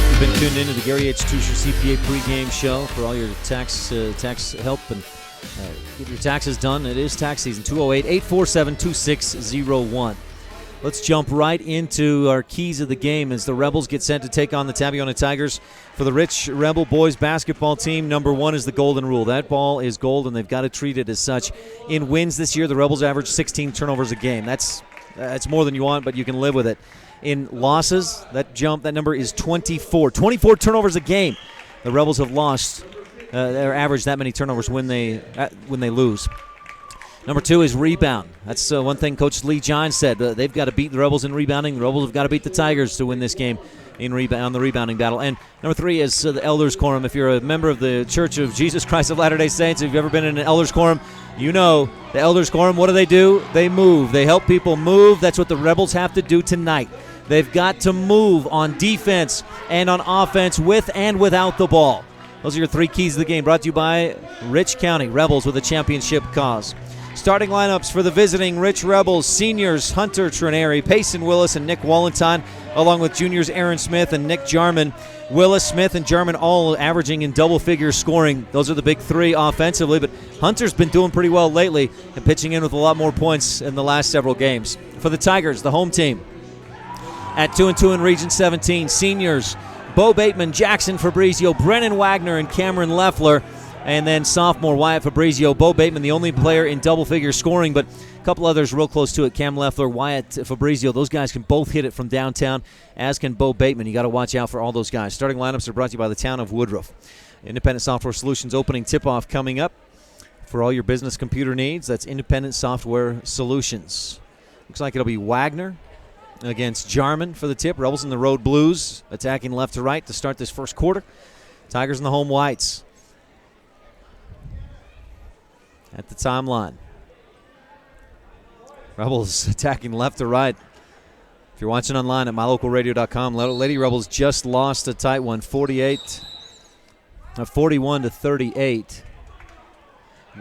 You've been tuned into the Gary H. Tusher CPA pregame show for all your tax help and get your taxes done. It is tax season, 208-847-2601. Let's jump right into our keys of the game as the Rebels get set to take on the Tabiona Tigers. For the Rich Rebel boys basketball team, number one is the golden rule. That ball is gold, and they've got to treat it as such. In wins this year, the Rebels average 16 turnovers a game. That's more than you want, but you can live with it. In losses, that number is 24. 24 turnovers a game. The Rebels have lost. They're average that many turnovers when they lose. Number two is rebound. That's one thing Coach Lee John said. They've got to beat the Rebels in rebounding. The Rebels have got to beat the Tigers to win this game on the rebounding battle. And number three is the Elders Quorum. If you're a member of the Church of Jesus Christ of Latter-day Saints, if you've ever been in an Elders Quorum, you know the Elders Quorum, what do? They move. They help people move. That's what the Rebels have to do tonight. They've got to move on defense and on offense with and without the ball. Those are your three keys of the game, brought to you by Rich County Rebels with a championship cause. Starting lineups for the visiting Rich Rebels: seniors Hunter Trineri, Payson Willis, and Nick Wallenton, along with juniors Aaron Smith and Nick Jarman. Willis, Smith, and Jarman all averaging in double-figure scoring. Those are the big three offensively, but Hunter's been doing pretty well lately and pitching in with a lot more points in the last several games. For the Tigers, the home team, at 2-2 in Region 17, seniors Bo Bateman, Jackson Fabrizio, Brennan Wagner, and Cameron Leffler. And then sophomore Wyatt Fabrizio. Bo Bateman, the only player in double-figure scoring, but a couple others real close to it. Cam Leffler, Wyatt Fabrizio. Those guys can both hit it from downtown, as can Bo Bateman. You got to watch out for all those guys. Starting lineups are brought to you by the town of Woodruff. Independent Software Solutions opening tip-off coming up for all your business computer needs. That's Independent Software Solutions. Looks like it'll be Wagner against Jarman for the tip. Rebels in the road blues, attacking left to right to start this first quarter. Tigers in the home whites. At the timeline, Rebels attacking left to right. If you're watching online at mylocalradio.com, Lady Rebels just lost a tight one, 41-38.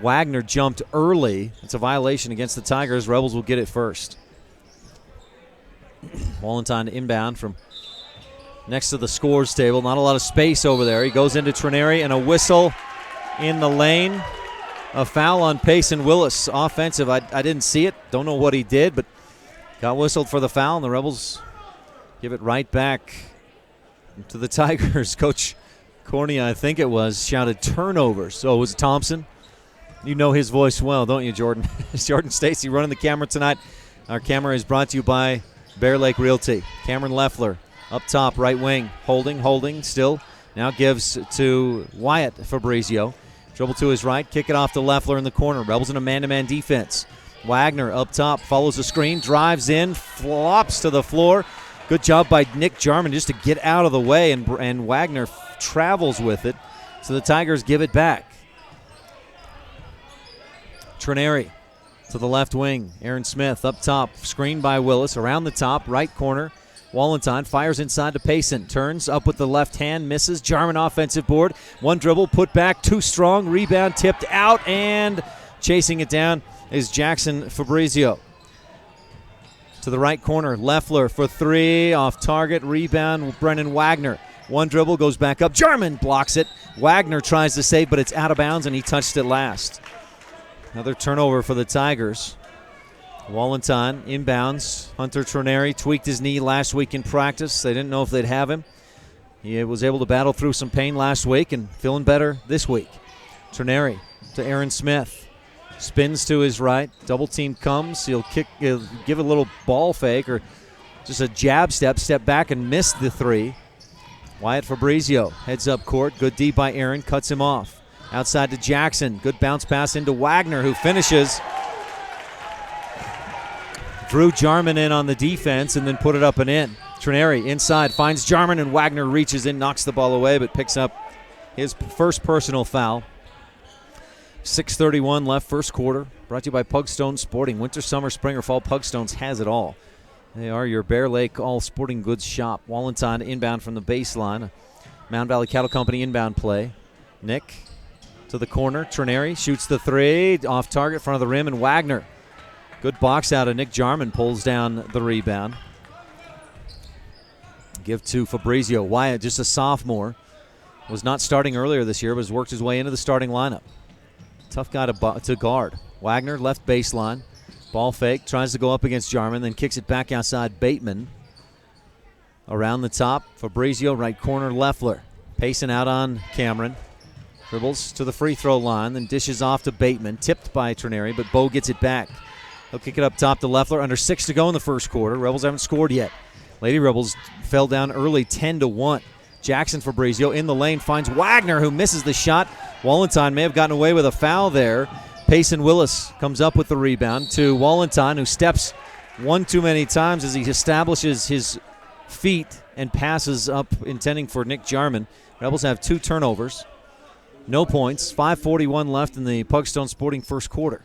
Wagner jumped early. It's a violation against the Tigers. Rebels will get it first. Wallenton inbound from next to the scores table. Not a lot of space over there. He goes into Trineri, and a whistle in the lane. A foul on Payson Willis. Offensive, I didn't see it. Don't know what he did, but got whistled for the foul, and the Rebels give it right back to the Tigers. Coach Cornea, I think it was, shouted turnover. So it was Thompson. You know his voice well, don't you, Jordan? Jordan Stacy running the camera tonight. Our camera is brought to you by Bear Lake Realty. Cameron Leffler up top, right wing. Holding still. Now gives to Wyatt Fabrizio. Dribble to his right, kick it off to Leffler in the corner. Rebels in a man-to-man defense. Wagner up top, follows the screen, drives in, flops to the floor. Good job by Nick Jarman just to get out of the way, and Wagner travels with it. So the Tigers give it back. Trineri to the left wing. Aaron Smith up top, screened by Willis. Around the top, right corner. Wallenstein fires inside to Payson. Turns up with the left hand, misses. Jarman offensive board. One dribble, put back, too strong. Rebound tipped out, and chasing it down is Jackson Fabrizio. To the right corner, Leffler for three. Off target, rebound, Brennan Wagner. One dribble, goes back up. Jarman blocks it. Wagner tries to save, but it's out of bounds, and he touched it last. Another turnover for the Tigers. Wallenstein inbounds. Hunter Trineri tweaked his knee last week in practice. They didn't know if they'd have him. He was able to battle through some pain last week and feeling better this week. Trineri to Aaron Smith. Spins to his right. Double team comes. He'll give a little ball fake or just a jab step back and miss the three. Wyatt Fabrizio heads up court. Good D by Aaron. Cuts him off. Outside to Jackson. Good bounce pass into Wagner, who finishes. Drew Jarman in on the defense and then put it up and in. Trineri inside finds Jarman, and Wagner reaches in, knocks the ball away, but picks up his first personal foul. 6:31 left, first quarter. Brought to you by Pugstone Sporting. Winter, summer, spring, or fall, Pugstones has it all. They are your Bear Lake all sporting goods shop. Wallenstein inbound from the baseline. Mound Valley Cattle Company inbound play. Nick to the corner. Trineri shoots the three. Off target, front of the rim, and Wagner. Good box out of Nick Jarman, pulls down the rebound. Give to Fabrizio. Wyatt, just a sophomore. Was not starting earlier this year, but has worked his way into the starting lineup. Tough guy to guard. Wagner, left baseline. Ball fake, tries to go up against Jarman, then kicks it back outside Bateman. Around the top, Fabrizio, right corner, Leffler. Pacing out on Cameron. Dribbles to the free throw line, then dishes off to Bateman. Tipped by Trineri, but Bo gets it back. He'll kick it up top to Leffler. Under 6 to go in the first quarter. Rebels haven't scored yet. Lady Rebels fell down early 10-1. Jackson Fabrizio in the lane finds Wagner, who misses the shot. Wallenstein may have gotten away with a foul there. Payson Willis comes up with the rebound to Wallenstein, who steps one too many times as he establishes his feet and passes up, intending for Nick Jarman. Rebels have 2 turnovers. No points. 5:41 left in the Pugstone Sporting first quarter.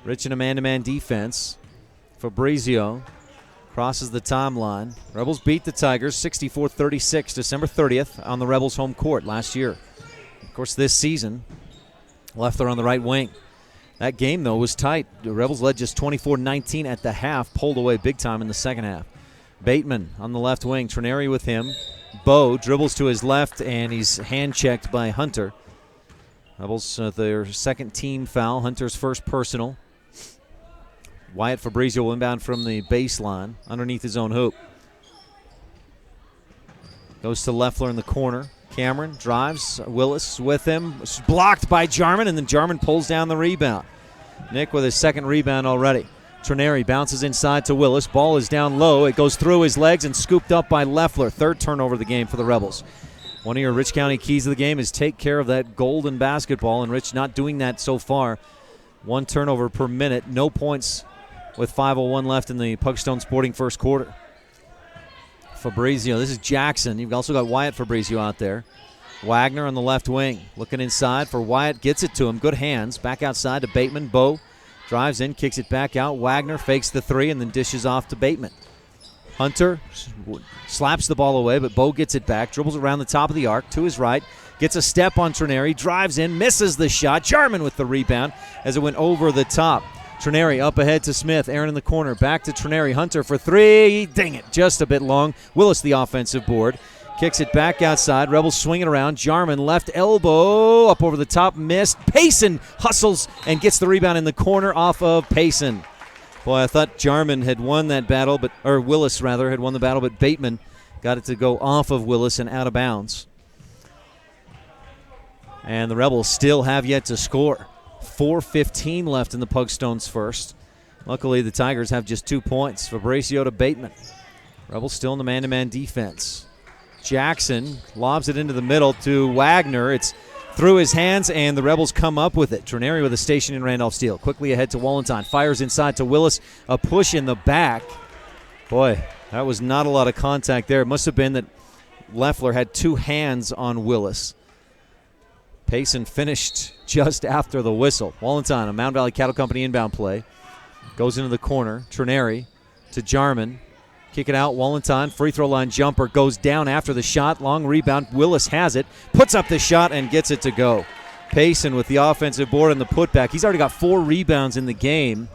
Rich in a man-to-man defense. Fabrizio crosses the timeline. Rebels beat the Tigers 64-36 December 30th on the Rebels' home court last year. Of course, this season, Leffler on the right wing. That game, though, was tight. The Rebels led just 24-19 at the half, pulled away big time in the second half. Bateman on the left wing, Trineri with him. Bo dribbles to his left, and he's hand-checked by Hunter. Rebels, their second team foul, Hunter's first personal. Wyatt Fabrizio inbound from the baseline underneath his own hoop. Goes to Leffler in the corner. Cameron drives. Willis with him. Blocked by Jarman, and then Jarman pulls down the rebound. Nick with his second rebound already. Trineri bounces inside to Willis. Ball is down low. It goes through his legs and scooped up by Leffler. Third turnover of the game for the Rebels. One of your Rich County keys of the game is take care of that golden basketball, and Rich not doing that so far. 1 turnover per minute. No points with 5:01 left in the Pugstone Sporting first quarter. Fabrizio, this is Jackson. You've also got Wyatt Fabrizio out there. Wagner on the left wing. Looking inside for Wyatt. Gets it to him. Good hands. Back outside to Bateman. Bo drives in, kicks it back out. Wagner fakes the three and then dishes off to Bateman. Hunter slaps the ball away, but Bo gets it back. Dribbles around the top of the arc to his right. Gets a step on Trineri. Drives in. Misses the shot. Jarman with the rebound as it went over the top. Trineri up ahead to Smith. Aaron in the corner. Back to Trineri. Hunter for three. Dang it. Just a bit long. Willis the offensive board. Kicks it back outside. Rebels swing it around. Jarman left elbow. Up over the top. Missed. Payson hustles and gets the rebound in the corner off of Payson. Boy, I thought Jarman had won that battle, or Willis had won the battle, but Bateman got it to go off of Willis and out of bounds. And the Rebels still have yet to score. 4:15 left in the Pugstones first. Luckily, the Tigers have just 2 points. Fabricio to Bateman. Rebels still in the man-to-man defense. Jackson lobs it into the middle to Wagner. It's through his hands, and the Rebels come up with it. Trineri with a station in Randolph Steele. Quickly ahead to Wallenstein. Fires inside to Willis. A push in the back. Boy, that was not a lot of contact there. It must have been that Leffler had 2 hands on Willis. Payson finished just after the whistle. Wallenstein, a Mound Valley Cattle Company inbound play. Goes into the corner. Trineri to Jarman. Kick it out. Wallenstein, free throw line jumper, goes down after the shot. Long rebound. Willis has it. Puts up the shot and gets it to go. Payson with the offensive board and the putback. He's already got 4 rebounds in the game.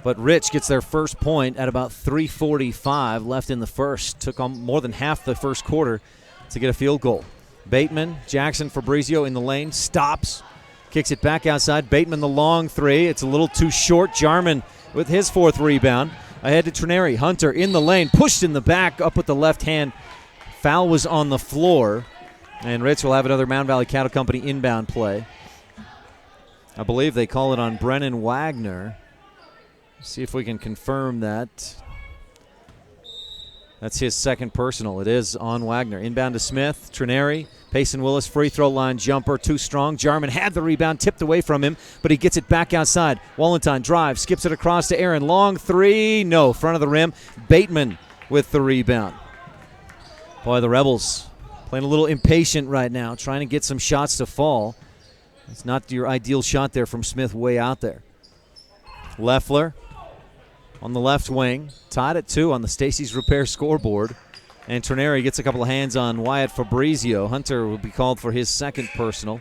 But Rich gets their first point at about 3:45 left in the first. Took on more than half the first quarter to get a field goal. Bateman, Jackson, Fabrizio in the lane. Stops. Kicks it back outside. Bateman the long 3. It's a little too short. Jarman with his 4th rebound. Ahead to Trineri. Hunter in the lane. Pushed in the back. Up with the left hand. Foul was on the floor. And Rich will have another Mound Valley Cattle Company inbound play. I believe they call it on Brennan Wagner. See if we can confirm that. That's his second personal. It is on Wagner. Inbound to Smith. Trineri. Payson Willis, free throw line jumper, too strong. Jarman had the rebound, tipped away from him, but he gets it back outside. Wallenstein drives, skips it across to Aaron. Long 3, no, front of the rim. Bateman with the rebound. Boy, the Rebels playing a little impatient right now, trying to get some shots to fall. It's not your ideal shot there from Smith way out there. Leffler on the left wing, tied at 2 on the Stacy's Repair scoreboard. And Trineri gets a couple of hands on Wyatt Fabrizio. Hunter will be called for his second personal.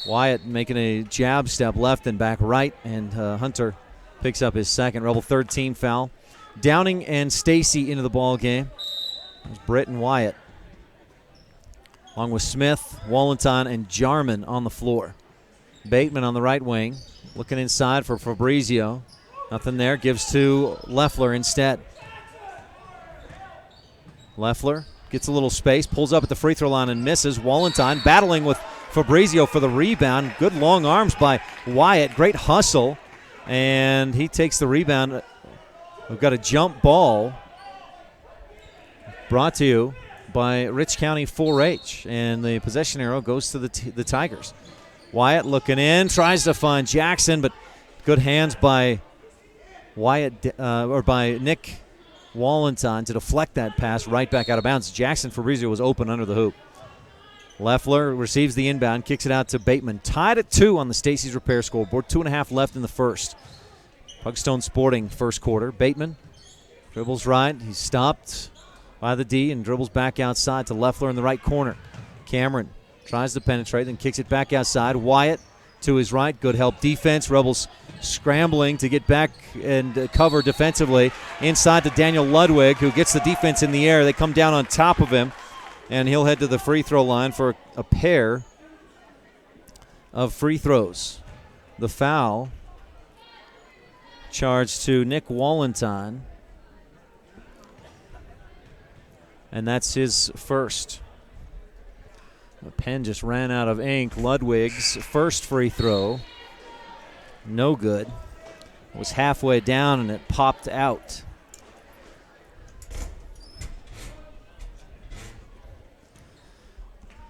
Wyatt making a jab step left and back right, and Hunter picks up his second. Rebel 13 foul. Downing and Stacy into the ball game. There's Britt and Wyatt, along with Smith, Wallenstein, and Jarman on the floor. Bateman on the right wing, looking inside for Fabrizio. Nothing there, gives to Leffler instead. Leffler gets a little space, pulls up at the free throw line and misses. Wallenstein battling with Fabrizio for the rebound. Good long arms by Wyatt. Great hustle. And he takes the rebound. We've got a jump ball brought to you by Rich County 4-H. And the possession arrow goes to the Tigers. Wyatt looking in, tries to find Jackson, but good hands by Wyatt, or by Nick Wallenstein to deflect that pass right back out of bounds. Jackson Fabrizio was open under the hoop. Leffler receives the inbound, kicks it out to Bateman. Tied at 2 on the Stacy's Repair scoreboard. 2.5 left in the first. Pugstone Sporting first quarter. Bateman dribbles right. He's stopped by the D and dribbles back outside to Leffler in the right corner. Cameron tries to penetrate, then kicks it back outside. Wyatt to his right. Good help defense. Rebels scrambling to get back and cover defensively. Inside to Daniel Ludwig, who gets the defense in the air. They come down on top of him, and he'll head to the free throw line for a pair of free throws. The foul charged to Nick Wallenstein, and that's his first. The pen just ran out of ink. Ludwig's first free throw, no good. It was halfway down and it popped out.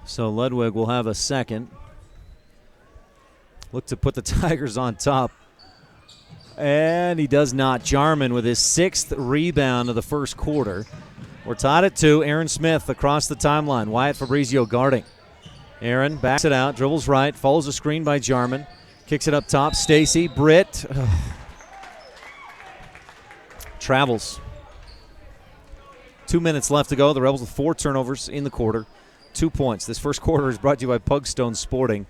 So Ludwig will have a second. Look to put the Tigers on top. And he does not. Jarman with his 6th rebound of the first quarter. We're tied at 2. Aaron Smith across the timeline. Wyatt Fabrizio guarding. Aaron backs it out, dribbles right, follows a screen by Jarman. Kicks it up top. Stacy, Britt. Travels. 2 minutes left to go. The Rebels with 4 turnovers in the quarter. 2 points. This first quarter is brought to you by Pugstone Sporting.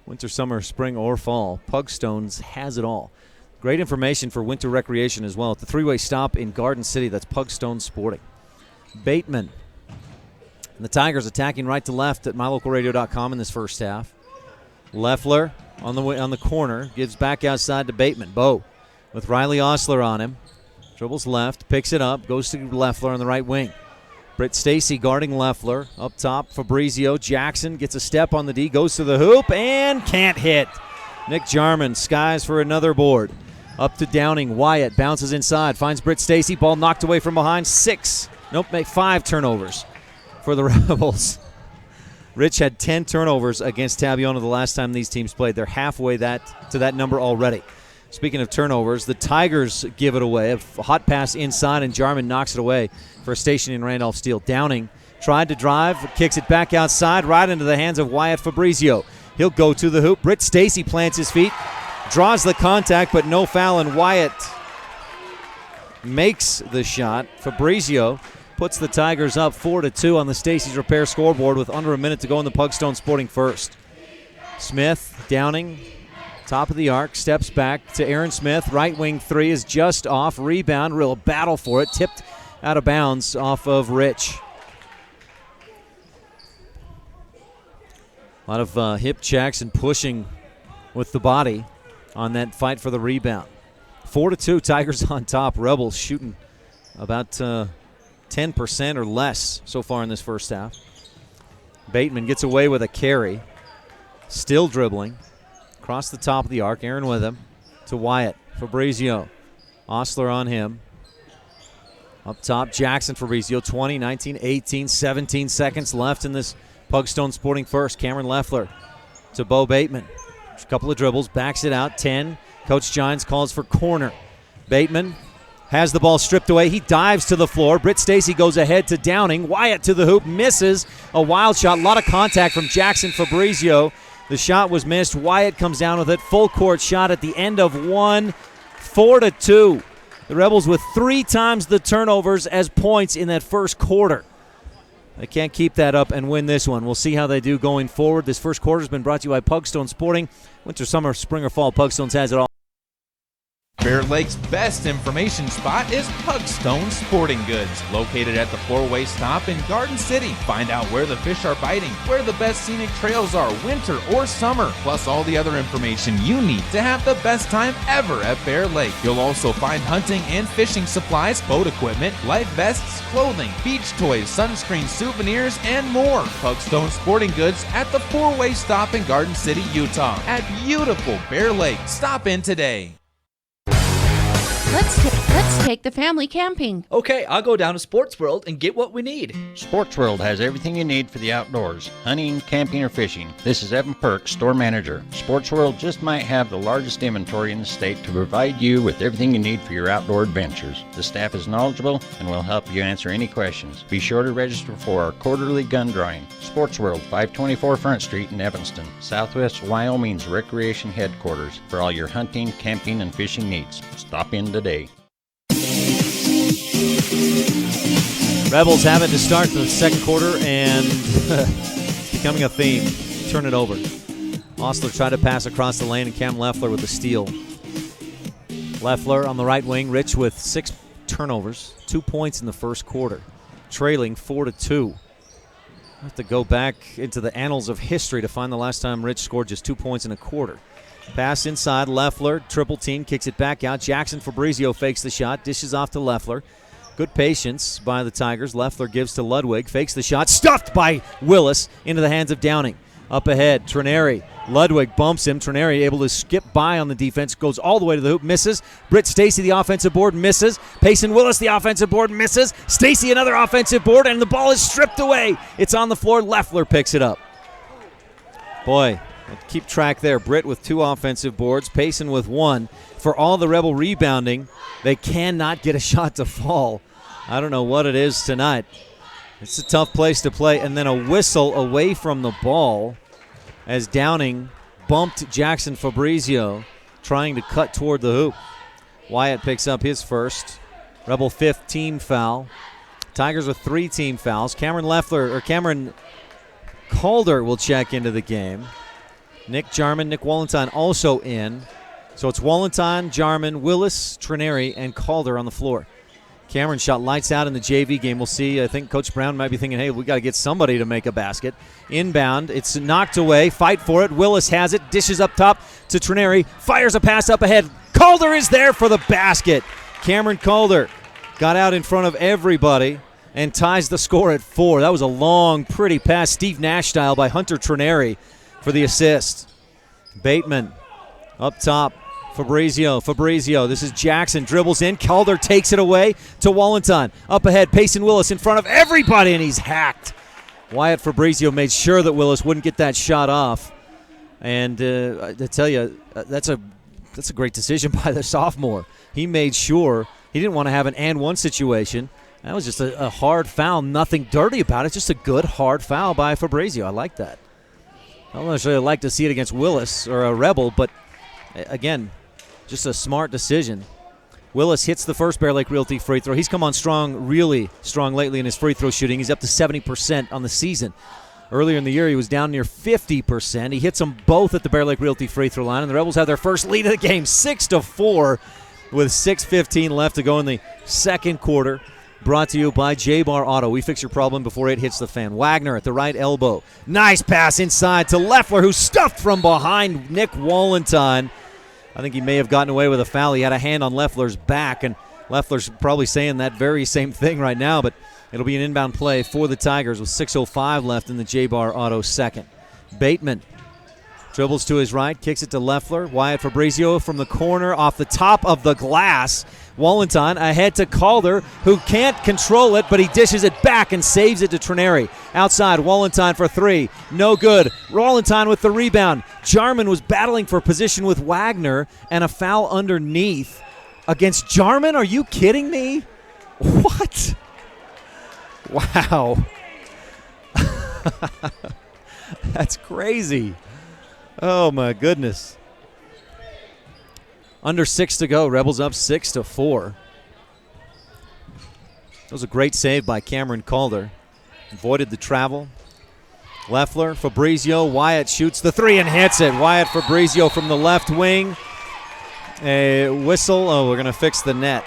Winter, summer, spring, or fall. Pugstones has it all. Great information for winter recreation as well at the 3-way stop in Garden City. That's Pugstone Sporting. Bateman. And the Tigers attacking right to left at mylocalradio.com in this first half. Leffler on the corner, gives back outside to Bateman. Bo with Riley Osler on him. Dribbles left, picks it up, goes to Leffler on the right wing. Britt Stacy guarding Leffler. Up top, Fabrizio. Jackson gets a step on the D, goes to the hoop, and can't hit. Nick Jarman skies for another board. Up to Downing. Wyatt bounces inside, finds Britt Stacy. Ball knocked away from behind. 5 turnovers for the Rebels. Rich had 10 turnovers against Tabiona the last time these teams played. They're halfway to that number already. Speaking of turnovers, the Tigers give it away. A hot pass inside, and Jarman knocks it away for a station in Randolph Steele. Downing tried to drive, kicks it back outside, right into the hands of Wyatt Fabrizio. He'll go to the hoop. Britt Stacy plants his feet, draws the contact, but no foul, and Wyatt makes the shot. Fabrizio puts the Tigers up 4-2 on the Stacy's Repair scoreboard with under a minute to go in the Pugstone Sporting first. Smith, Downing, top of the arc, steps back to Aaron Smith. Right wing three is just off. Rebound, real battle for it. Tipped out of bounds off of Rich. A lot of hip checks and pushing with the body on that fight for the rebound. 4-2, Tigers on top. Rebels shooting about 10% or less so far in this first half. Bateman gets away with a carry. Still dribbling. Across the top of the arc. Aaron with him to Wyatt. Fabrizio. Osler on him. Up top, Jackson Fabrizio. 20, 19, 18, 17 seconds left in this Pugstone Sporting first. Cameron Leffler to Bo Bateman. A couple of dribbles. Backs it out. 10. Coach Gines calls for corner. Bateman has the ball stripped away. He dives to the floor. Britt Stacy goes ahead to Downing. Wyatt to the hoop. Misses a wild shot. A lot of contact from Jackson Fabrizio. The shot was missed. Wyatt comes down with it. Full court shot at the end of one. 4-2. The Rebels with 3 times the turnovers as points in that first quarter. They can't keep that up and win this one. We'll see how they do going forward. This first quarter has been brought to you by Pugstone Sporting. Winter, summer, spring, or fall, Pugstone's has it all. Bear Lake's best information spot is Pugstone Sporting Goods, located at the 4-way stop in Garden City. Find out where the fish are biting, where the best scenic trails are, winter or summer, plus all the other information you need to have the best time ever at Bear Lake. You'll also find hunting and fishing supplies, boat equipment, life vests, clothing, beach toys, sunscreen, souvenirs, and more. Pugstone Sporting Goods at the 4-way stop in Garden City, Utah. At beautiful Bear Lake. Stop in today. Let's take the family camping. Okay, I'll go down to Sports World and get what we need. Sports World has everything you need for the outdoors, hunting, camping, or fishing. This is Evan Perk, store manager. Sports World just might have the largest inventory in the state to provide you with everything you need for your outdoor adventures. The staff is knowledgeable and will help you answer any questions. Be sure to register for our quarterly gun drawing. Sports World, 524 Front Street in Evanston, Southwest Wyoming's recreation headquarters for all your hunting, camping, and fishing needs. Stop in today. Rebels have it to start the second quarter, and it's becoming a theme. Turn it over. Osler tried to pass across the lane, and Cam Leffler with the steal. Leffler on the right wing, Rich with 6 turnovers, 2 points in the first quarter, trailing 4-2. I have to go back into the annals of history to find the last time Rich scored just 2 points in a quarter. Pass inside, Leffler, triple team, kicks it back out. Jackson Fabrizio fakes the shot, dishes off to Leffler. Good patience by the Tigers. Leffler gives to Ludwig, fakes the shot, stuffed by Willis into the hands of Downing. Up ahead, Trenary. Ludwig bumps him. Trenary able to skip by on the defense, goes all the way to the hoop, misses. Britt Stacy, the offensive board, misses. Payson Willis, the offensive board, misses. Stacy, another offensive board, and the ball is stripped away. It's on the floor. Leffler picks it up. Boy, keep track there. Britt with 2 offensive boards, Payson with 1. For all the Rebel rebounding, they cannot get a shot to fall. I don't know what it is tonight. It's a tough place to play. And then a whistle away from the ball as Downing bumped Jackson Fabrizio trying to cut toward the hoop. Wyatt picks up his first. Rebel 5th team foul. Tigers with 3 team fouls. Cameron Calder will check into the game. Nick Jarman, Nick Wallentine also in. So it's Wallentine, Jarman, Willis, Trenary, and Calder on the floor. Cameron shot lights out in the JV game. We'll see. I think Coach Brown might be thinking, hey, we got to get somebody to make a basket. Inbound. It's knocked away. Fight for it. Willis has it. Dishes up top to Trenary. Fires a pass up ahead. Calder is there for the basket. Cameron Calder got out in front of everybody and ties the score at 4. That was a long, pretty pass, Steve Nash style, by Hunter Trineri for the assist. Bateman up top. Fabrizio. This is Jackson. Dribbles in. Calder takes it away to Wallenton. Up ahead, Payson Willis in front of everybody, and he's hacked. Wyatt Fabrizio made sure that Willis wouldn't get that shot off. And I tell you, that's a great decision by the sophomore. He made sure he didn't want to have an and one situation. That was just a hard foul. Nothing dirty about it. Just a good hard foul by Fabrizio. I like that. I don't necessarily like to see it against Willis or a Rebel, but again, just a smart decision. Willis hits the first Bear Lake Realty free throw. He's come on strong, really strong lately in his free throw shooting. He's up to 70% on the season. Earlier in the year, he was down near 50%. He hits them both at the Bear Lake Realty free throw line, and the Rebels have their first lead of the game, 6-4, with 6:15 left to go in the second quarter. Brought to you by J-Bar Auto. We fix your problem before it hits the fan. Wagner at the right elbow. Nice pass inside to Leffler, who stuffed from behind Nick Wallenton. I think he may have gotten away with a foul. He had a hand on Leffler's back, and Leffler's probably saying that very same thing right now, but it'll be an inbound play for the Tigers with 6:05 left in the J-Bar Auto second. Bateman dribbles to his right, kicks it to Leffler. Wyatt Fabrizio from the corner off the top of the glass. Wallenton ahead to Calder, who can't control it, but he dishes it back and saves it to Trineri. Outside, Wallenton for 3. No good. Wallenton with the rebound. Jarman was battling for position with Wagner, and a foul underneath against Jarman? Are you kidding me? What? Wow. That's crazy. Oh, my goodness. Under 6 to go. Rebels up 6-4. That was a great save by Cameron Calder. Avoided the travel. Leffler, Fabrizio, Wyatt shoots the 3 and hits it. Wyatt Fabrizio from the left wing. A whistle. Oh, we're going to fix the net.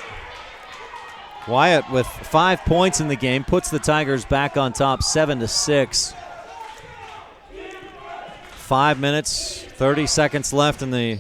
Wyatt with 5 points in the game puts the Tigers back on top 7-6. 5 minutes, 30 seconds left in the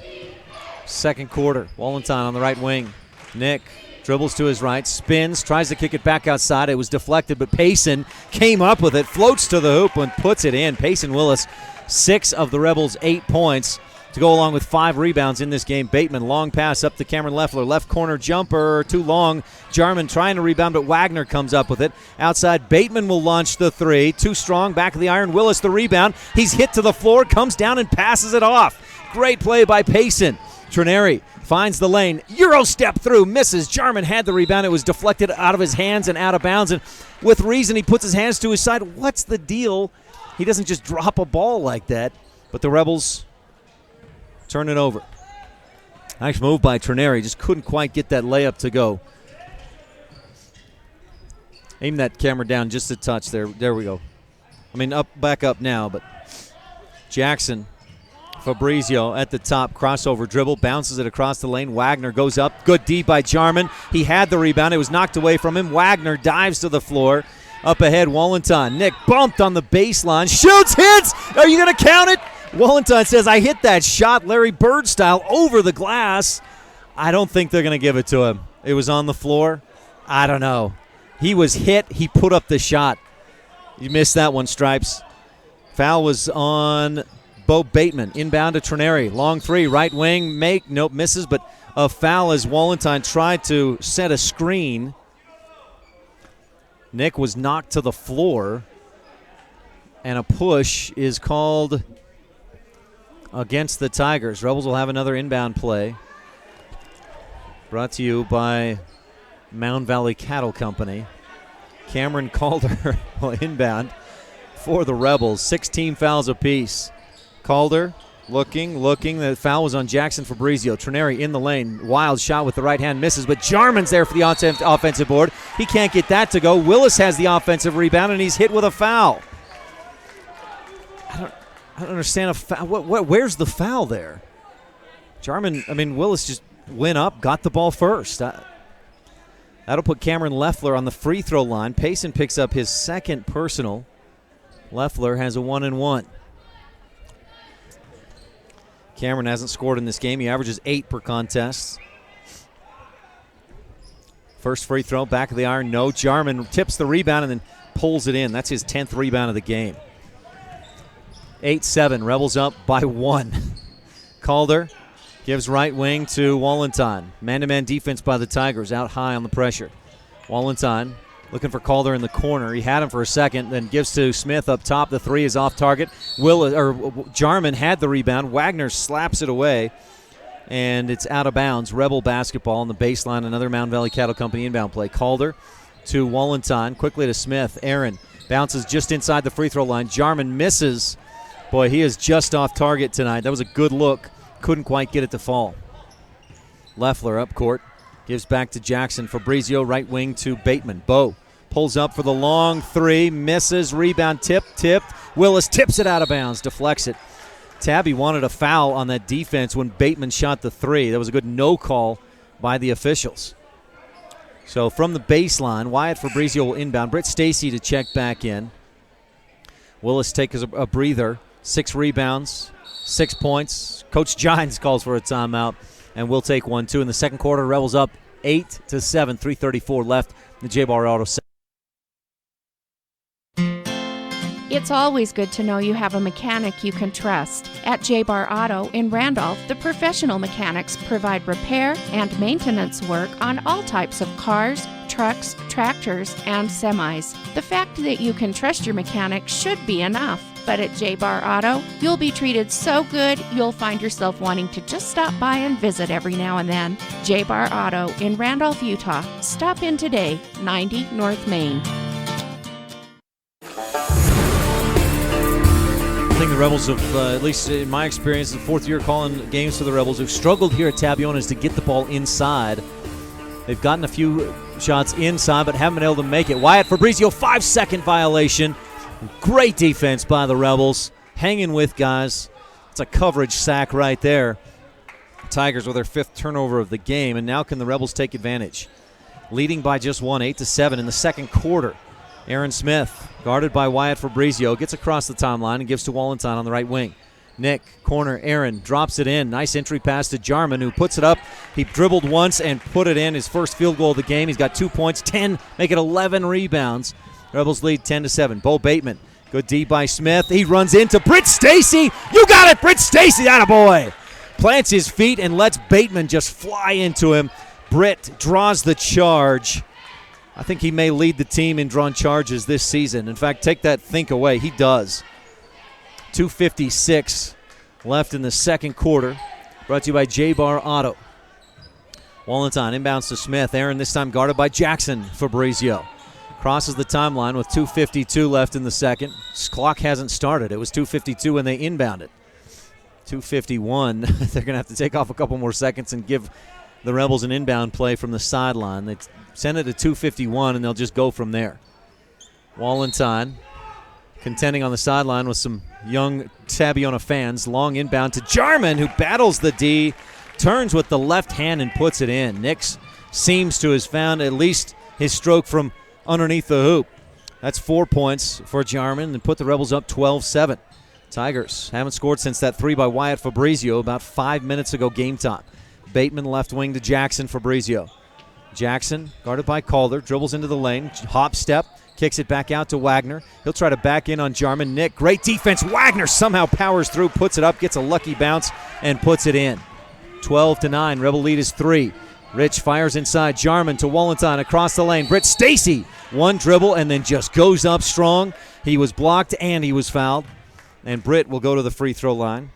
second quarter. Wallenton on the right wing. Nick dribbles to his right, spins, tries to kick it back outside. It was deflected, but Payson came up with it, floats to the hoop and puts it in. Payson Willis, 6 of the Rebels' 8 points to go along with 5 rebounds in this game. Bateman, long pass up to Cameron Leffler. Left corner jumper, too long. Jarman trying to rebound, but Wagner comes up with it. Outside, Bateman will launch the 3. Too strong, back of the iron. Willis the rebound. He's hit to the floor, comes down and passes it off. Great play by Payson. Trineri finds the lane. Euro step through, misses. Jarman had the rebound. It was deflected out of his hands and out of bounds. And with reason, he puts his hands to his side. What's the deal? He doesn't just drop a ball like that. But the Rebels turn it over. Nice move by Trineri. Just couldn't quite get that layup to go. Aim that camera down just a touch there. There we go. I mean, back up now, but Jackson, Fabrizio at the top, crossover dribble, bounces it across the lane. Wagner goes up. Good D by Jarman. He had the rebound. It was knocked away from him. Wagner dives to the floor. Up ahead, Wallenton. Nick bumped on the baseline. Shoots, hits. Are you going to count it? Wallenton says, I hit that shot Larry Bird style over the glass. I don't think they're going to give it to him. It was on the floor. I don't know. He was hit. He put up the shot. You missed that one, Stripes. Foul was on Bo Bateman. Inbound to Trineri. Long 3, right wing. Nope, misses, but a foul as Wallenton tried to set a screen. Nick was knocked to the floor, and a push is called against the Tigers. Rebels will have another inbound play. Brought to you by Mound Valley Cattle Company. Cameron Calder will inbound for the Rebels. 16 fouls apiece. Calder looking. The foul was on Jackson Fabrizio. Trineri in the lane. Wild shot with the right hand, misses, but Jarman's there for the offensive board. He can't get that to go. Willis has the offensive rebound, and he's hit with a foul. I don't understand a foul. Where's the foul there? Willis just went up, got the ball first. That'll put Cameron Leffler on the free throw line. Payson picks up his second personal. Leffler has a 1-and-1. Cameron hasn't scored in this game. He averages 8 per contest. First free throw, back of the iron, no. Jarman tips the rebound and then pulls it in. That's his 10th rebound of the game. 8-7, Rebels up by 1. Calder gives right wing to Wallenton. Man-to-man defense by the Tigers, out high on the pressure. Wallenton looking for Calder in the corner. He had him for a second, then gives to Smith up top. The three is off target. Jarman had the rebound. Wagner slaps it away, and it's out of bounds. Rebel basketball on the baseline. Another Mountain Valley Cattle Company inbound play. Calder to Wallenton, quickly to Smith. Aaron bounces just inside the free throw line. Jarman misses. Boy, he is just off target tonight. That was a good look. Couldn't quite get it to fall. Leffler up court. Gives back to Jackson. Fabrizio right wing to Bateman. Bo pulls up for the long three. Misses. Rebound tipped. Willis tips it out of bounds. Deflects it. Tabby wanted a foul on that defense when Bateman shot the three. That was a good no call by the officials. So from the baseline, Wyatt Fabrizio will inbound. Britt Stacy to check back in. Willis takes a breather. 6 rebounds, 6 points. Coach Gines calls for a timeout, and we'll take 1, too. In the second quarter, Rebels up 8-7, 3:34 left. The J-Bar Auto. It's always good to know you have a mechanic you can trust. At J-Bar Auto in Randolph, the professional mechanics provide repair and maintenance work on all types of cars, trucks, tractors, and semis. The fact that you can trust your mechanic should be enough. But at J-Bar Auto, you'll be treated so good, you'll find yourself wanting to just stop by and visit every now and then. J-Bar Auto in Randolph, Utah. Stop in today, 90 North Main. I think the Rebels have, at least in my experience, the fourth year calling games for the Rebels, who've struggled here at Tabiona is to get the ball inside. They've gotten a few shots inside, but haven't been able to make it. Wyatt Fabrizio, 5-second violation. Great defense by the Rebels. Hanging with guys. It's a coverage sack right there. Tigers with their 5th turnover of the game, and now can the Rebels take advantage? Leading by just 1, 8-7 in the second quarter. Aaron Smith, guarded by Wyatt Fabrizio, gets across the timeline and gives to Wallenton on the right wing. Nick, corner, Aaron drops it in. Nice entry pass to Jarman, who puts it up. He dribbled once and put it in. His first field goal of the game. He's got 2 points, 10, make it 11 rebounds. Rebels lead 10-7. Bo Bateman, good D by Smith. He runs into Britt Stacy. You got it, Britt Stacy, attaboy. Plants his feet and lets Bateman just fly into him. Britt draws the charge. I think he may lead the team in drawn charges this season. In fact, take that think away. He does. 2:56 left in the second quarter. Brought to you by J-Bar Auto. Wallenton inbounds to Smith. Aaron this time guarded by Jackson Fabrizio. Crosses the timeline with 2:52 left in the second. This clock hasn't started. It was 2:52 when they inbounded. 2:51. They're going to have to take off a couple more seconds and give the Rebels an inbound play from the sideline. They send it to 2:51, and they'll just go from there. Wallenton contending on the sideline with some young Tabiona fans. Long inbound to Jarman, who battles the D, turns with the left hand and puts it in. Nix seems to have found at least his stroke from underneath the hoop. That's 4 points for Jarman and put the Rebels up 12-7. Tigers haven't scored since that three by Wyatt Fabrizio about 5 minutes ago game time. Bateman left wing to Jackson Fabrizio. Jackson, guarded by Calder, dribbles into the lane, hop step, kicks it back out to Wagner. He'll try to back in on Jarman. Nick, great defense. Wagner somehow powers through, puts it up, gets a lucky bounce, and puts it in. 12-9, Rebel lead is 3. Rich fires inside. Jarman to Wallenton across the lane. Britt Stacy, one dribble and then just goes up strong. He was blocked and he was fouled. And Britt will go to the free throw line.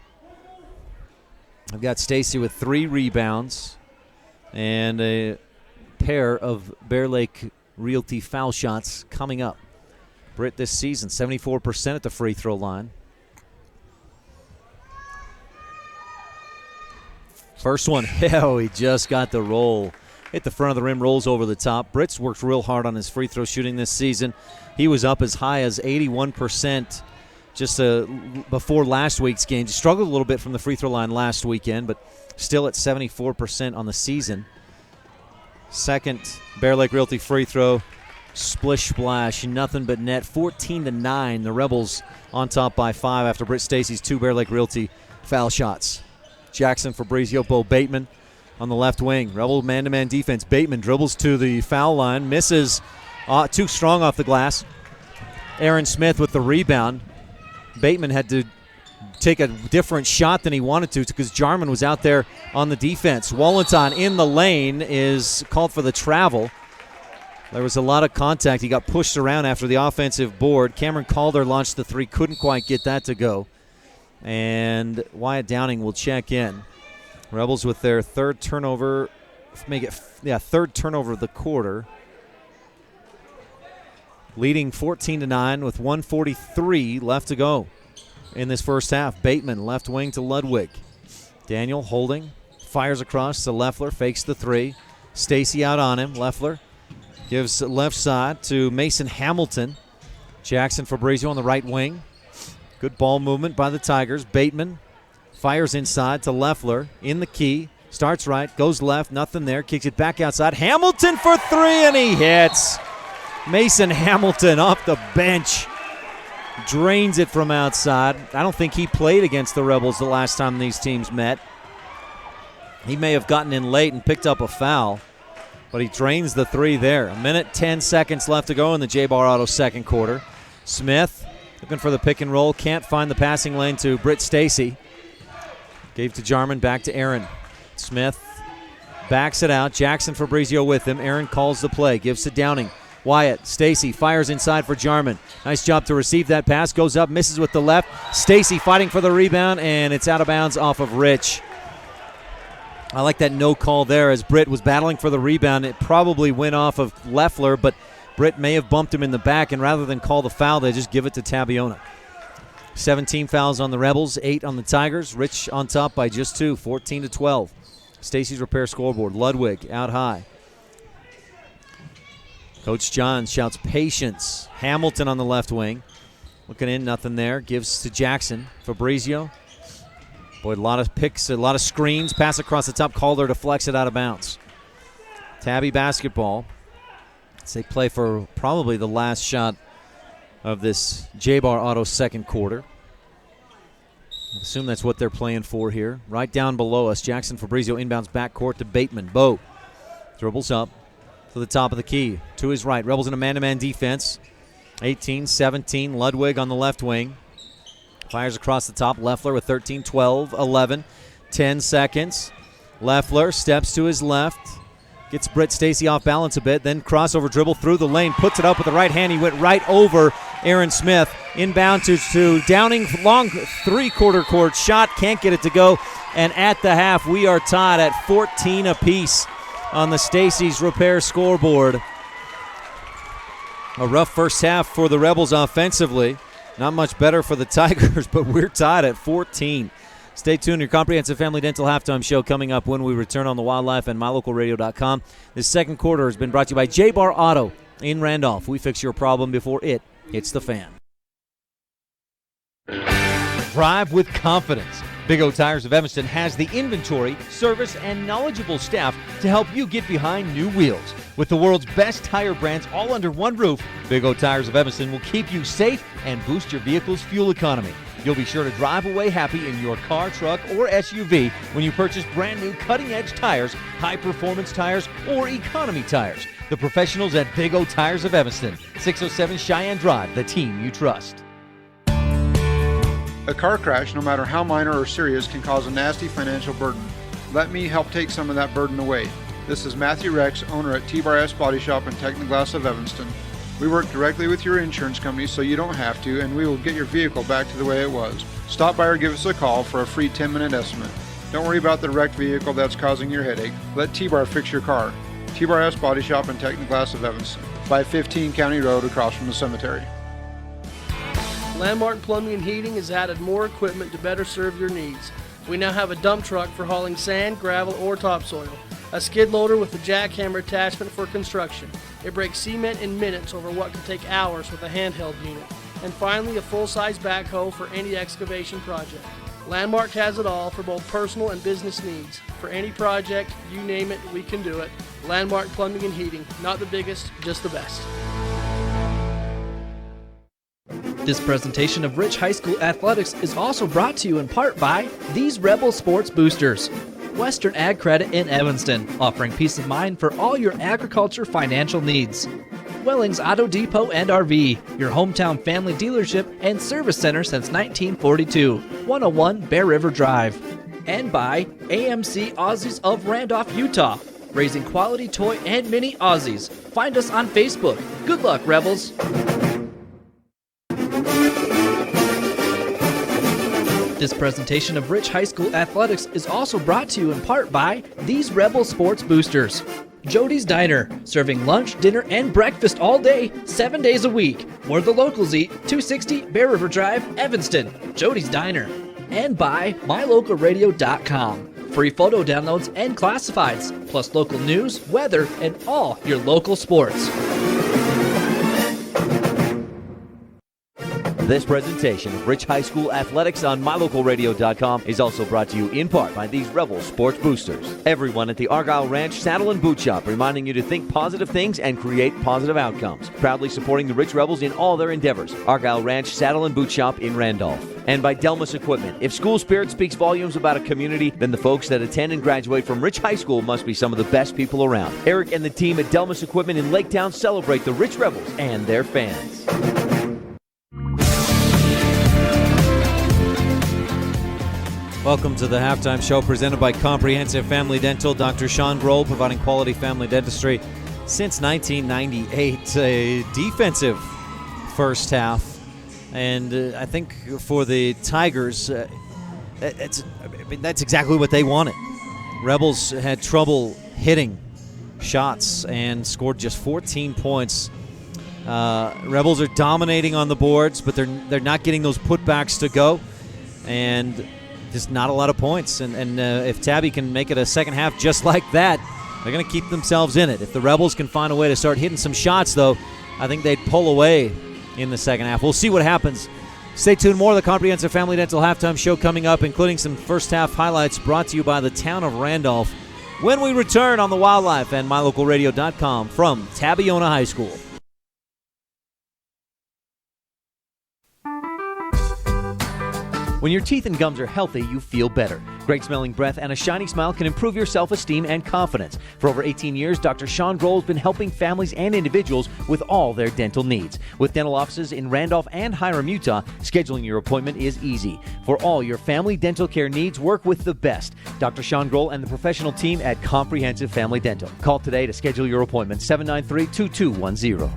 I've got Stacy with 3 rebounds and a pair of Bear Lake Realty foul shots coming up. Britt this season, 74% at the free throw line. First one, he just got the roll. Hit the front of the rim, rolls over the top. Britt's worked real hard on his free throw shooting this season. He was up as high as 81% just before last week's game. Struggled a little bit from the free throw line last weekend, but still at 74% on the season. Second Bear Lake Realty free throw, splish splash, nothing but net. 14-9, the Rebels on top by 5 after Britt Stacy's 2 Bear Lake Realty foul shots. Jackson Fabrizio, Bo Bateman on the left wing. Rebel man-to-man defense. Bateman dribbles to the foul line, misses, too strong off the glass. Aaron Smith with the rebound. Bateman had to take a different shot than he wanted to because Jarman was out there on the defense. Wallenton in the lane is called for the travel. There was a lot of contact. He got pushed around after the offensive board. Cameron Calder launched the three, couldn't quite get that to go. And Wyatt Downing will check in. Rebels with their third turnover, third turnover of the quarter. Leading 14-9 with 1:43 left to go in this first half. Bateman, left wing to Ludwig. Daniel holding, fires across to Leffler, fakes the three. Stacy out on him. Leffler gives left side to Mason Hamilton. Jackson Fabrizio on the right wing. Good ball movement by the Tigers. Bateman fires inside to Leffler in the key. Starts right, goes left, nothing there. Kicks it back outside. Hamilton for three, and he hits. Mason Hamilton off the bench. Drains it from outside. I don't think he played against the Rebels the last time these teams met. He may have gotten in late and picked up a foul, but he drains the three there. 1:10 seconds left to go in the J-Bar Auto second quarter. Smith looking for the pick and roll. Can't find the passing lane to Britt Stacy. Gave to Jarman, back to Aaron. Smith backs it out. Jackson Fabrizio with him. Aaron calls the play. Gives to Downing. Wyatt, Stacy fires inside for Jarman. Nice job to receive that pass. Goes up, misses with the left. Stacy fighting for the rebound, and it's out of bounds off of Rich. I like that no call there as Britt was battling for the rebound. It probably went off of Leffler, but Britt may have bumped him in the back, and rather than call the foul, they just give it to Tabiona. 17 fouls on the Rebels, 8 on the Tigers. Rich on top by just 2, 14-12. Stacy's Repair scoreboard. Ludwig out high. Coach Johns shouts patience. Hamilton on the left wing. Looking in, nothing there. Gives to Jackson. Fabrizio. Boy, a lot of picks, a lot of screens. Pass across the top. Calder deflects it out of bounds. Tabby basketball. They play for probably the last shot of this J-Bar Auto second quarter. I assume that's what they're playing for here. Right down below us, Jackson Fabrizio inbounds backcourt to Bateman. Bo dribbles up to the top of the key. To his right, Rebels in a man-to-man defense. 18-17, Ludwig on the left wing. Fires across the top. Leffler with 13, 12, 11, 10 seconds. Leffler steps to his left. Gets Britt Stacy off balance a bit. Then crossover dribble through the lane. Puts it up with the right hand. He went right over Aaron Smith. Inbound to Downing. Long three-quarter court shot. Can't get it to go. And at the half, we are tied at 14 apiece on the Stacy's Repair scoreboard. A rough first half for the Rebels offensively. Not much better for the Tigers, but we're tied at 14. Stay tuned. Your Comprehensive Family Dental Halftime Show coming up when we return on the Wildlife and MyLocalRadio.com. This second quarter has been brought to you by J-Bar Auto in Randolph. We fix your problem before it hits the fan. Drive with confidence. Big O Tires of Evanston has the inventory, service, and knowledgeable staff to help you get behind new wheels. With the world's best tire brands all under one roof, Big O Tires of Evanston will keep you safe and boost your vehicle's fuel economy. You'll be sure to drive away happy in your car, truck, or SUV when you purchase brand new cutting-edge tires, high-performance tires, or economy tires. The professionals at Big O Tires of Evanston, 607 Cheyenne Drive, the team you trust. A car crash, no matter how minor or serious, can cause a nasty financial burden. Let me help take some of that burden away. This is Matthew Rex, owner at T-Bar Body Shop and Technoglass of Evanston. We work directly with your insurance company so you don't have to, and we will get your vehicle back to the way it was. Stop by or give us a call for a free 10-minute estimate. Don't worry about the wrecked vehicle that's causing your headache. Let T-Bar fix your car. T-Bar Body Shop and Technoglass of Evanston, 515 County Road across from the cemetery. Landmark Plumbing and Heating has added more equipment to better serve your needs. We now have a dump truck for hauling sand, gravel, or topsoil, a skid loader with a jackhammer attachment for construction. It breaks cement in minutes over what could take hours with a handheld unit. And finally, a full-size backhoe for any excavation project. Landmark has it all for both personal and business needs. For any project, you name it, we can do it. Landmark Plumbing and Heating, not the biggest, just the best. This presentation of Rich High School Athletics is also brought to you in part by these Rebel Sports Boosters. Western Ag Credit in Evanston, offering peace of mind for all your agriculture financial needs. Wellings Auto Depot and RV, your hometown family dealership and service center since 1942, 101 Bear River Drive. And by AMC Aussies of Randolph, Utah, raising quality toy and mini Aussies. Find us on Facebook. Good luck, Rebels. This presentation of Rich High School Athletics is also brought to you in part by these Rebel Sports Boosters. Jody's Diner, serving lunch, dinner, and breakfast all day, 7 days a week. Where the locals eat, 260 Bear River Drive, Evanston. Jody's Diner. And by mylocalradio.com. Free photo downloads and classifieds, plus local news, weather, and all your local sports. This presentation of Rich High School Athletics on mylocalradio.com is also brought to you in part by these Rebel Sports Boosters. Everyone at the Argyle Ranch Saddle and Boot Shop reminding you to think positive things and create positive outcomes. Proudly supporting the Rich Rebels in all their endeavors. Argyle Ranch Saddle and Boot Shop in Randolph. And by Delmas Equipment. If school spirit speaks volumes about a community, then the folks that attend and graduate from Rich High School must be some of the best people around. Eric and the team at Delmas Equipment in Laketown celebrate the Rich Rebels and their fans. Welcome to the halftime show presented by Comprehensive Family Dental. Dr. Sean Grohl providing quality family dentistry since 1998. A defensive first half. And I think for the Tigers, that's exactly what they wanted. Rebels had trouble hitting shots and scored just 14 points. Rebels are dominating on the boards, but they're not getting those putbacks to go. And just not a lot of points. And if Tabby can make it a second half just like that, they're going to keep themselves in it. If the Rebels can find a way to start hitting some shots, though, I think they'd pull away in the second half. We'll see what happens. Stay tuned. More of the Comprehensive Family Dental halftime show coming up, including some first half highlights brought to you by the town of Randolph when we return on the Wildlife and mylocalradio.com from Tabiona High School. When your teeth and gums are healthy, you feel better. Great smelling breath and a shiny smile can improve your self-esteem and confidence. For over 18 years, Dr. Sean Grohl has been helping families and individuals with all their dental needs. With dental offices in Randolph and Hiram, Utah, scheduling your appointment is easy. For all your family dental care needs, work with the best. Dr. Sean Grohl and the professional team at Comprehensive Family Dental. Call today to schedule your appointment, 793-2210.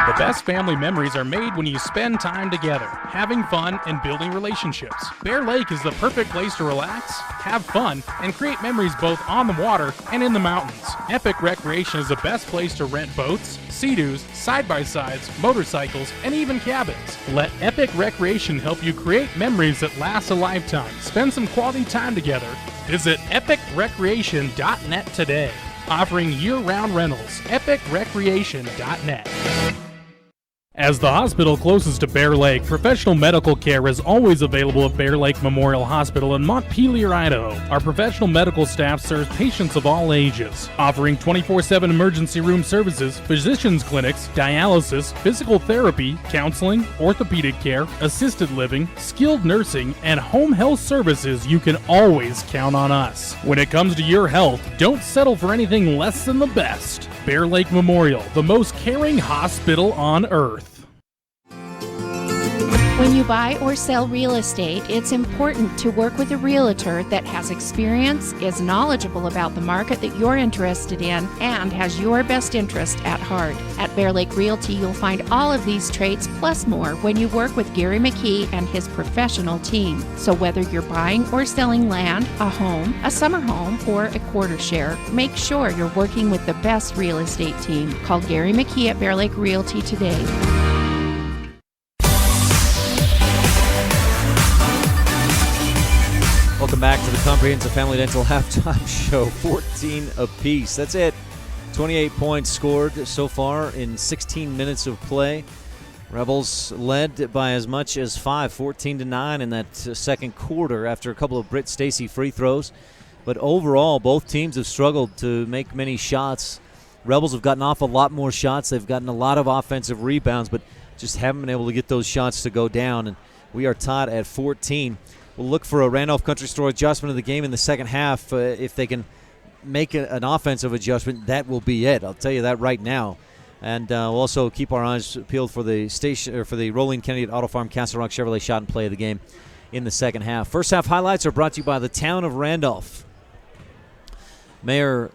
The best family memories are made when you spend time together, having fun and building relationships. Bear Lake is the perfect place to relax, have fun, and create memories both on the water and in the mountains. Epic Recreation is the best place to rent boats, Sea-Doos, side-by-sides, motorcycles, and even cabins. Let Epic Recreation help you create memories that last a lifetime. Spend some quality time together. Visit epicrecreation.net today. Offering year-round rentals, epicrecreation.net. As the hospital closest to Bear Lake, professional medical care is always available at Bear Lake Memorial Hospital in Montpelier, Idaho. Our professional medical staff serves patients of all ages, offering 24/7 emergency room services, physicians' clinics, dialysis, physical therapy, counseling, orthopedic care, assisted living, skilled nursing, and home health services. You can always count on us. When it comes to your health, don't settle for anything less than the best. Bear Lake Memorial, the most caring hospital on earth. When you buy or sell real estate, it's important to work with a realtor that has experience, is knowledgeable about the market that you're interested in, and has your best interest at heart. At Bear Lake Realty, you'll find all of these traits plus more when you work with Gary McKee and his professional team. So whether you're buying or selling land, a home, a summer home, or a quarter share, make sure you're working with the best real estate team. Call Gary McKee at Bear Lake Realty today. Welcome back to the Comprehensive Family Dental halftime show. 14 apiece. That's it. 28 points scored so far in 16 minutes of play. Rebels led by as much as 5, 14-9 in that second quarter after a couple of Britt Stacy free throws. But overall, both teams have struggled to make many shots. Rebels have gotten off a lot more shots. They've gotten a lot of offensive rebounds, but just haven't been able to get those shots to go down. And we are tied at 14. will look for a Randolph Country Store adjustment of the game in the second half. If they can make an offensive adjustment, that will be it. I'll tell you that right now. And we'll also keep our eyes peeled for the Rolling Kennedy at Auto Farm Castle Rock Chevrolet shot and play of the game in the second half. First half highlights are brought to you by the town of Randolph. Mayor,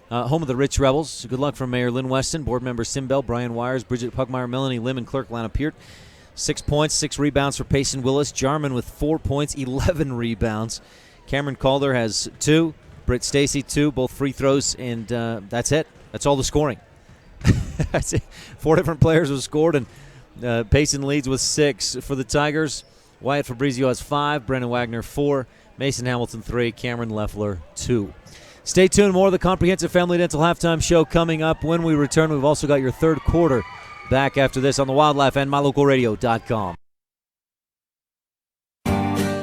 home of the Rich Rebels. Good luck from Mayor Lynn Weston, board member Sim Bell, Brian Wires, Bridget Pugmire, Melanie Lim, and clerk Lana Peart. 6 points, 6 rebounds for Payson Willis. Jarman with 4 points, 11 rebounds. Cameron Calder has 2. Britt Stacy 2, both free throws, and that's it. That's all the scoring. That's it. 4 different players have scored, and Payson leads with 6. For the Tigers, Wyatt Fabrizio has 5, Brennan Wagner 4, Mason Hamilton 3, Cameron Leffler 2. Stay tuned. More of the Comprehensive Family Dental Halftime Show coming up when we return. We've also got your third quarter back after this on the Wildlife and MyLocalRadio.com.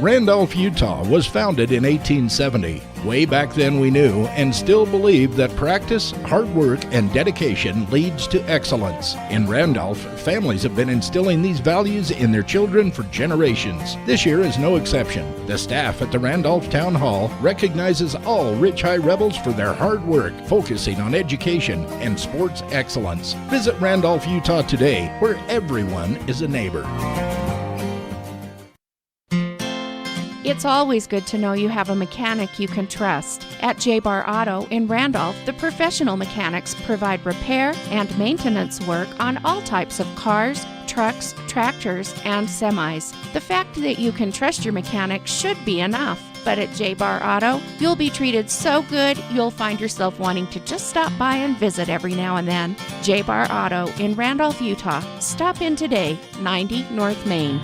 Randolph, Utah was founded in 1870. Way back then we knew and still believe that practice, hard work, and dedication leads to excellence. In Randolph, families have been instilling these values in their children for generations. This year is no exception. The staff at the Randolph Town Hall recognizes all Rich High Rebels for their hard work, focusing on education and sports excellence. Visit Randolph, Utah today, where everyone is a neighbor. It's always good to know you have a mechanic you can trust. At J-Bar Auto in Randolph, the professional mechanics provide repair and maintenance work on all types of cars, trucks, tractors, and semis. The fact that you can trust your mechanic should be enough. But at J-Bar Auto, you'll be treated so good, you'll find yourself wanting to just stop by and visit every now and then. J-Bar Auto in Randolph, Utah. Stop in today, 90 North Main.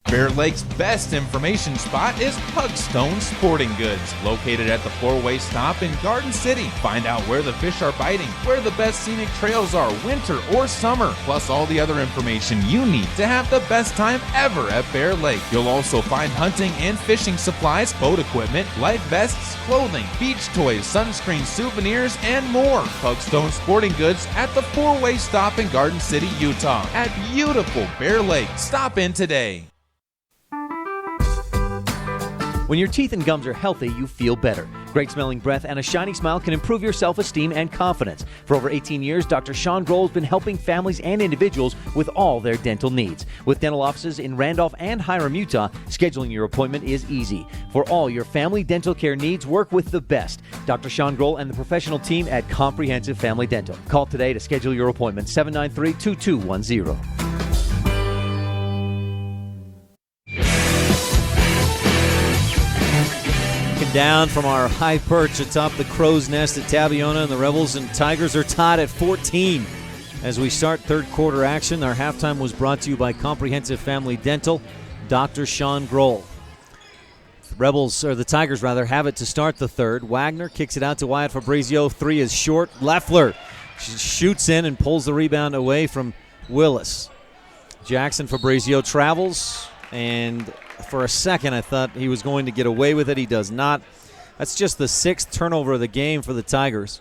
Bear Lake's best information spot is Pugstone Sporting Goods, located at the 4-way stop in Garden City. Find out where the fish are biting, where the best scenic trails are, winter or summer, plus all the other information you need to have the best time ever at Bear Lake. You'll also find hunting and fishing supplies, boat equipment, life vests, clothing, beach toys, sunscreen, souvenirs, and more. Pugstone Sporting Goods at the 4-way stop in Garden City, Utah. At beautiful Bear Lake. Stop in today. When your teeth and gums are healthy, you feel better. Great smelling breath and a shiny smile can improve your self-esteem and confidence. For over 18 years, Dr. Sean Grohl has been helping families and individuals with all their dental needs. With dental offices in Randolph and Hiram, Utah, scheduling your appointment is easy. For all your family dental care needs, work with the best. Dr. Sean Grohl and the professional team at Comprehensive Family Dental. Call today to schedule your appointment, 793-2210. Down from our high perch atop the Crow's Nest at Tabiona, and the Rebels and Tigers are tied at 14. As we start third quarter action, our halftime was brought to you by Comprehensive Family Dental, Dr. Sean Grohl. The Tigers have it to start the third. Wagner kicks it out to Wyatt Fabrizio. 3 is short. Leffler shoots in and pulls the rebound away from Willis. Jackson Fabrizio travels, and for a second I thought he was going to get away with it. He does not. That's just the 6th turnover of the game for the Tigers.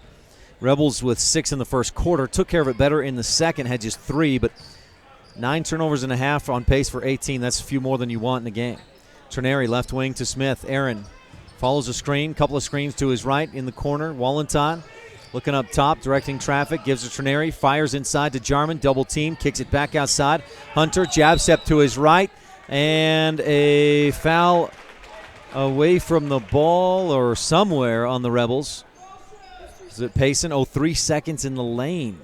Rebels with 6 in the first quarter. Took care of it better in the second, had just 3, but 9 turnovers and a half, on pace for 18. That's a few more than you want in the game. Trineri left wing to Smith. Aaron follows a screen, couple of screens to his right in the corner. Wallenton looking up top, directing traffic, gives to Trineri, fires inside to Jarman, double team, kicks it back outside. Hunter, jab step to his right, and a foul away from the ball or somewhere on the Rebels. Is it Payson? 3 seconds in the lane.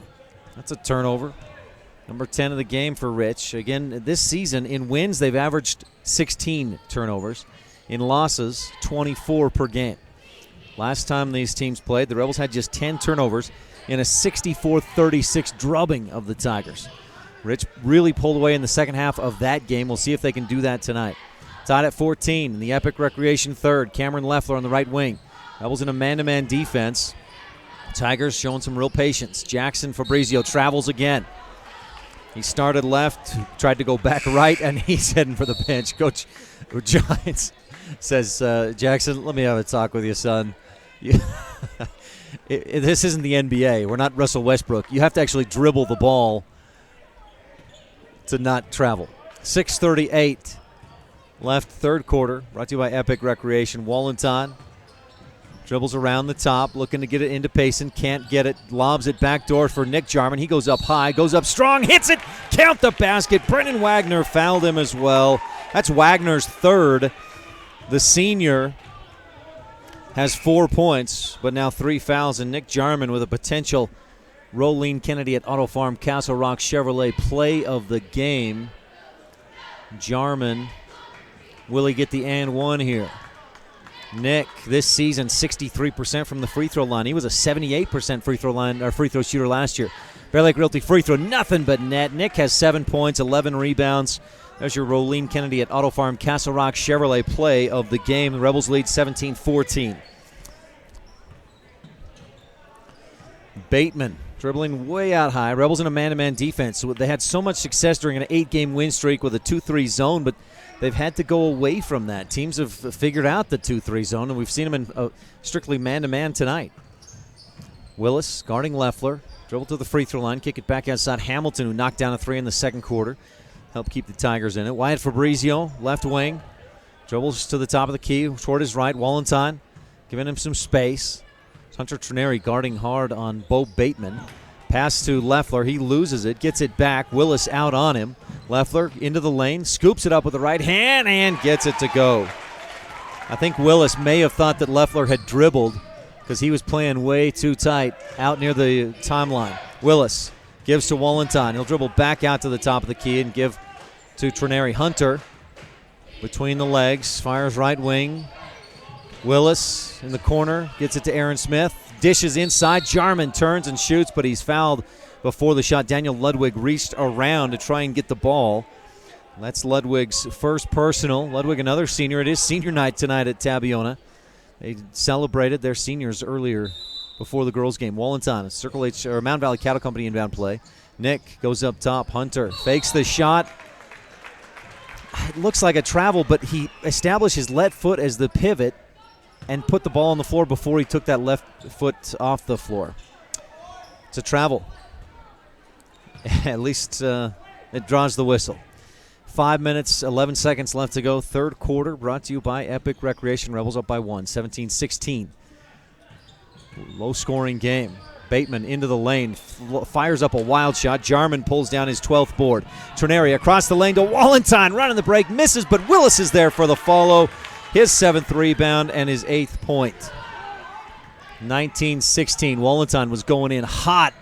That's a turnover. Number 10 of the game for Rich. Again, this season, in wins, they've averaged 16 turnovers. In losses, 24 per game. Last time these teams played, the Rebels had just 10 turnovers in a 64-36 drubbing of the Tigers. Rich really pulled away in the second half of that game. We'll see if they can do that tonight. Tied at 14 in the Epic Recreation third. Cameron Leffler on the right wing. Rebels in a man-to-man defense. Tigers showing some real patience. Jackson Fabrizio travels again. He started left, tried to go back right, and he's heading for the bench. Coach Giants says, Jackson, let me have a talk with you, son. This isn't the NBA. We're not Russell Westbrook. You have to actually dribble the ball to not travel. 6:38 left third quarter. Brought to you by Epic Recreation. Wallenton dribbles around the top, looking to get it into Payson. Can't get it. Lobs it backdoor for Nick Jarman. He goes up high, goes up strong, hits it. Count the basket. Brennan Wagner fouled him as well. That's Wagner's third. The senior has 4 points, but now 3 fouls. And Nick Jarman with a potential Rolene Kennedy at Auto Farm Castle Rock Chevrolet play of the game. Jarman, will he get the and one here? Nick, this season, 63% from the free throw line. He was a 78% free throw shooter last year. Bear Lake Realty free throw, nothing but net. Nick has 7 points, 11 rebounds. There's your Rolene Kennedy at Auto Farm Castle Rock Chevrolet play of the game. The Rebels lead 17-14. Bateman dribbling way out high. Rebels in a man-to-man defense. So they had so much success during an 8-game win streak with a 2-3 zone, but they've had to go away from that. Teams have figured out the 2-3 zone, and we've seen them in strictly man-to-man tonight. Willis guarding Leffler. Dribble to the free throw line. Kick it back outside Hamilton, who knocked down a 3 in the second quarter. Helped keep the Tigers in it. Wyatt Fabrizio, left wing. Dribbles to the top of the key toward his right. Wallenton giving him some space. Hunter Trineri guarding hard on Bo Bateman. Pass to Leffler. He loses it. Gets it back. Willis out on him. Leffler into the lane. Scoops it up with the right hand and gets it to go. I think Willis may have thought that Leffler had dribbled because he was playing way too tight out near the timeline. Willis gives to Wallenton. He'll dribble back out to the top of the key and give to Trineri. Hunter between the legs. Fires right wing. Willis in the corner, gets it to Aaron Smith, dishes inside. Jarman turns and shoots, but he's fouled before the shot. Daniel Ludwig reached around to try and get the ball. That's Ludwig's first personal. Ludwig, another senior. It is senior night tonight at Tabiona. They celebrated their seniors earlier before the girls' game. Wallenton, Circle H or Mountain Valley Cattle Company inbound play. Nick goes up top. Hunter fakes the shot. It looks like a travel, but he established his left foot as the pivot and put the ball on the floor before he took that left foot off the floor. It's a travel. At least it draws the whistle. 5 minutes, 11 seconds left to go. Third quarter brought to you by Epic Recreation. Rebels up by 1, 17-16. Low-scoring game. Bateman into the lane, fires up a wild shot. Jarman pulls down his 12th board. Trineri across the lane to Wallenton, running the break, misses, but Willis is there for the follow. His 7th rebound and his 8th point. 19-16. Wallenton was going in hot.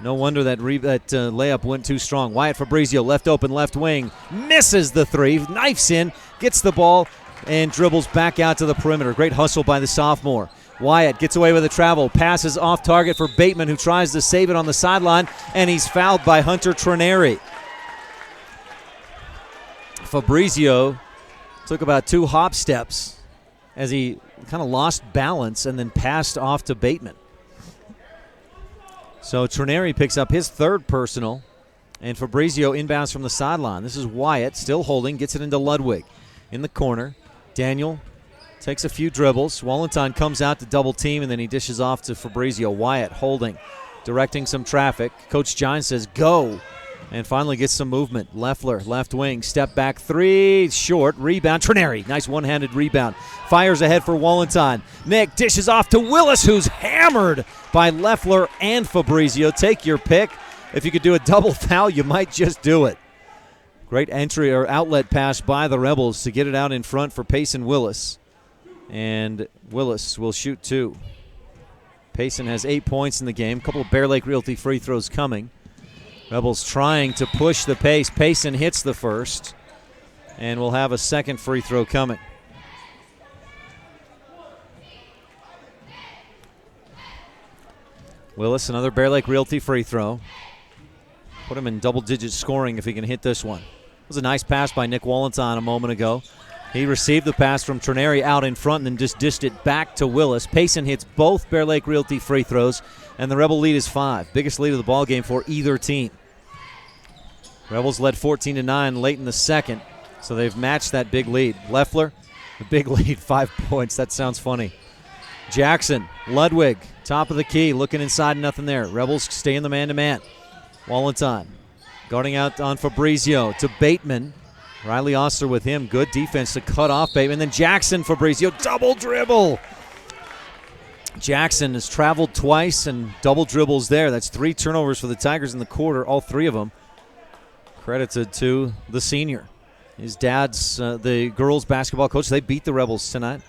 No wonder that layup went too strong. Wyatt Fabrizio, left open, left wing, misses the 3, knifes in, gets the ball, and dribbles back out to the perimeter. Great hustle by the sophomore. Wyatt gets away with a travel, passes off target for Bateman, who tries to save it on the sideline, and he's fouled by Hunter Trineri. Fabrizio took about 2 hop steps as he kind of lost balance and then passed off to Bateman. So Trineri picks up his 3rd personal, and Fabrizio inbounds from the sideline. This is Wyatt, still holding, gets it into Ludwig. In the corner, Daniel takes a few dribbles. Wallenton comes out to double team, and then he dishes off to Fabrizio. Wyatt holding, directing some traffic. Coach John says, go. And finally gets some movement. Leffler, left wing, step back 3, short, rebound. Trineri, nice one-handed rebound. Fires ahead for Wallenton. Nick dishes off to Willis, who's hammered by Leffler and Fabrizio. Take your pick. If you could do a double foul, you might just do it. Great entry or outlet pass by the Rebels to get it out in front for Payson Willis. And Willis will shoot 2. Payson has 8 points in the game. A couple of Bear Lake Realty free throws coming. Rebels trying to push the pace. Payson hits the first, and we'll have a second free throw coming. Willis, another Bear Lake Realty free throw. Put him in double-digit scoring if he can hit this one. It was a nice pass by Nick Wallenton a moment ago. He received the pass from Trineri out in front and then just dished it back to Willis. Payson hits both Bear Lake Realty free throws, and the Rebel lead is 5. Biggest lead of the ball game for either team. Rebels led 14-9 late in the second, so they've matched that big lead. Leffler, the big lead, 5 points. That sounds funny. Jackson, Ludwig, top of the key, looking inside, nothing there. Rebels stay in the man-to-man. Wallenton guarding out on Fabrizio to Bateman. Riley Ostler with him. Good defense to cut off Bateman. Then Jackson Fabrizio, double dribble. Jackson has traveled twice and double dribbles there. That's 3 turnovers for the Tigers in the quarter, all 3 of them credited to the senior. His dad's the girls basketball coach. They beat the Rebels tonight,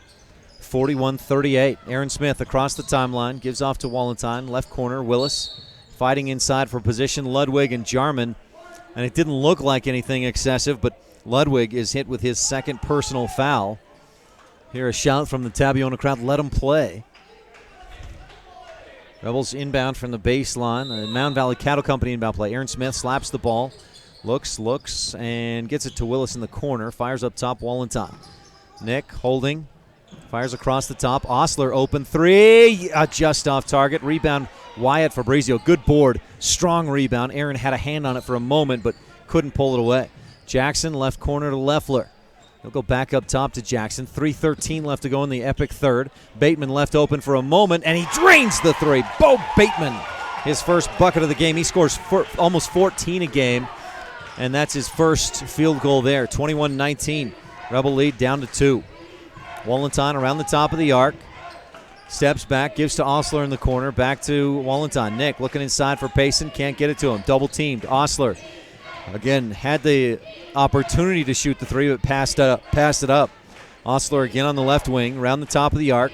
41-38. Aaron Smith across the timeline, gives off to Wallenstein. Left corner, Willis fighting inside for position. Ludwig and Jarman, and it didn't look like anything excessive, but Ludwig is hit with his second personal foul. Here a shout from the Tabiona crowd, let him play. Rebels inbound from the baseline. Mound Valley Cattle Company inbound play. Aaron Smith slaps the ball. Looks, and gets it to Willis in the corner. Fires up top, Wallenstein. Nick holding. Fires across the top. Ostler open 3. Just off target. Rebound, Wyatt Fabrizio. Good board. Strong rebound. Aaron had a hand on it for a moment, but couldn't pull it away. Jackson, left corner to Leffler. He'll go back up top to Jackson. 3:13 left to go in the epic third. Bateman left open for a moment, and he drains the 3. Bo Bateman, his first bucket of the game. He scores almost 14 a game, and that's his first field goal there. 21-19. Rebel lead down to 2. Wallenstein around the top of the arc. Steps back, gives to Ostler in the corner. Back to Wallenstein. Nick looking inside for Payson. Can't get it to him. Double teamed. Ostler again had the opportunity to shoot the 3, but passed it up. Ostler again on the left wing, around the top of the arc.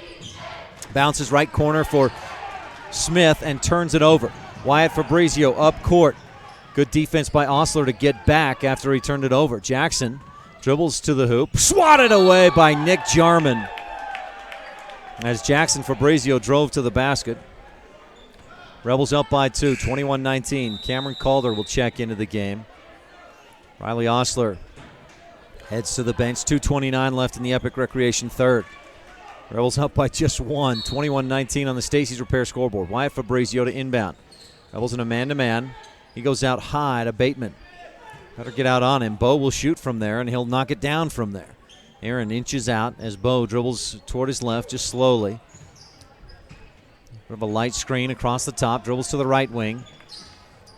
Bounces right corner for Smith and turns it over. Wyatt Fabrizio up court. Good defense by Ostler to get back after he turned it over. Jackson dribbles to the hoop. Swatted away by Nick Jarman as Jackson Fabrizio drove to the basket. Rebels up by 2, 21-19. Cameron Calder will check into the game. Riley Ostler heads to the bench. 2:29 left in the Epic Recreation third. Rebels up by just 1, 21-19 on the Stacey's Repair scoreboard. Wyatt Fabrizio to inbound. Rebels in a man-to-man. He goes out high to Bateman. Better get out on him. Bo will shoot from there, and he'll knock it down from there. Aaron inches out as Bo dribbles toward his left just slowly. Bit of a light screen across the top. Dribbles to the right wing.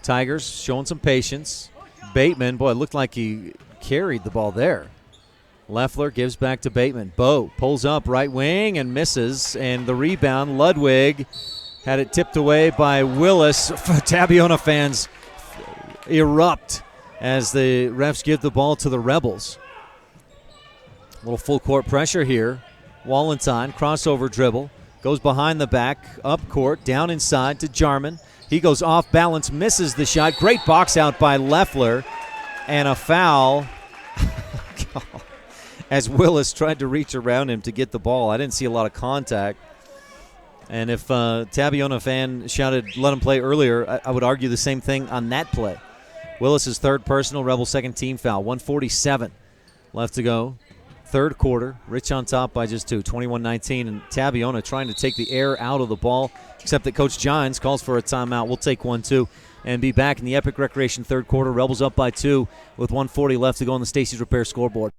Tigers showing some patience. Bateman, boy, it looked like he carried the ball there. Leffler gives back to Bateman. Bo pulls up right wing and misses. And the rebound, Ludwig had it tipped away by Willis. Tabiona fans erupt as the refs give the ball to the Rebels. A little full court pressure here. Wallenstein, crossover dribble. Goes behind the back, up court, down inside to Jarman. He goes off balance, misses the shot. Great box out by Leffler. And a foul as Willis tried to reach around him to get the ball. I didn't see a lot of contact. And if Tabiona fan shouted, let him play earlier, I would argue the same thing on that play. Willis's third personal, Rebel second team foul. 1:47 left to go. Third quarter, Rich on top by just 2, 21-19, and Tabiona trying to take the air out of the ball, except that Coach Gines calls for a timeout. We'll take one, too, and be back in the Epic Recreation third quarter. Rebels up by 2 with 1:40 left to go on the Stacey's Repair scoreboard.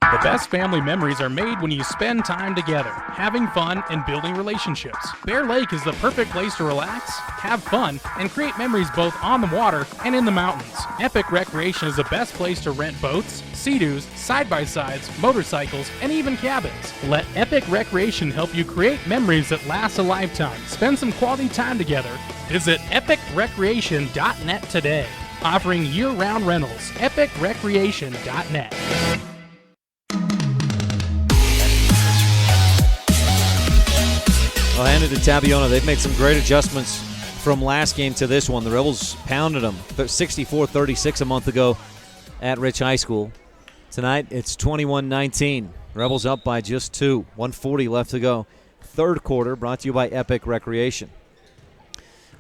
The best family memories are made when you spend time together, having fun and building relationships. Bear Lake is the perfect place to relax, have fun, and create memories both on the water and in the mountains. Epic Recreation is the best place to rent boats, Sea-Doos, side-by-sides, motorcycles, and even cabins. Let Epic Recreation help you create memories that last a lifetime. Spend some quality time together. Visit epicrecreation.net today. Offering year-round rentals. epicrecreation.net. I'll hand it to Tabiona. They've made some great adjustments from last game to this one. The Rebels pounded them 64-36 a month ago at Rich High School. Tonight, it's 21-19. Rebels up by just 2. 1:40 left to go. Third quarter brought to you by Epic Recreation.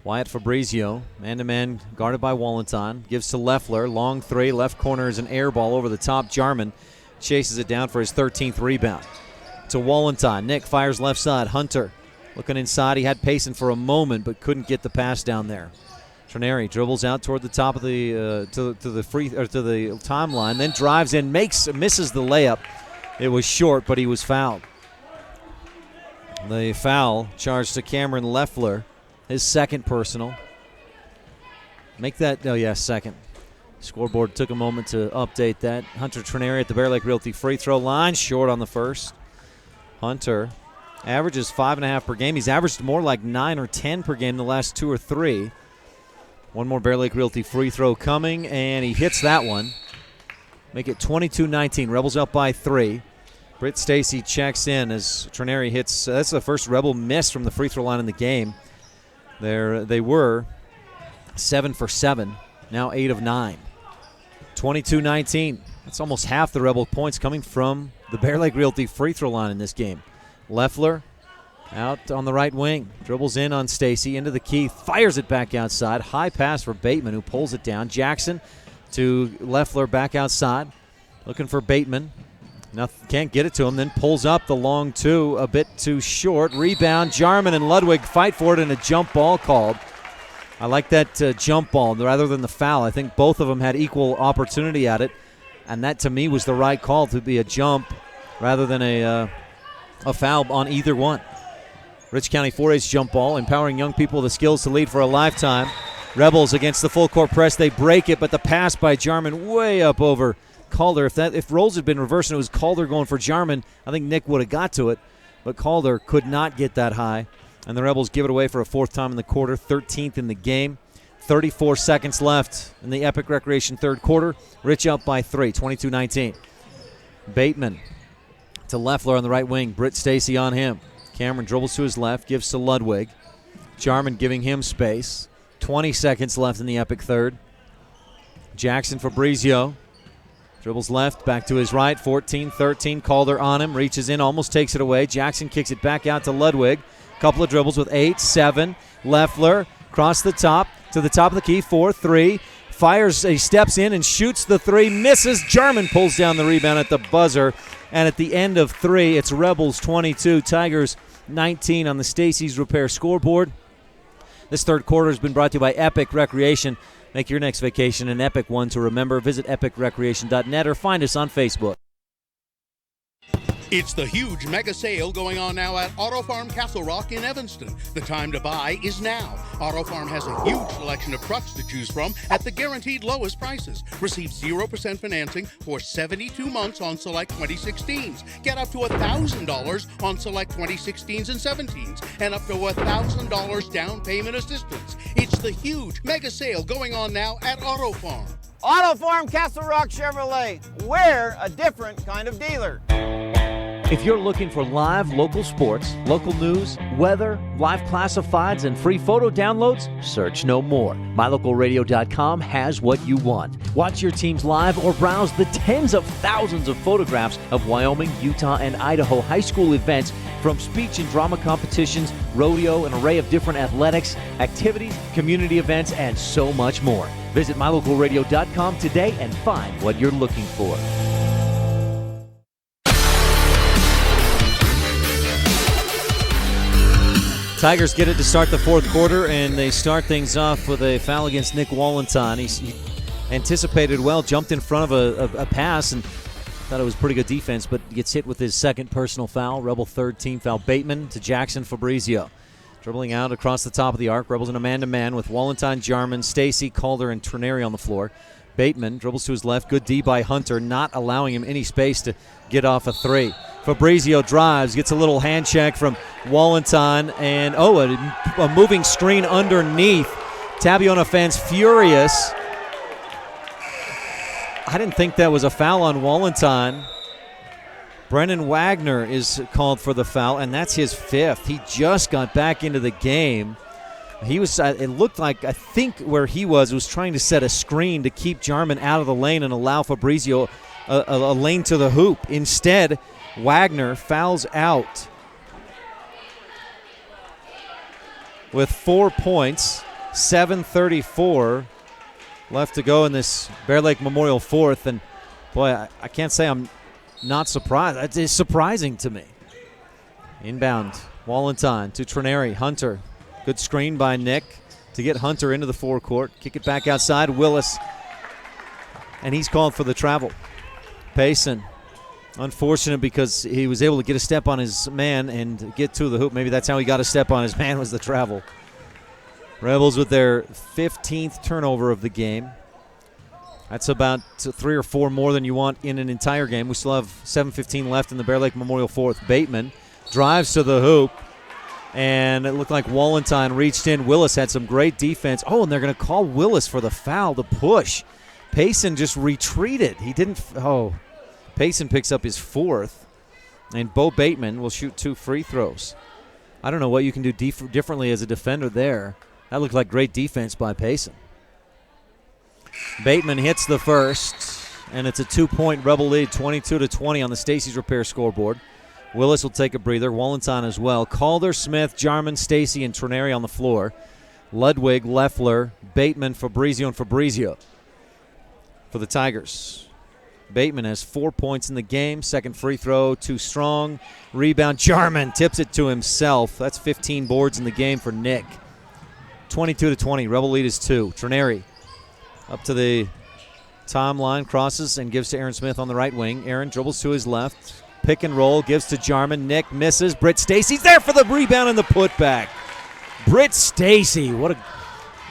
Wyatt Fabrizio, man-to-man, guarded by Wallenstein. Gives to Leffler. Long 3. Left corner is an air ball over the top. Jarman chases it down for his 13th rebound. To Wallenstein. Nick fires left side. Hunter looking inside. He had Payson for a moment, but couldn't get the pass down there. Trineri dribbles out toward the top of the to the timeline, then drives in, misses the layup. It was short, but he was fouled. The foul charged to Cameron Leffler, his second personal. Second. Scoreboard took a moment to update that. Hunter Trineri at the Bear Lake Realty free throw line, short on the first. Hunter averages 5.5 per game. He's averaged more like 9 or 10 per game the last 2 or 3. One more Bear Lake Realty free throw coming, and he hits that one. Make it 22-19. Rebels up by 3. Britt Stacy checks in as Trineri hits. That's the first Rebel miss from the free throw line in the game. They were 7 for 7, now 8 of 9. 22-19. That's almost half the Rebel points coming from the Bear Lake Realty free throw line in this game. Leffler out on the right wing. Dribbles in on Stacy, into the key, fires it back outside. High pass for Bateman, who pulls it down. Jackson to Leffler back outside. Looking for Bateman. Can't get it to him, then pulls up the long 2, a bit too short. Rebound, Jarman and Ludwig fight for it, and a jump ball called. I like that jump ball rather than the foul. I think both of them had equal opportunity at it, and that to me was the right call, to be a jump rather than a foul on either one. Rich County 4A's jump ball, empowering young people the skills to lead for a lifetime. Rebels against the full court press. They break it, but the pass by Jarman way up over Calder. If roles had been reversed and it was Calder going for Jarman, I think Nick would have got to it, but Calder could not get that high. And the Rebels give it away for a 4th time in the quarter, 13th in the game. 34 seconds left in the Epic Recreation third quarter. Rich up by 3, 22-19. Bateman to Leffler on the right wing. Britt Stacy on him. Cameron dribbles to his left, gives to Ludwig. Jarman giving him space. 20 seconds left in the Epic third. Jackson Fabrizio dribbles left, back to his right. 14-13. Calder on him, reaches in, almost takes it away. Jackson kicks it back out to Ludwig. Couple of dribbles with 8, 7. Leffler across the top to the top of the key. 4-3. Fires, he steps in and shoots the 3. Misses. Jarman pulls down the rebound at the buzzer. And at the end of 3, it's Rebels 22, Tigers 19 on the Stacy's Repair scoreboard. This third quarter has been brought to you by Epic Recreation. Make your next vacation an epic one to remember. Visit epicrecreation.net or find us on Facebook. It's the huge mega sale going on now at Auto Farm Castle Rock in Evanston. The time to buy is now. Auto Farm has a huge selection of trucks to choose from at the guaranteed lowest prices. Receive 0% financing for 72 months on select 2016s. Get up to $1,000 on select 2016s and 17s, and up to $1,000 down payment assistance. It's the huge mega sale going on now at Auto Farm. Auto Farm Castle Rock Chevrolet. We're a different kind of dealer. If you're looking for live local sports, local news, weather, live classifieds, and free photo downloads, search no more. MyLocalRadio.com has what you want. Watch your teams live or browse the tens of thousands of photographs of Wyoming, Utah, and Idaho high school events, from speech and drama competitions, rodeo, an array of different athletics, activities, community events, and so much more. Visit MyLocalRadio.com today and find what you're looking for. Tigers get it to start the fourth quarter, and they start things off with a foul against Nick Wallenton. He anticipated well, jumped in front of a pass, and thought it was pretty good defense, but gets hit with his second personal foul. Rebel third team foul. Bateman to Jackson Fabrizio. Dribbling out across the top of the arc. Rebels in a man-to-man with Wallenton, Jarman, Stacy, Calder, and Trineri on the floor. Bateman dribbles to his left. Good D by Hunter, not allowing him any space to get off a 3. Fabrizio drives, gets a little hand check from Wallenton, and a moving screen underneath. Tabiona fans furious. I didn't think that was a foul on Wallenton. Brennan Wagner is called for the foul, and that's his 5th. He just got back into the game. It looked like, I think where he was trying to set a screen to keep Jarman out of the lane and allow Fabrizio a lane to the hoop. Instead, Wagner fouls out with 4 points, 7:34 left to go in this Bear Lake Memorial fourth. And, boy, I can't say I'm not surprised. It's surprising to me. Inbound, Wallenton to Trineri. Hunter, good screen by Nick to get Hunter into the forecourt. Kick it back outside, Willis, and he's called for the travel. Payson, unfortunate because he was able to get a step on his man and get to the hoop. Maybe that's how he got a step on his man, was the travel. Rebels with their 15th turnover of the game. That's about 3 or 4 more than you want in an entire game. We still have 7:15 left in the Bear Lake Memorial fourth. Bateman drives to the hoop, and it looked like Wallentine reached in. Willis had some great defense. Oh, and they're going to call Willis for the foul, the push. Payson just retreated. He didn't. Payson picks up his fourth, and Bo Bateman will shoot 2 free throws. I don't know what you can do differently as a defender there. That looked like great defense by Payson. Bateman hits the first, and it's a 2-point Rebel lead, 22-20 on the Stacey's Repair scoreboard. Willis will take a breather. Wallentine as well. Calder, Smith, Jarman, Stacey, and Trineri on the floor. Ludwig, Leffler, Bateman, Fabrizio, and Fabrizio for the Tigers. Bateman has 4 points in the game. Second free throw, too strong. Rebound, Jarman tips it to himself. That's 15 boards in the game for Nick. 22-20. Rebel lead is 2. Trineri up to the timeline, crosses and gives to Aaron Smith on the right wing. Aaron dribbles to his left. Pick and roll, gives to Jarman. Nick misses. Britt Stacey's there for the rebound and the putback. Britt Stacey, what a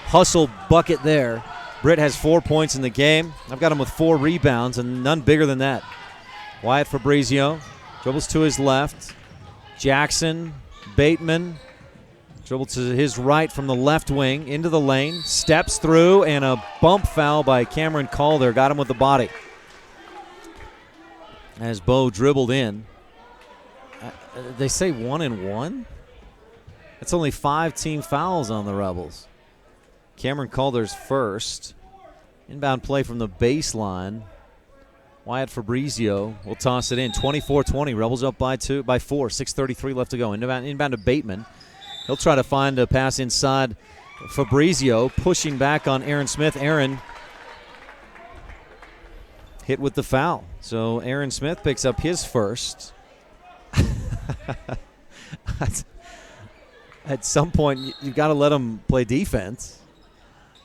hustle bucket there. Britt has 4 points in the game. I've got him with 4 rebounds and none bigger than that. Wyatt Fabrizio dribbles to his left. Jackson, Bateman, dribble to his right from the left wing into the lane. Steps through, and a bump foul by Cameron Calder. Got him with the body. As Bo dribbled in. They say 1-1? That's only 5 team fouls on the Rebels. Cameron Calder's first. Inbound play from the baseline. Wyatt Fabrizio will toss it in. 24-20. Rebels up by 4. 6:33 left to go. Inbound to Bateman. He'll try to find a pass inside. Fabrizio pushing back on Aaron Smith. Aaron hit with the foul. So Aaron Smith picks up his first. At some point, you've got to let him play defense.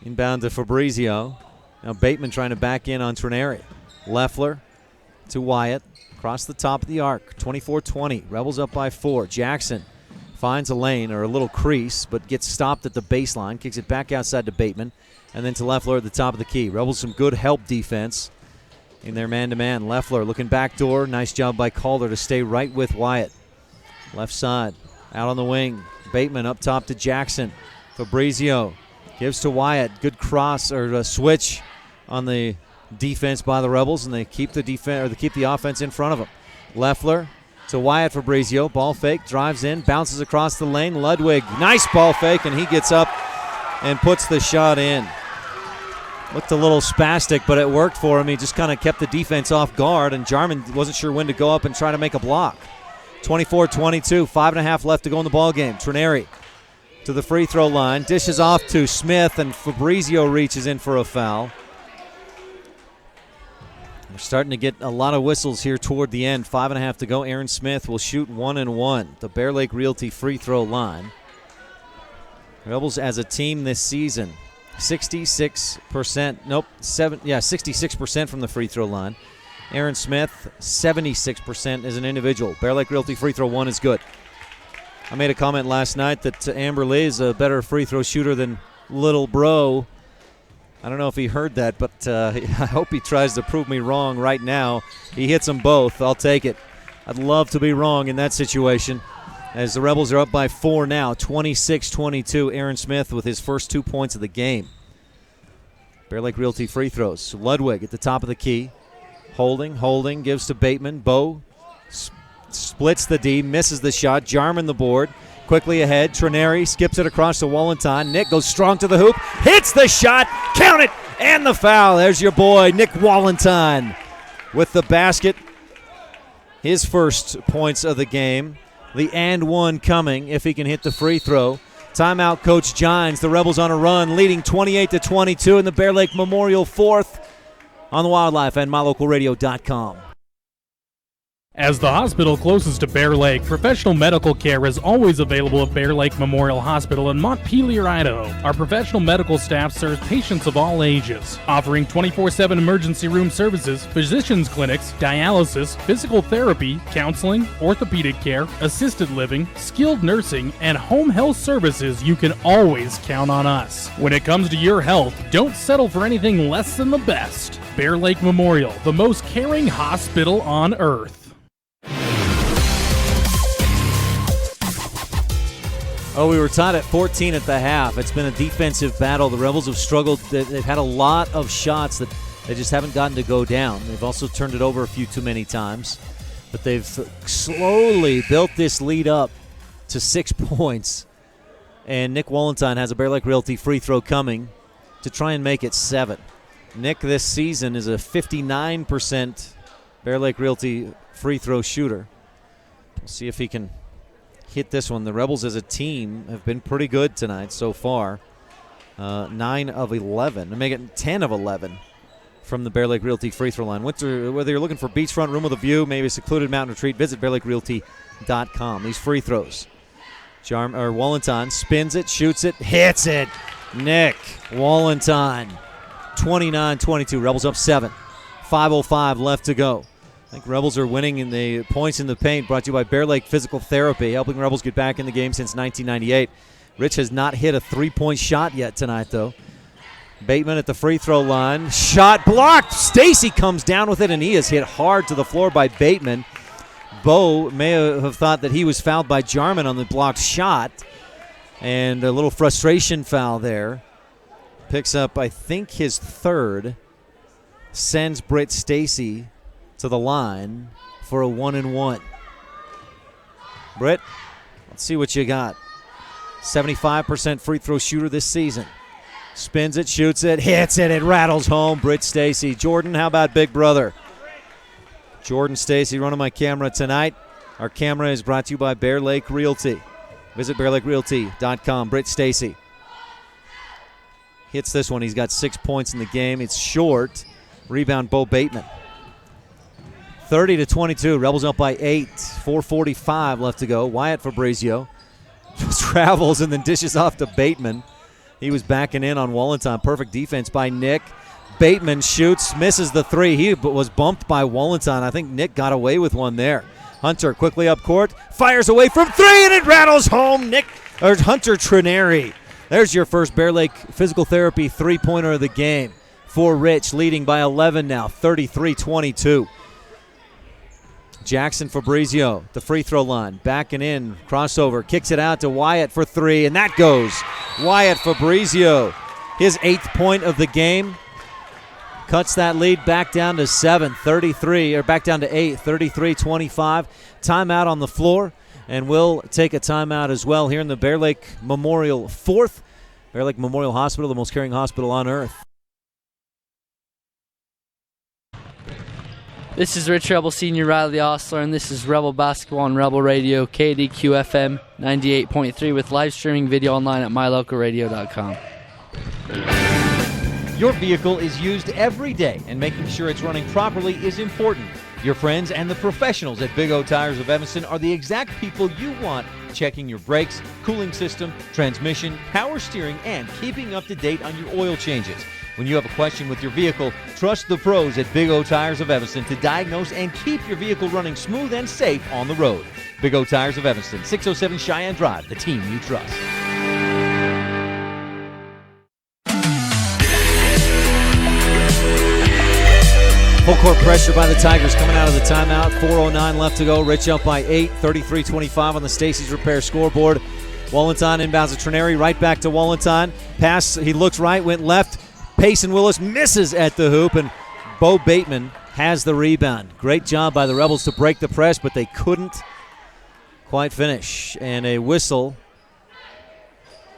Inbound to Fabrizio. Now Bateman trying to back in on Trineri. Leffler to Wyatt. Across the top of the arc. 24-20. Rebels up by 4. Jackson finds a lane or a little crease, but gets stopped at the baseline. Kicks it back outside to Bateman. And then to Leffler at the top of the key. Rebels some good help defense in their man-to-man. Leffler looking backdoor. Nice job by Calder to stay right with Wyatt. Left side. Out on the wing. Bateman up top to Jackson. Fabrizio gives to Wyatt. Good cross or switch on the defense by the Rebels, and they keep the offense in front of them. Leffler to Wyatt Fabrizio. Ball fake, drives in, bounces across the lane. Ludwig, nice ball fake, and he gets up and puts the shot in. Looked a little spastic, but it worked for him. He just kind of kept the defense off guard, and Jarman wasn't sure when to go up and try to make a block. 24-22, 5.5 left to go in the ball game. Trineri to the free throw line, dishes off to Smith, and Fabrizio reaches in for a foul. We're starting to get a lot of whistles here toward the end. 5.5 to go. Aaron Smith will shoot 1-1. The Bear Lake Realty free throw line. Rebels as a team this season, 66% from the free throw line. Aaron Smith, 76% as an individual. Bear Lake Realty free throw 1 is good. I made a comment last night that Amber Lee is a better free throw shooter than Little Bro. I don't know if he heard that, but I hope he tries to prove me wrong right now. He hits them both. I'll take it. I'd love to be wrong in that situation, as the Rebels are up by 4 now, 26-22. Aaron Smith with his first 2 points of the game. Bear Lake Realty free throws. Ludwig at the top of the key. Holding, gives to Bateman. Bo splits the D, misses the shot. Jarman the board. Quickly ahead, Trineri skips it across to Wallentine. Nick goes strong to the hoop, hits the shot, count it, and the foul. There's your boy, Nick Wallentine, with the basket. His first points of the game. The and one coming if he can hit the free throw. Timeout, Coach Gines. The Rebels on a run, leading 28-22 in the Bear Lake Memorial fourth on the Wildlife and MyLocalRadio.com. As the hospital closest to Bear Lake, professional medical care is always available at Bear Lake Memorial Hospital in Montpelier, Idaho. Our professional medical staff serves patients of all ages, offering 24/7 emergency room services, physicians' clinics, dialysis, physical therapy, counseling, orthopedic care, assisted living, skilled nursing, and home health services. You can always count on us. When it comes to your health, don't settle for anything less than the best. Bear Lake Memorial, the most caring hospital on earth. Oh, we were tied at 14 at the half. It's been a defensive battle. The Rebels have struggled. They've had a lot of shots that they just haven't gotten to go down. They've also turned it over a few too many times. But they've slowly built this lead up to 6 points. And Nick Wallenstein has a Bear Lake Realty free throw coming to try and make it 7. Nick this season is a 59% Bear Lake Realty free throw shooter. We'll see if he can hit this one. The Rebels as a team have been pretty good tonight so far. 9 of 11. They make it 10 of 11 from the Bear Lake Realty free throw line. Whether you're looking for beachfront room with a view, maybe a secluded mountain retreat, visit bearlakerealty.com. These free throws. Wallenstein spins it, shoots it, hits it. Nick Wallenstein. 29-22. Rebels up 7. 5:05 left to go. I think Rebels are winning in the points in the paint, brought to you by Bear Lake Physical Therapy, helping Rebels get back in the game since 1998. Rich has not hit a three-point shot yet tonight, though. Bateman at the free throw line. Shot blocked. Stacy comes down with it, and he is hit hard to the floor by Bateman. Bo may have thought that he was fouled by Jarman on the blocked shot, and a little frustration foul there. Picks up, I think, his third. Sends Britt Stacy to the line for a 1-and-1. Britt, let's see what you got. 75% free throw shooter this season. Spins it, shoots it, hits it, it rattles home. Britt Stacy. Jordan, how about Big Brother? Jordan Stacy running my camera tonight. Our camera is brought to you by Bear Lake Realty. Visit bearlakerealty.com. Britt Stacy hits this one. He's got 6 points in the game. It's short. Rebound, Bo Bateman. 30-22. Rebels up by 8. 4:45 left to go. Wyatt Fabrizio travels and then dishes off to Bateman. He was backing in on Wallenstein. Perfect defense by Nick. Bateman shoots, misses the three. He was bumped by Wallenstein. I think Nick got away with one there. Hunter quickly up court, fires away from three, and it rattles home. Hunter Trineri. There's your first Bear Lake Physical Therapy three-pointer of the game for Rich, leading by 11 now, 33-22. Jackson Fabrizio, the free throw line, backing in, crossover, kicks it out to Wyatt for three, and that goes. Wyatt Fabrizio, his 8th point of the game, cuts that lead back down to 7, 33, or back down to 8, 33-25. Timeout on the floor, and we'll take a timeout as well here in the Bear Lake Memorial 4th. Bear Lake Memorial Hospital, the most caring hospital on earth. This is Rich Rebel Senior Riley Osler, and this is Rebel Basketball on Rebel Radio, KDQFM 98.3, with live streaming video online at mylocalradio.com. Your vehicle is used every day, and making sure it's running properly is important. Your friends and the professionals at Big O Tires of Evanston are the exact people you want checking your brakes, cooling system, transmission, power steering, and keeping up to date on your oil changes. When you have a question with your vehicle, trust the pros at Big O Tires of Evanston to diagnose and keep your vehicle running smooth and safe on the road. Big O Tires of Evanston, 607 Cheyenne Drive, the team you trust. Full court pressure by the Tigers coming out of the timeout. 4:09 left to go. Rich up by 8, 33-25 on the Stacey's Repair scoreboard. Wallenstein inbounds to Trineri, right back to Wallenstein. Pass, he looks right, went left. Payson Willis misses at the hoop, and Bo Bateman has the rebound. Great job by the Rebels to break the press, but they couldn't quite finish. And a whistle.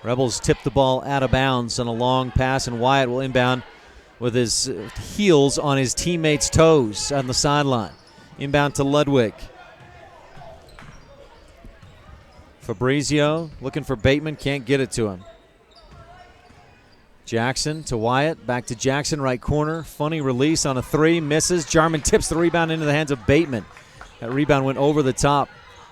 Rebels tip the ball out of bounds on a long pass, and Wyatt will inbound with his heels on his teammates' toes on the sideline. Inbound to Ludwig. Fabrizio looking for Bateman, can't get it to him. Jackson to Wyatt, back to Jackson, right corner. Funny release on a three, misses. Jarman tips the rebound into the hands of Bateman. That rebound went over the top.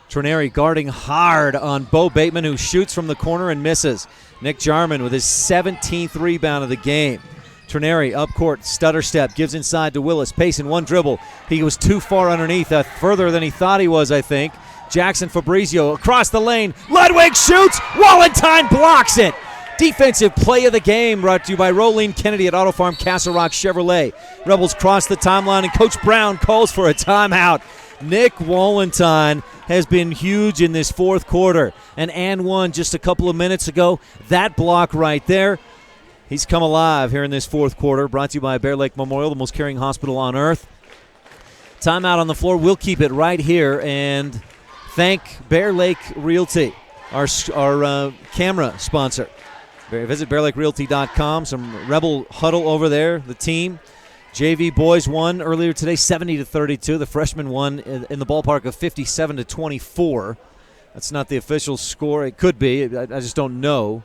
Trenary guarding hard on Bo Bateman, who shoots from the corner and misses. Nick Jarman with his 17th rebound of the game. Trenary up court, stutter step, gives inside to Willis. Pace in one dribble. He was too far underneath, further than he thought he was, I think. Jackson Fabrizio across the lane. Ludwig shoots. Wallenstein blocks it. Defensive play of the game brought to you by Rolene Kennedy at Auto Farm Castle Rock Chevrolet. Rebels cross the timeline, and Coach Brown calls for a timeout. Nick Wallenstein has been huge in this fourth quarter. And one just a couple of minutes ago. That block right there. He's come alive here in this fourth quarter. Brought to you by Bear Lake Memorial, the most caring hospital on earth. Timeout on the floor. We'll keep it right here and thank Bear Lake Realty, our camera sponsor. Visit BearLakeRealty.com. Some Rebel huddle over there. The team, JV boys won earlier today, 70-32. The freshmen won in the ballpark of 57-24. That's not the official score. It could be. I just don't know.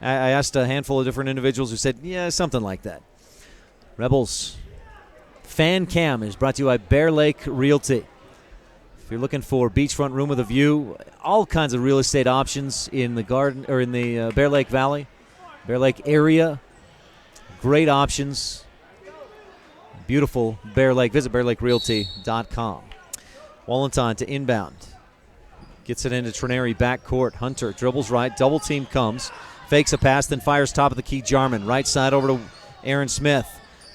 I asked a handful of different individuals who said, yeah, something like that. Rebels Fan Cam is brought to you by Bear Lake Realty. If you're looking for beachfront room with a view, all kinds of real estate options in the garden or in the Bear Lake Valley, Bear Lake area. Great options. Beautiful Bear Lake. Visit BearLakeRealty.com. Wallenstein to inbound. Gets it into Trenary backcourt. Hunter dribbles right. Double team comes. Fakes a pass, then fires top of the key. Jarman. Right side over to Aaron Smith.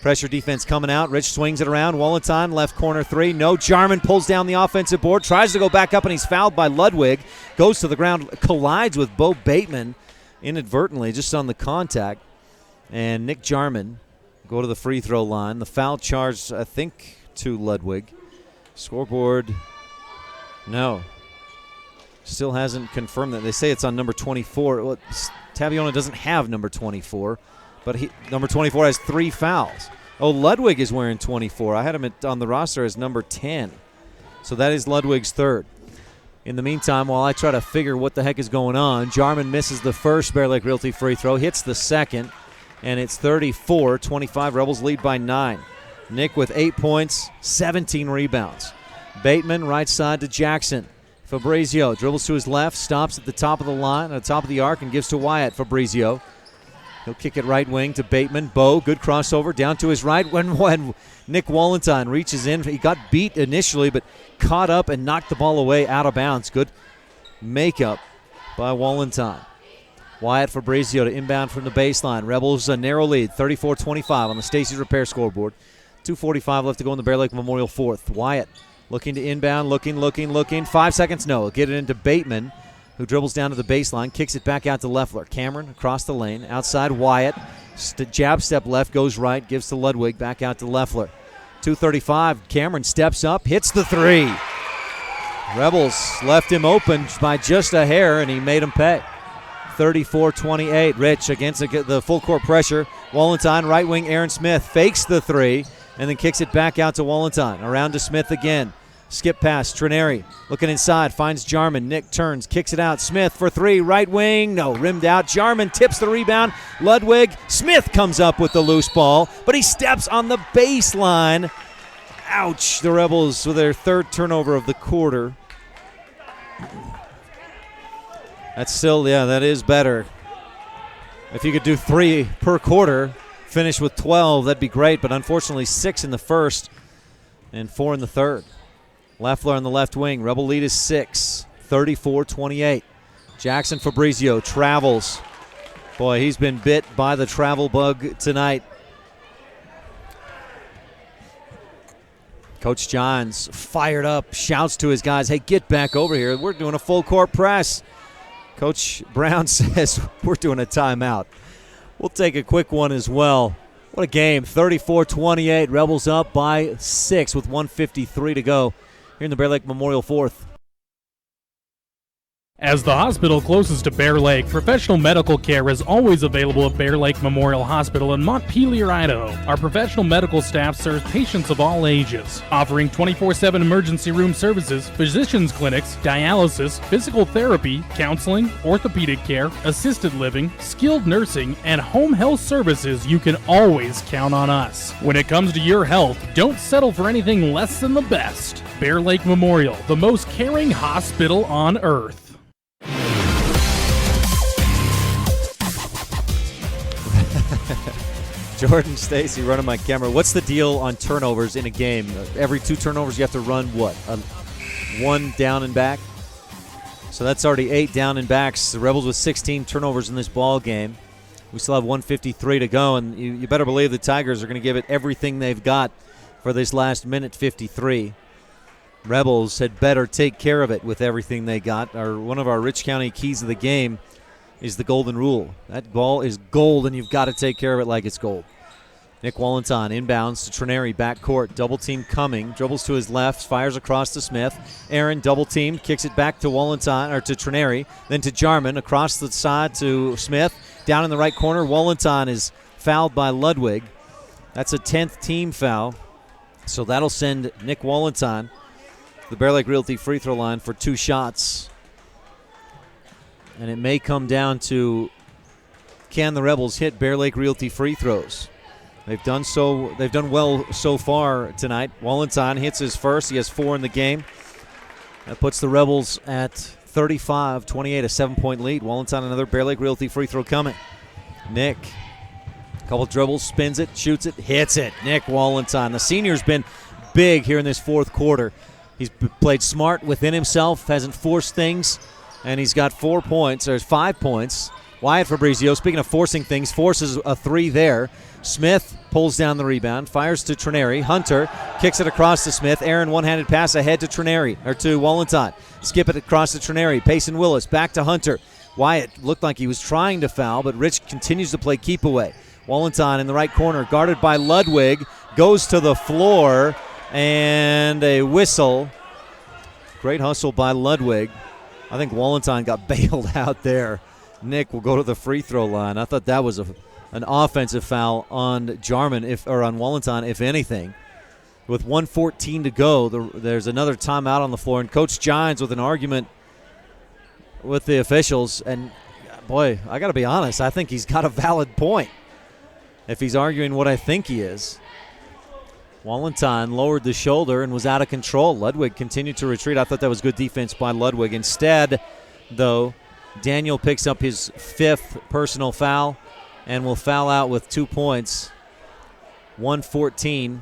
Pressure defense coming out. Rich swings it around. Wallenstein, left corner three. No. Jarman pulls down the offensive board. Tries to go back up, and he's fouled by Ludwig. Goes to the ground. Collides with Bo Bateman inadvertently, just on the contact. And Nick Jarman go to the free throw line. The foul charge, I think, to Ludwig. Scoreboard, no. Still hasn't confirmed that. They say it's on number 24. Well, Tabiona doesn't have number 24, but number 24 has 3 fouls. Oh, Ludwig is wearing 24. I had him on the roster as number 10. So that is Ludwig's third. In the meantime, while I try to figure what the heck is going on, Jarman misses the first Bear Lake Realty free throw, hits the second, and it's 34-25. Rebels lead by 9. Nick with 8 points, 17 rebounds. Bateman right side to Jackson. Fabrizio dribbles to his left, stops at the top of the line, at the top of the arc, and gives to Wyatt. Fabrizio. He'll kick it right wing to Bateman. Bo, good crossover, down to his right when Nick Wallenstein reaches in. He got beat initially, but caught up and knocked the ball away out of bounds. Good makeup by Wallenstein. Wyatt Fabrizio to inbound from the baseline. Rebels a narrow lead, 34-25 on the Stacey's Repair scoreboard. 2:45 left to go in the Bear Lake Memorial fourth. Wyatt looking to inbound, looking. 5 seconds, no. Get it into Bateman, who dribbles down to the baseline, kicks it back out to Leffler. Cameron across the lane, outside Wyatt. Jab step left, goes right, gives to Ludwig, back out to Leffler. 2:35, Cameron steps up, hits the three. Rebels left him open by just a hair, and he made him pay. 34-28, Rich against the full court pressure. Wallenstein, right wing, Aaron Smith fakes the three, and then kicks it back out to Wallenstein. Around to Smith again. Skip pass, Trenary looking inside, finds Jarman. Nick turns, kicks it out. Smith for three, right wing, no, rimmed out. Jarman tips the rebound. Ludwig, Smith comes up with the loose ball, but he steps on the baseline. Ouch, the Rebels with their third turnover of the quarter. That's still, yeah, that is better. If you could do 3 per quarter, finish with 12, that'd be great, but unfortunately 6 in the first and 4 in the third. Leffler on the left wing. Rebel lead is 6, 34-28. Jackson Fabrizio travels. Boy, he's been bit by the travel bug tonight. Coach Johns fired up, shouts to his guys, hey, get back over here. We're doing a full court press. Coach Brown says we're doing a timeout. We'll take a quick one as well. What a game, 34-28. Rebels up by 6 with 1:53 to go here in the Bear Lake Memorial fourth. As the hospital closest to Bear Lake, professional medical care is always available at Bear Lake Memorial Hospital in Montpelier, Idaho. Our professional medical staff serves patients of all ages, offering 24/7 emergency room services, physicians clinics, dialysis, physical therapy, counseling, orthopedic care, assisted living, skilled nursing, and home health services. You can always count on us. When it comes to your health, don't settle for anything less than the best. Bear Lake Memorial, the most caring hospital on earth. Jordan Stacy running my camera. What's the deal on turnovers in a game? Every 2 turnovers you have to run what? 1 down and back? So that's already 8 down and backs. The Rebels with 16 turnovers in this ball game. We still have 1:53 to go, and you better believe the Tigers are going to give it everything they've got for this last minute 53. Rebels had better take care of it with everything they got. One of our Rich County keys of the game is the golden rule. That ball is gold, and you've got to take care of it like it's gold. Nick Wallenton inbounds to Trineri, backcourt. Double team coming. Dribbles to his left, fires across to Smith. Aaron double team, kicks it back to Wallenton, or to Trineri, then to Jarman, across the side to Smith. Down in the right corner, Wallenton is fouled by Ludwig. That's a 10th team foul. So that'll send Nick Wallenton to the Bear Lake Realty free throw line for 2 shots. And it may come down to, can the Rebels hit Bear Lake Realty free throws? They've done well so far tonight. Wallenton hits his first. He has 4 in the game. That puts the Rebels at 35-28, a 7-point lead. Wallenton, another Bear Lake Realty free throw coming. Nick, a couple dribbles, spins it, shoots it, hits it. Nick Wallenton. The senior's been big here in this fourth quarter. He's played smart within himself, hasn't forced things. And he's got 4 points. There's 5 points. Wyatt Fabrizio, speaking of forcing things, forces a 3 there. Smith pulls down the rebound, fires to Trineri. Hunter kicks it across to Smith. Aaron, one-handed pass ahead to Trineri, or to Wallenton. Skip it across to Trineri. Payson Willis back to Hunter. Wyatt looked like he was trying to foul, but Rich continues to play keep away. Wallenton in the right corner, guarded by Ludwig, goes to the floor, and a whistle. Great hustle by Ludwig. I think Wallenton got bailed out there. Nick will go to the free throw line. I thought that was an offensive foul on Jarman, on Wallenton, if anything. With 1:14 to go, there's another timeout on the floor, and Coach Gines with an argument with the officials. And, boy, I got to be honest, I think he's got a valid point if he's arguing what I think he is. Wallenton lowered the shoulder and was out of control. Ludwig continued to retreat. I thought that was good defense by Ludwig. Instead, though, Daniel picks up his 5th personal foul and will foul out with 2 points. 1:14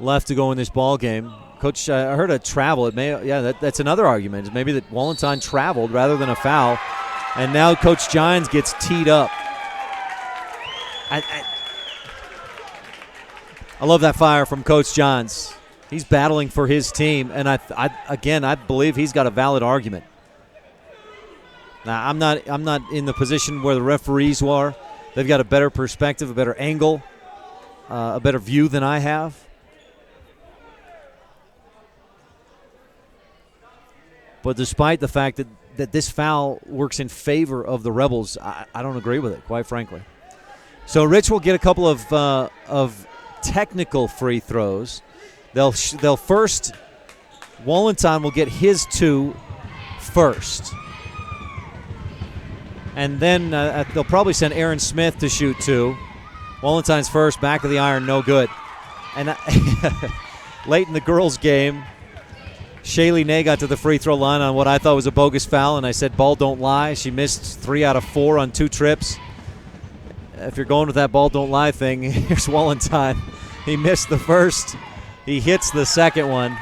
left to go in this ball game. Coach, I heard a travel. That's another argument. Maybe that Wallenton traveled rather than a foul. And now Coach Gines gets teed up. I love that fire from Coach Gines. He's battling for his team, and I believe he's got a valid argument. Now, I'm not in the position where the referees were. They've got a better perspective, a better angle, a better view than I have. But despite the fact that this foul works in favor of the Rebels, I don't agree with it, quite frankly. So Rich will get a couple of technical free throws. They'll first, Wallenton will get his 2 first. And then they'll probably send Aaron Smith to shoot 2. Wallenton's first, back of the iron, no good. And late in the girls' game, Shaylee Nay got to the free throw line on what I thought was a bogus foul, and I said, ball don't lie. She missed 3 out of 4 on 2 trips. If you're going with that ball don't lie thing, here's Wallenton. He missed the first. He hits the second one.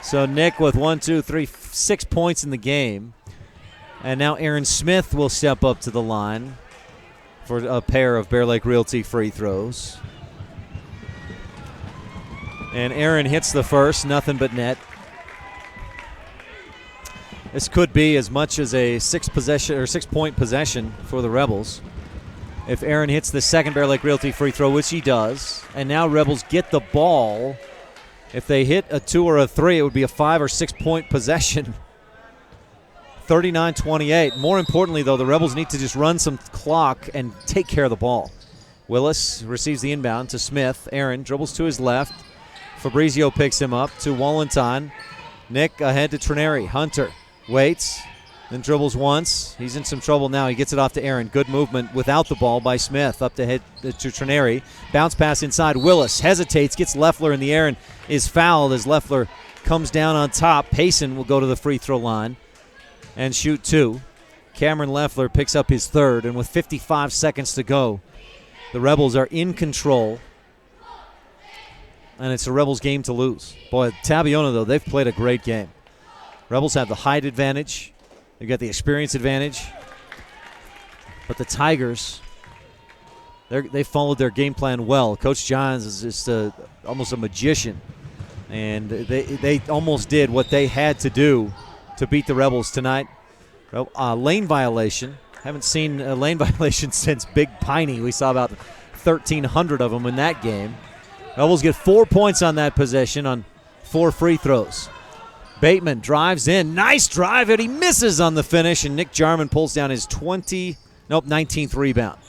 So Nick with 6 points in the game. And now Aaron Smith will step up to the line for a pair of Bear Lake Realty free throws. And Aaron hits the first, nothing but net. This could be as much as a 6-point possession for the Rebels. If Aaron hits the second Bear Lake Realty free throw, which he does, and now Rebels get the ball. If they hit a 2 or a 3, it would be a 5 or 6 point possession. 39-28. More importantly, though, the Rebels need to just run some clock and take care of the ball. Willis receives the inbound to Smith. Aaron dribbles to his left. Fabrizio picks him up to Wallenton. Nick ahead to Trineri. Hunter waits, then dribbles once. He's in some trouble now. He gets it off to Aaron. Good movement without the ball by Smith. Up to head to Trineri. Bounce pass inside. Willis hesitates, gets Leffler in the air, and is fouled as Leffler comes down on top. Payson will go to the free throw line and shoot 2. Cameron Leffler picks up his 3rd, and with 55 seconds to go, the Rebels are in control, and it's a Rebels game to lose. Boy, Tabiona, though, they've played a great game. Rebels have the height advantage. They've got the experience advantage. But the Tigers, they followed their game plan well. Coach Johns is just almost a magician, and they almost did what they had to do to beat the Rebels tonight. Lane violation. Haven't seen a lane violation since Big Piney. We saw about 1,300 of them in that game. Rebels get 4 points on that possession on 4 free throws. Bateman drives in. Nice drive, and he misses on the finish, and Nick Jarman pulls down his 19th rebound.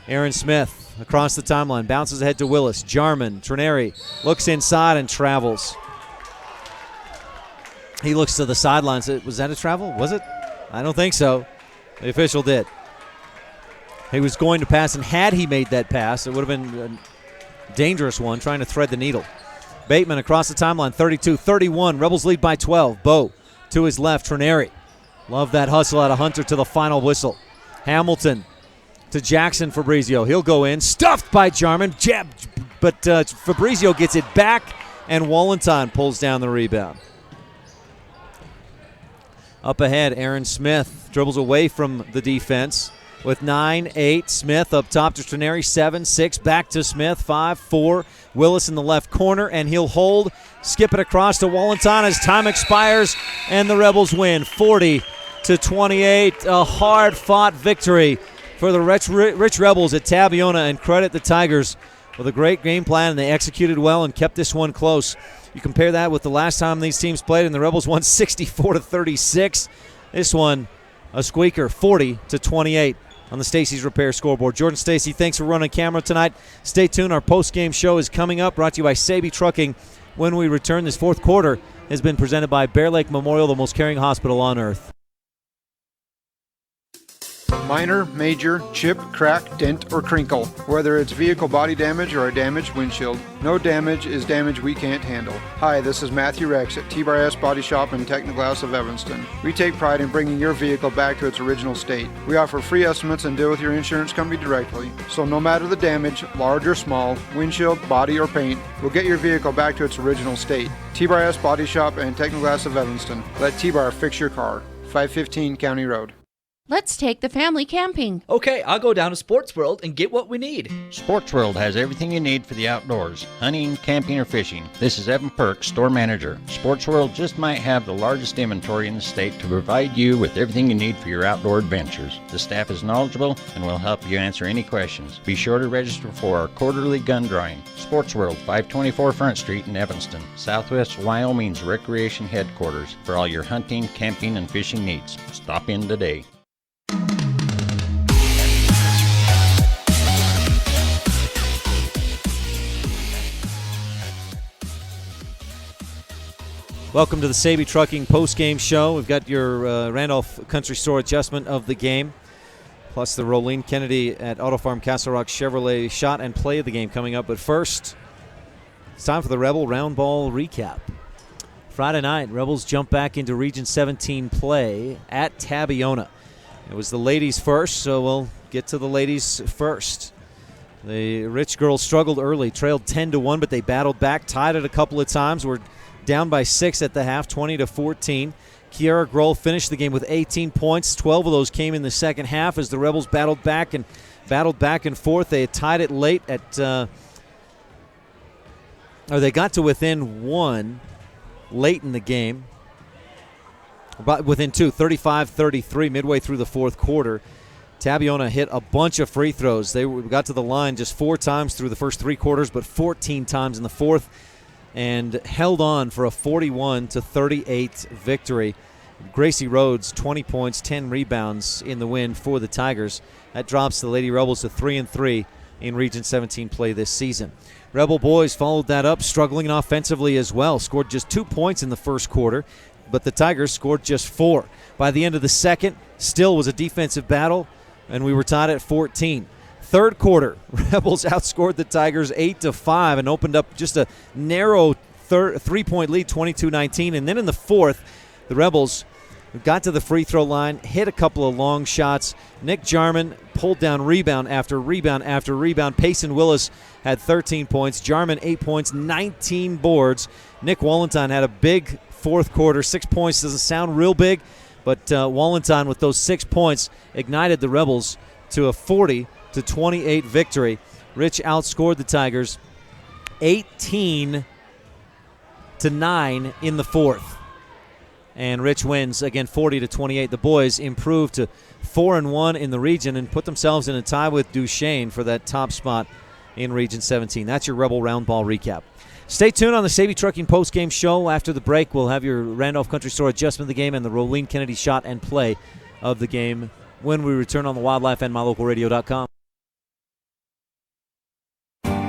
Aaron Smith across the timeline, bounces ahead to Willis. Jarman, Trineri looks inside and travels. He looks to the sidelines. Was that a travel? Was it? I don't think so. The official did. He was going to pass, and had he made that pass, it would have been a dangerous one, trying to thread the needle. Bateman across the timeline, 32-31. Rebels lead by 12. Bo to his left, Trineri. Love that hustle out of Hunter to the final whistle. Hamilton to Jackson Fabrizio. He'll go in, stuffed by Jarman, but Fabrizio gets it back, and Wallenton pulls down the rebound. Up ahead, Aaron Smith dribbles away from the defense with 9-8. Smith up top to Trineri, 7-6. Back to Smith, 5-4. Willis in the left corner, and he'll hold. Skip it across to Wallenton as time expires, and the Rebels win 40-28. A hard-fought victory for the Rich Rebels at Tabiona, and credit the Tigers with a great game plan, and they executed well and kept this one close. You compare that with the last time these teams played, and the Rebels won 64-36. This one, a squeaker, 40-28 on the Stacey's Repair scoreboard. Jordan Stacey, thanks for running camera tonight. Stay tuned. Our post-game show is coming up, brought to you by Saby Trucking. When we return, this fourth quarter has been presented by Bear Lake Memorial, the most caring hospital on earth. Minor, major, chip, crack, dent, or crinkle. Whether it's vehicle body damage or a damaged windshield, no damage is damage we can't handle. Hi, this is Matthew Rex at T-Bar-S Body Shop and Technoglass of Evanston. We take pride in bringing your vehicle back to its original state. We offer free estimates and deal with your insurance company directly. So no matter the damage, large or small, windshield, body, or paint, we'll get your vehicle back to its original state. T-Bar-S Body Shop and Technoglass of Evanston. Let T-Bar fix your car. 515 County Road. Let's take the family camping. Okay, I'll go down to Sports World and get what we need. Sports World has everything you need for the outdoors, hunting, camping, or fishing. This is Evan Perk, store manager. Sports World just might have the largest inventory in the state to provide you with everything you need for your outdoor adventures. The staff is knowledgeable and will help you answer any questions. Be sure to register for our quarterly gun drawing. Sports World, 524 Front Street in Evanston, Southwest Wyoming's recreation headquarters for all your hunting, camping, and fishing needs. Stop in today. Welcome to the Saby Trucking post-game show. We've got your Randolph Country Store adjustment of the game, plus the Rolene Kennedy at Auto Farm Castle Rock Chevrolet shot and play of the game coming up. But first, it's time for the Rebel Round Ball recap. Friday night, Rebels jump back into Region 17 play at Tabiona. It was the ladies first, so we'll get to the ladies first. The Rich girls struggled early, trailed 10-1, but they battled back, tied it a couple of times. Were down by 6 at the half, 20-14. Kiara Grohl finished the game with 18 points. 12 of those came in the second half as the Rebels battled back and forth. They had tied it late they got to within 1 late in the game. About within 2, 35-33 midway through the fourth quarter. Tabiona hit a bunch of free throws. They got to the line just 4 times through the first 3 quarters, but 14 times in the fourth, and held on for a 41-38 victory. Gracie Rhodes, 20 points, 10 rebounds in the win for the Tigers. That drops the Lady Rebels to 3-3 in Region 17 play this season. Rebel boys followed that up, struggling offensively as well. Scored just 2 points in the first quarter, but the Tigers scored just 4. By the end of the second, still was a defensive battle, and we were tied at 14. Third quarter, Rebels outscored the Tigers 8-5 and opened up just a narrow 3-point lead, 22-19. And then in the fourth, the Rebels got to the free throw line, hit a couple of long shots. Nick Jarman pulled down rebound after rebound after rebound. Payson Willis had 13 points. Jarman 8 points, 19 boards. Nick Wallenstein had a big fourth quarter. 6 points doesn't sound real big, but Wallenstein with those 6 points ignited the Rebels to a 40-28 victory. Rich outscored the Tigers 18-9 in the fourth. And Rich wins, again, 40-28. The boys improved to 4-1 in the region and put themselves in a tie with Duchesne for that top spot in Region 17. That's your Rebel Round Ball recap. Stay tuned on the Sabey Trucking postgame show. After the break, we'll have your Randolph Country Store adjustment of the game and the Rolene Kennedy shot and play of the game when we return on the Wildlife and MyLocalRadio.com.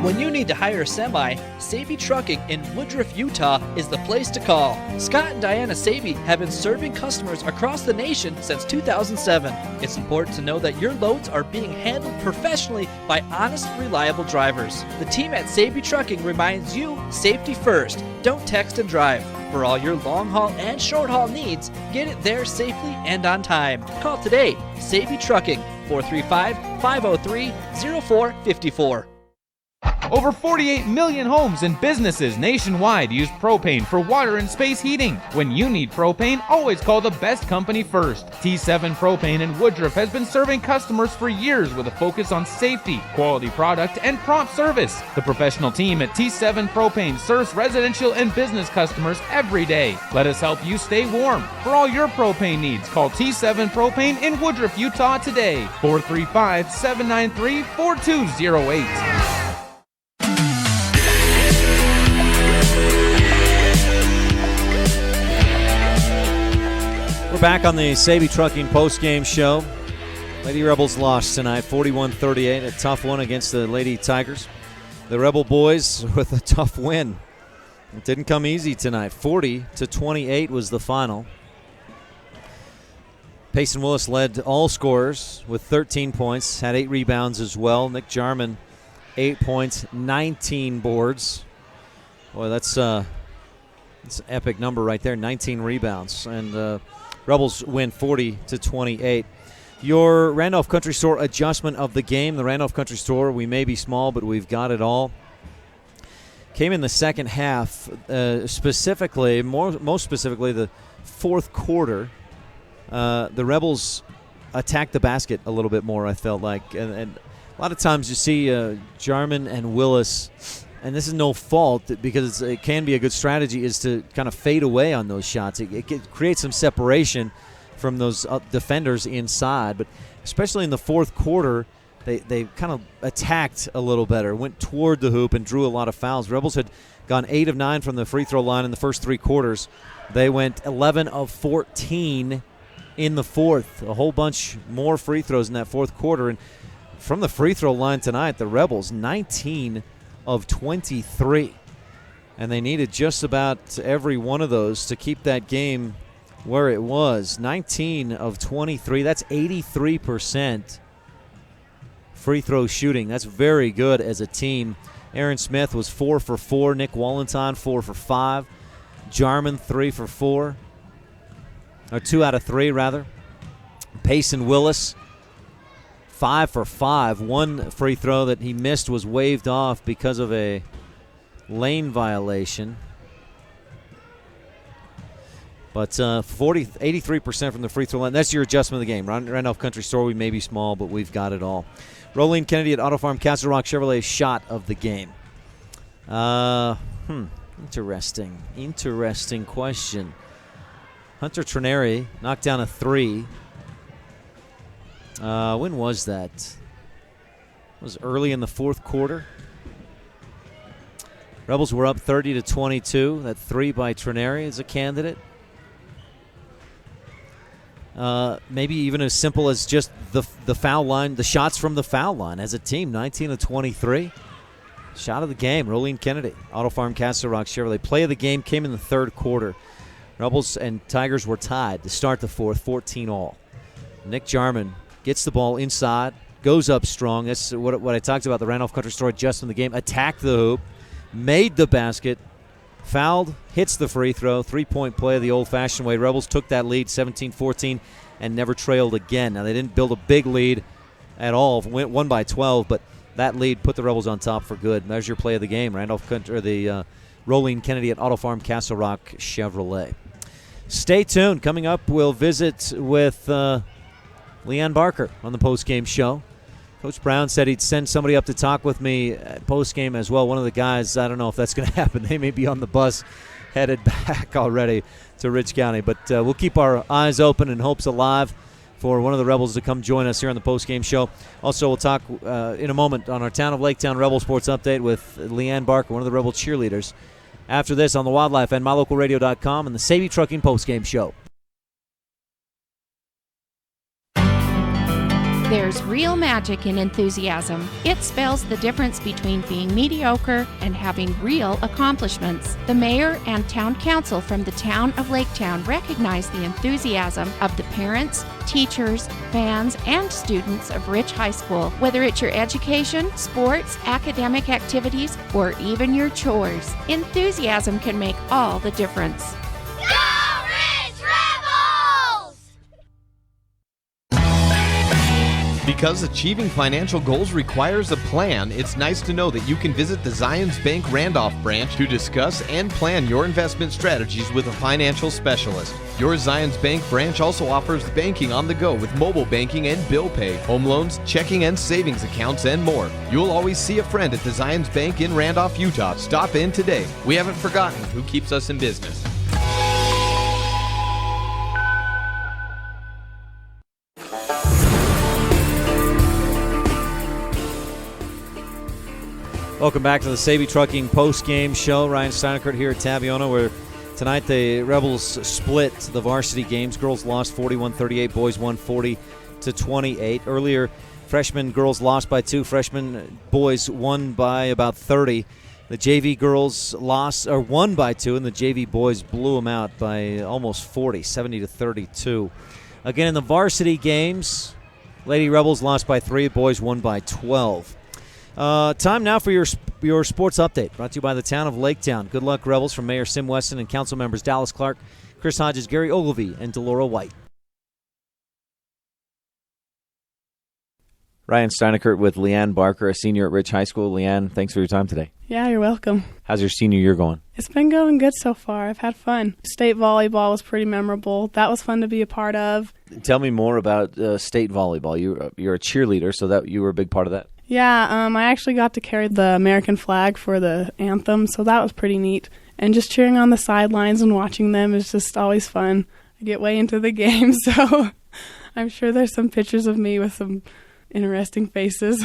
When you need to hire a semi, Sabey Trucking in Woodruff, Utah is the place to call. Scott and Diana Sabey have been serving customers across the nation since 2007. It's important to know that your loads are being handled professionally by honest, reliable drivers. The team at Sabey Trucking reminds you, safety first. Don't text and drive. For all your long haul and short haul needs, get it there safely and on time. Call today, Sabey Trucking, 435-503-0454. Over 48 million homes and businesses nationwide use propane for water and space heating. When you need propane, always call the best company first. T7 Propane in Woodruff has been serving customers for years with a focus on safety, quality product, and prompt service. The professional team at T7 Propane serves residential and business customers every day. Let us help you stay warm. For all your propane needs, call T7 Propane in Woodruff, Utah today. 435-793-4208. We're back on the Sabey Trucking postgame show. Lady Rebels lost tonight, 41-38, a tough one against the Lady Tigers. The Rebel boys with a tough win. It didn't come easy tonight. 40-28 was the final. Payson Willis led all scorers with 13 points, had 8 rebounds as well. Nick Jarman, 8 points, 19 boards. Boy, that's an epic number right there, 19 rebounds. And Rebels win 40-28. Your Randolph Country Store adjustment of the game. The Randolph Country Store, we may be small, but we've got it all. Came in the second half, specifically, most specifically the fourth quarter. The Rebels attacked the basket a little bit more, I felt like. And a lot of times you see Jarman and Willis, and this is no fault because it can be a good strategy, is to kind of fade away on those shots. It creates some separation from those defenders inside. But especially in the fourth quarter, they kind of attacked a little better, went toward the hoop and drew a lot of fouls. Rebels had gone 8 of 9 from the free throw line in the first 3 quarters. They went 11 of 14 in the fourth. A whole bunch more free throws in that fourth quarter. And from the free throw line tonight, the Rebels 19 of 23. And they needed just about every one of those to keep that game where it was. 19 of 23. That's 83% free throw shooting. That's very good as a team. Aaron Smith was 4 for 4. Nick Wallenstein 4 for 5. Jarman 3 for 4. Or 2 out of 3, rather. Payson Willis 5 for 5. One free throw that he missed was waved off because of a lane violation. But 83% from the free throw line. That's your adjustment of the game. Randolph Country Store, we may be small, but we've got it all. Rolene Kennedy at Auto Farm Castle Rock Chevrolet shot of the game. Interesting question. Hunter Trineri knocked down a 3. When was that? It was early in the fourth quarter. Rebels were up 30-22. That 3 by Trineri is a candidate. Maybe even as simple as just the foul line, the shots from the foul line as a team, 19 of 23. Shot of the game, Rolene Kennedy, Auto Farm Castle Rock Chevrolet. Play of the game came in the third quarter. Rebels and Tigers were tied to start the fourth, 14-all. Nick Jarman gets the ball inside, goes up strong. That's what I talked about, the Randolph Country Store just in the game. Attacked the hoop, made the basket, fouled, hits the free throw. 3-point play the old-fashioned way. Rebels took that lead 17-14 and never trailed again. Now, they didn't build a big lead at all. Won by 12, but that lead put the Rebels on top for good. Measure play of the game, Randolph Country, or the Rolene Kennedy at Auto Farm Castle Rock Chevrolet. Stay tuned. Coming up, we'll visit with Leanne Barker on the postgame show. Coach Brown said he'd send somebody up to talk with me at postgame as well. One of the guys, I don't know if that's going to happen. They may be on the bus headed back already to Rich County. But we'll keep our eyes open and hopes alive for one of the Rebels to come join us here on the postgame show. Also, we'll talk in a moment on our Town of Laketown Rebel Sports Update with Leanne Barker, one of the Rebel cheerleaders. After this on the Wildlife and MyLocalRadio.com and the Savvy Trucking postgame show. There's real magic in enthusiasm. It spells the difference between being mediocre and having real accomplishments. The mayor and town council from the town of Laketown recognize the enthusiasm of the parents, teachers, fans, and students of Rich High School. Whether it's your education, sports, academic activities, or even your chores, enthusiasm can make all the difference. Because achieving financial goals requires a plan, it's nice to know that you can visit the Zions Bank Randolph branch to discuss and plan your investment strategies with a financial specialist. Your Zions Bank branch also offers banking on the go with mobile banking and bill pay, home loans, checking and savings accounts, and more. You'll always see a friend at the Zions Bank in Randolph, Utah. Stop in today. We haven't forgotten who keeps us in business. Welcome back to the Savvy Trucking post-game show. Ryan Steinekert here at Tabiona, where tonight the Rebels split the varsity games. Girls lost 41-38, boys won 40-28. Earlier, freshman girls lost by 2, freshman boys won by about 30. The JV girls won by 2, and the JV boys blew them out by almost 40, 70-32. Again, in the varsity games, Lady Rebels lost by 3, boys won by 12. Time now for your sports update, brought to you by the town of Laketown. Good luck, Rebels, from Mayor Sim Weston and council members Dallas Clark, Chris Hodges, Gary Ogilvie, and Delora White. Ryan Steinekert with Leanne Barker, a senior at Rich High School. Leanne, thanks for your time today. Yeah, you're welcome. How's your senior year going? It's been going good so far. I've had fun. State volleyball was pretty memorable. That was fun to be a part of. Tell me more about state volleyball. You're a cheerleader, so that you were a big part of that. Yeah, I actually got to carry the American flag for the anthem, so that was pretty neat. And just cheering on the sidelines and watching them is just always fun. I get way into the game, so I'm sure there's some pictures of me with some interesting faces.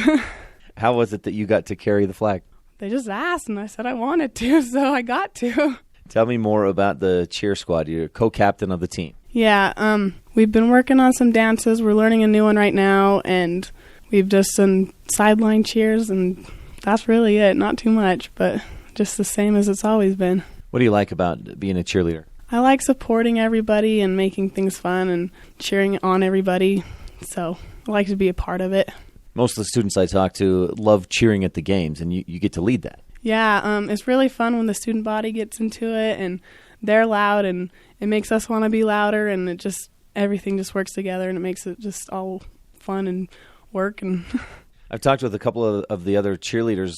How was it that you got to carry the flag? They just asked, and I said I wanted to, so I got to. Tell me more about the cheer squad. You're co-captain of the team. Yeah, we've been working on some dances. We're learning a new one right now, and we've just done sideline cheers, and that's really it. Not too much, but just the same as it's always been. What do you like about being a cheerleader? I like supporting everybody and making things fun and cheering on everybody, so I like to be a part of it. Most of the students I talk to love cheering at the games, and you get to lead that. Yeah, it's really fun when the student body gets into it, and they're loud, and it makes us want to be louder, and everything just works together, and it makes it just all fun and work. And I've talked with a couple of the other cheerleaders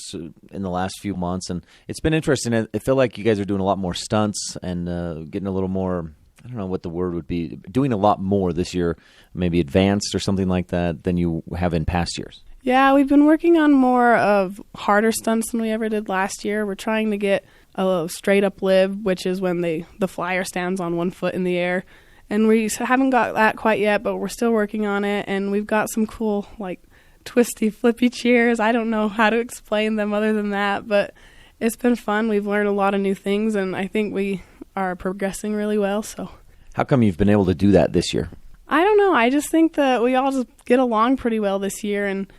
in the last few months, and it's been interesting. I feel like you guys are doing a lot more stunts and getting a little more, I don't know what the word would be, doing a lot more this year, maybe advanced or something like that, than you have in past years. Yeah, we've been working on more of harder stunts than we ever did last year. We're trying to get a straight-up lib, which is when the flyer stands on one foot in the air. And we haven't got that quite yet, but we're still working on it. And we've got some cool, twisty, flippy cheers. I don't know how to explain them other than that, but it's been fun. We've learned a lot of new things, and I think we are progressing really well. So, how come you've been able to do that this year? I don't know. I just think that we all just get along pretty well this year, and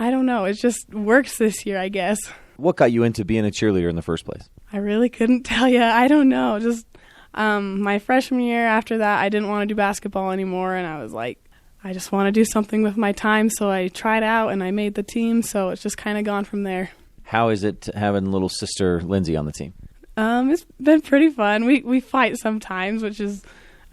I don't know. It just works this year, I guess. What got you into being a cheerleader in the first place? I really couldn't tell you. I don't know. Just my freshman year, after that, I didn't want to do basketball anymore, and I was like, I just want to do something with my time, so I tried out, and I made the team, so it's just kind of gone from there. How is it having little sister Lindsay on the team? It's been pretty fun. We fight sometimes, which is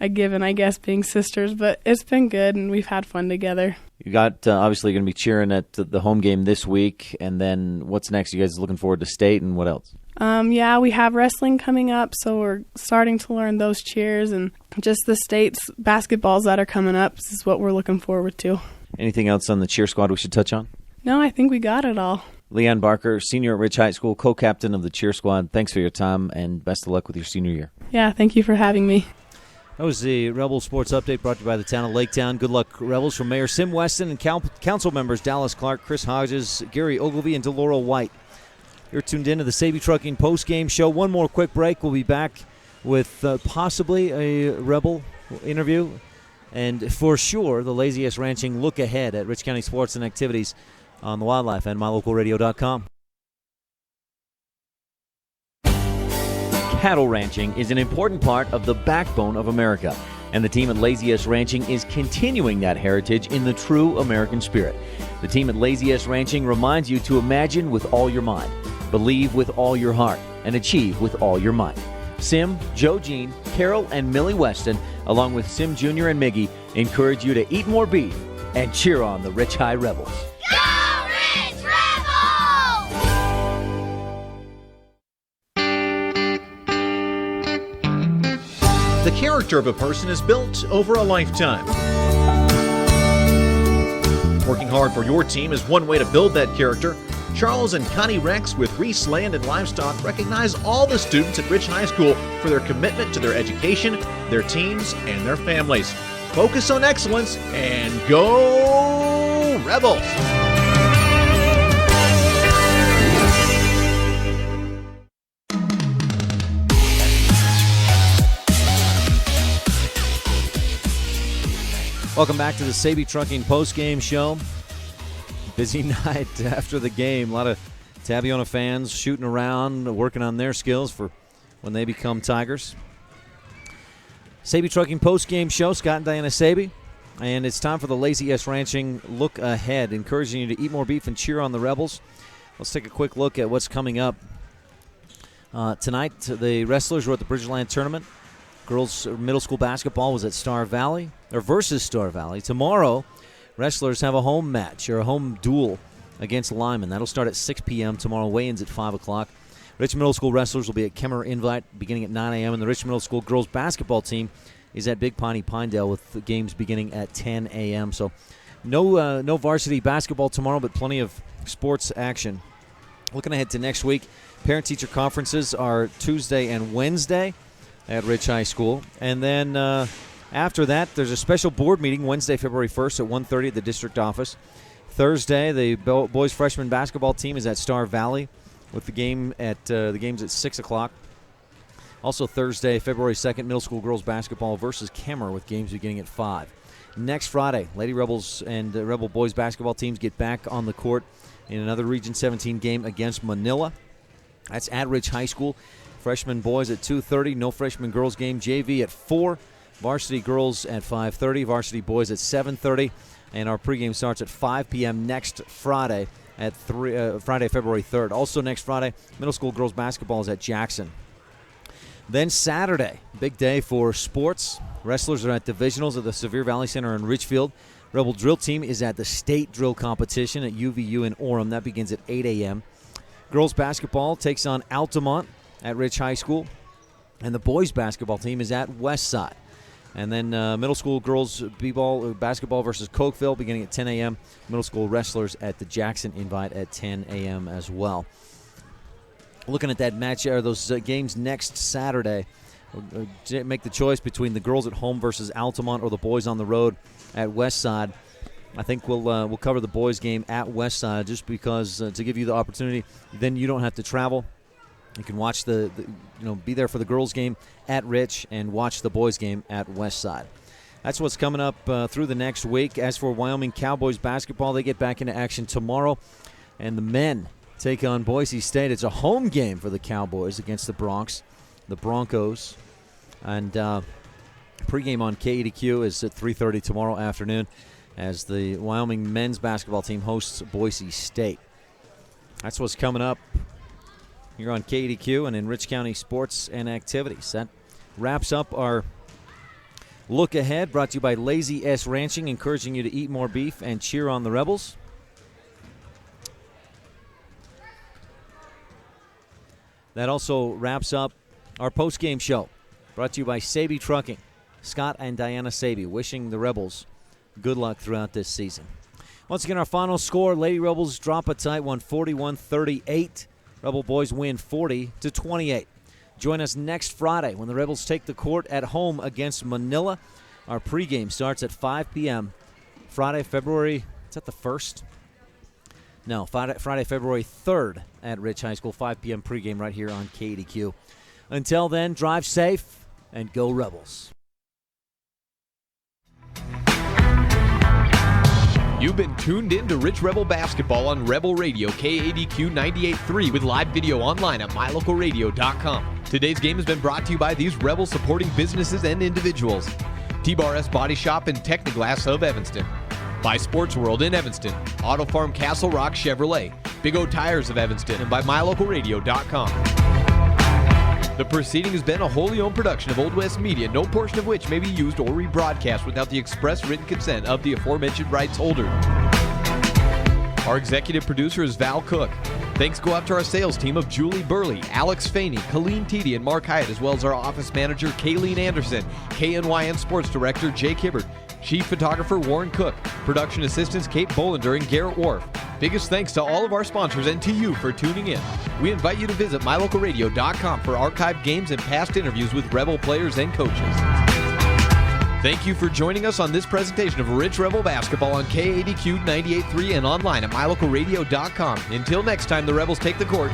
a given, I guess, being sisters, but it's been good, and we've had fun together. You got obviously going to be cheering at the home game this week, and then what's next? You guys looking forward to state, and what else? Yeah, we have wrestling coming up, so we're starting to learn those cheers, and just the state's basketballs that are coming up is what we're looking forward to. Anything else on the cheer squad we should touch on? No, I think we got it all. Leanne Barker, senior at Rich High School, co-captain of the cheer squad. Thanks for your time, and best of luck with your senior year. Yeah, thank you for having me. That was the Rebel Sports Update brought to you by the town of Laketown. Good luck, Rebels, from Mayor Sim Weston and council members Dallas Clark, Chris Hodges, Gary Ogilvie, and Delora White. You're tuned in to the Saby Trucking postgame show. One more quick break. We'll be back with possibly a Rebel interview, and for sure the Lazy S Ranching look ahead at Rich County sports and activities on the Wildlife and MyLocalRadio.com. Cattle ranching is an important part of the backbone of America, and the team at Lazy S Ranching is continuing that heritage in the true American spirit. The team at Lazy S Ranching reminds you to imagine with all your mind, believe with all your heart, and achieve with all your might. Sim, Joe Jean, Carol, and Millie Weston, along with Sim Jr. and Miggy, encourage you to eat more beef and cheer on the Rich High Rebels. The character of a person is built over a lifetime. Working hard for your team is one way to build that character. Charles and Connie Rex with Reese Land and Livestock recognize all the students at Rich High School for their commitment to their education, their teams, and their families. Focus on excellence and go Rebels! Welcome back to the Saby Trucking postgame show. Busy night after the game. A lot of TABIONA fans shooting around, working on their skills for when they become Tigers. Saby Trucking postgame show, Scott and Diana Saby. And it's time for the Lazy S Ranching look ahead, encouraging you to eat more beef and cheer on the Rebels. Let's take a quick look at what's coming up. Tonight, the wrestlers were at the Bridgeland Tournament. Girls middle school basketball was at Star Valley, or versus Star Valley. Tomorrow, wrestlers have a home match, or a home duel against Lyman. That'll start at 6 p.m. tomorrow. Weigh-ins at 5 o'clock. Rich Middle School wrestlers will be at Kemmer Invite beginning at 9 a.m. And the Rich Middle School girls basketball team is at Big Piney Pinedale with the games beginning at 10 a.m. So no varsity basketball tomorrow, but plenty of sports action. Looking ahead to next week, parent-teacher conferences are Tuesday and Wednesday at Rich High School. And then after that, there's a special board meeting Wednesday, February 1st at 1:30 at the district office. Thursday, the boys freshman basketball team is at Star Valley with the games at 6 o'clock. Also Thursday, February 2nd, middle school girls basketball versus Kemmer with games beginning at 5. Next Friday, Lady Rebels and Rebel boys basketball teams get back on the court in another Region 17 game against Manila. That's at Rich High School. Freshman boys at 2:30, no freshman girls game. JV at 4, varsity girls at 5:30, varsity boys at 7:30, and our pregame starts at 5 p.m. next Friday at Friday, February 3rd. Also next Friday, middle school girls basketball is at Jackson. Then Saturday, big day for sports. Wrestlers are at divisionals at the Sevier Valley Center in Richfield. Rebel drill team is at the state drill competition at UVU in Orem. That begins at 8 a.m. Girls basketball takes on Altamont at Rich High School, and the boys basketball team is at Westside. And then middle school girls basketball versus Cokeville beginning at 10 a.m. Middle school wrestlers at the Jackson Invite at 10 a.m. as well. Looking at that match, or those games next Saturday, make the choice between the girls at home versus Altamont or the boys on the road at Westside. I think we'll cover the boys game at Westside just because to give you the opportunity. Then you don't have to travel. You can watch be there for the girls game at Rich and watch the boys game at Westside. That's what's coming up through the next week. As for Wyoming Cowboys basketball, they get back into action tomorrow. And the men take on Boise State. It's a home game for the Cowboys against the Broncos. And pregame on KEDQ is at 3:30 tomorrow afternoon as the Wyoming men's basketball team hosts Boise State. That's what's coming up here on KEDQ and in Rich County Sports and Activities. That wraps up our look ahead, brought to you by Lazy S Ranching, encouraging you to eat more beef and cheer on the Rebels. That also wraps up our post-game show, brought to you by Saby Trucking. Scott and Diana Saby wishing the Rebels good luck throughout this season. Once again, our final score, Lady Rebels drop a tight one, 41-38. Rebel boys win 40-28. Join us next Friday when the Rebels take the court at home against Manila. Our pregame starts at 5 p.m. Friday, February, is that the 1st? No, Friday, February 3rd at Rich High School, 5 p.m. pregame right here on KDQ. Until then, drive safe and go Rebels. You've been tuned in to Rich Rebel Basketball on Rebel Radio, KADQ 98.3 with live video online at mylocalradio.com. Today's game has been brought to you by these Rebel supporting businesses and individuals. T-Bar-S Body Shop and Technoglass of Evanston. By Sports World in Evanston. Auto Farm Castle Rock Chevrolet. Big O Tires of Evanston. And by mylocalradio.com. The proceeding has been a wholly owned production of Old West Media, no portion of which may be used or rebroadcast without the express written consent of the aforementioned rights holder. Our executive producer is Val Cook. Thanks go out to our sales team of Julie Burley, Alex Faney, Colleen Teedy, and Mark Hyatt, as well as our office manager, Kayleen Anderson, KNYN Sports Director, Jake Hibbert, Chief Photographer, Warren Cook, Production Assistants, Kate Bolender and Garrett Wharf. Biggest thanks to all of our sponsors and to you for tuning in. We invite you to visit mylocalradio.com for archived games and past interviews with Rebel players and coaches. Thank you for joining us on this presentation of Rich Rebel Basketball on KADQ 98.3 and online at mylocalradio.com. Until next time, the Rebels take the court.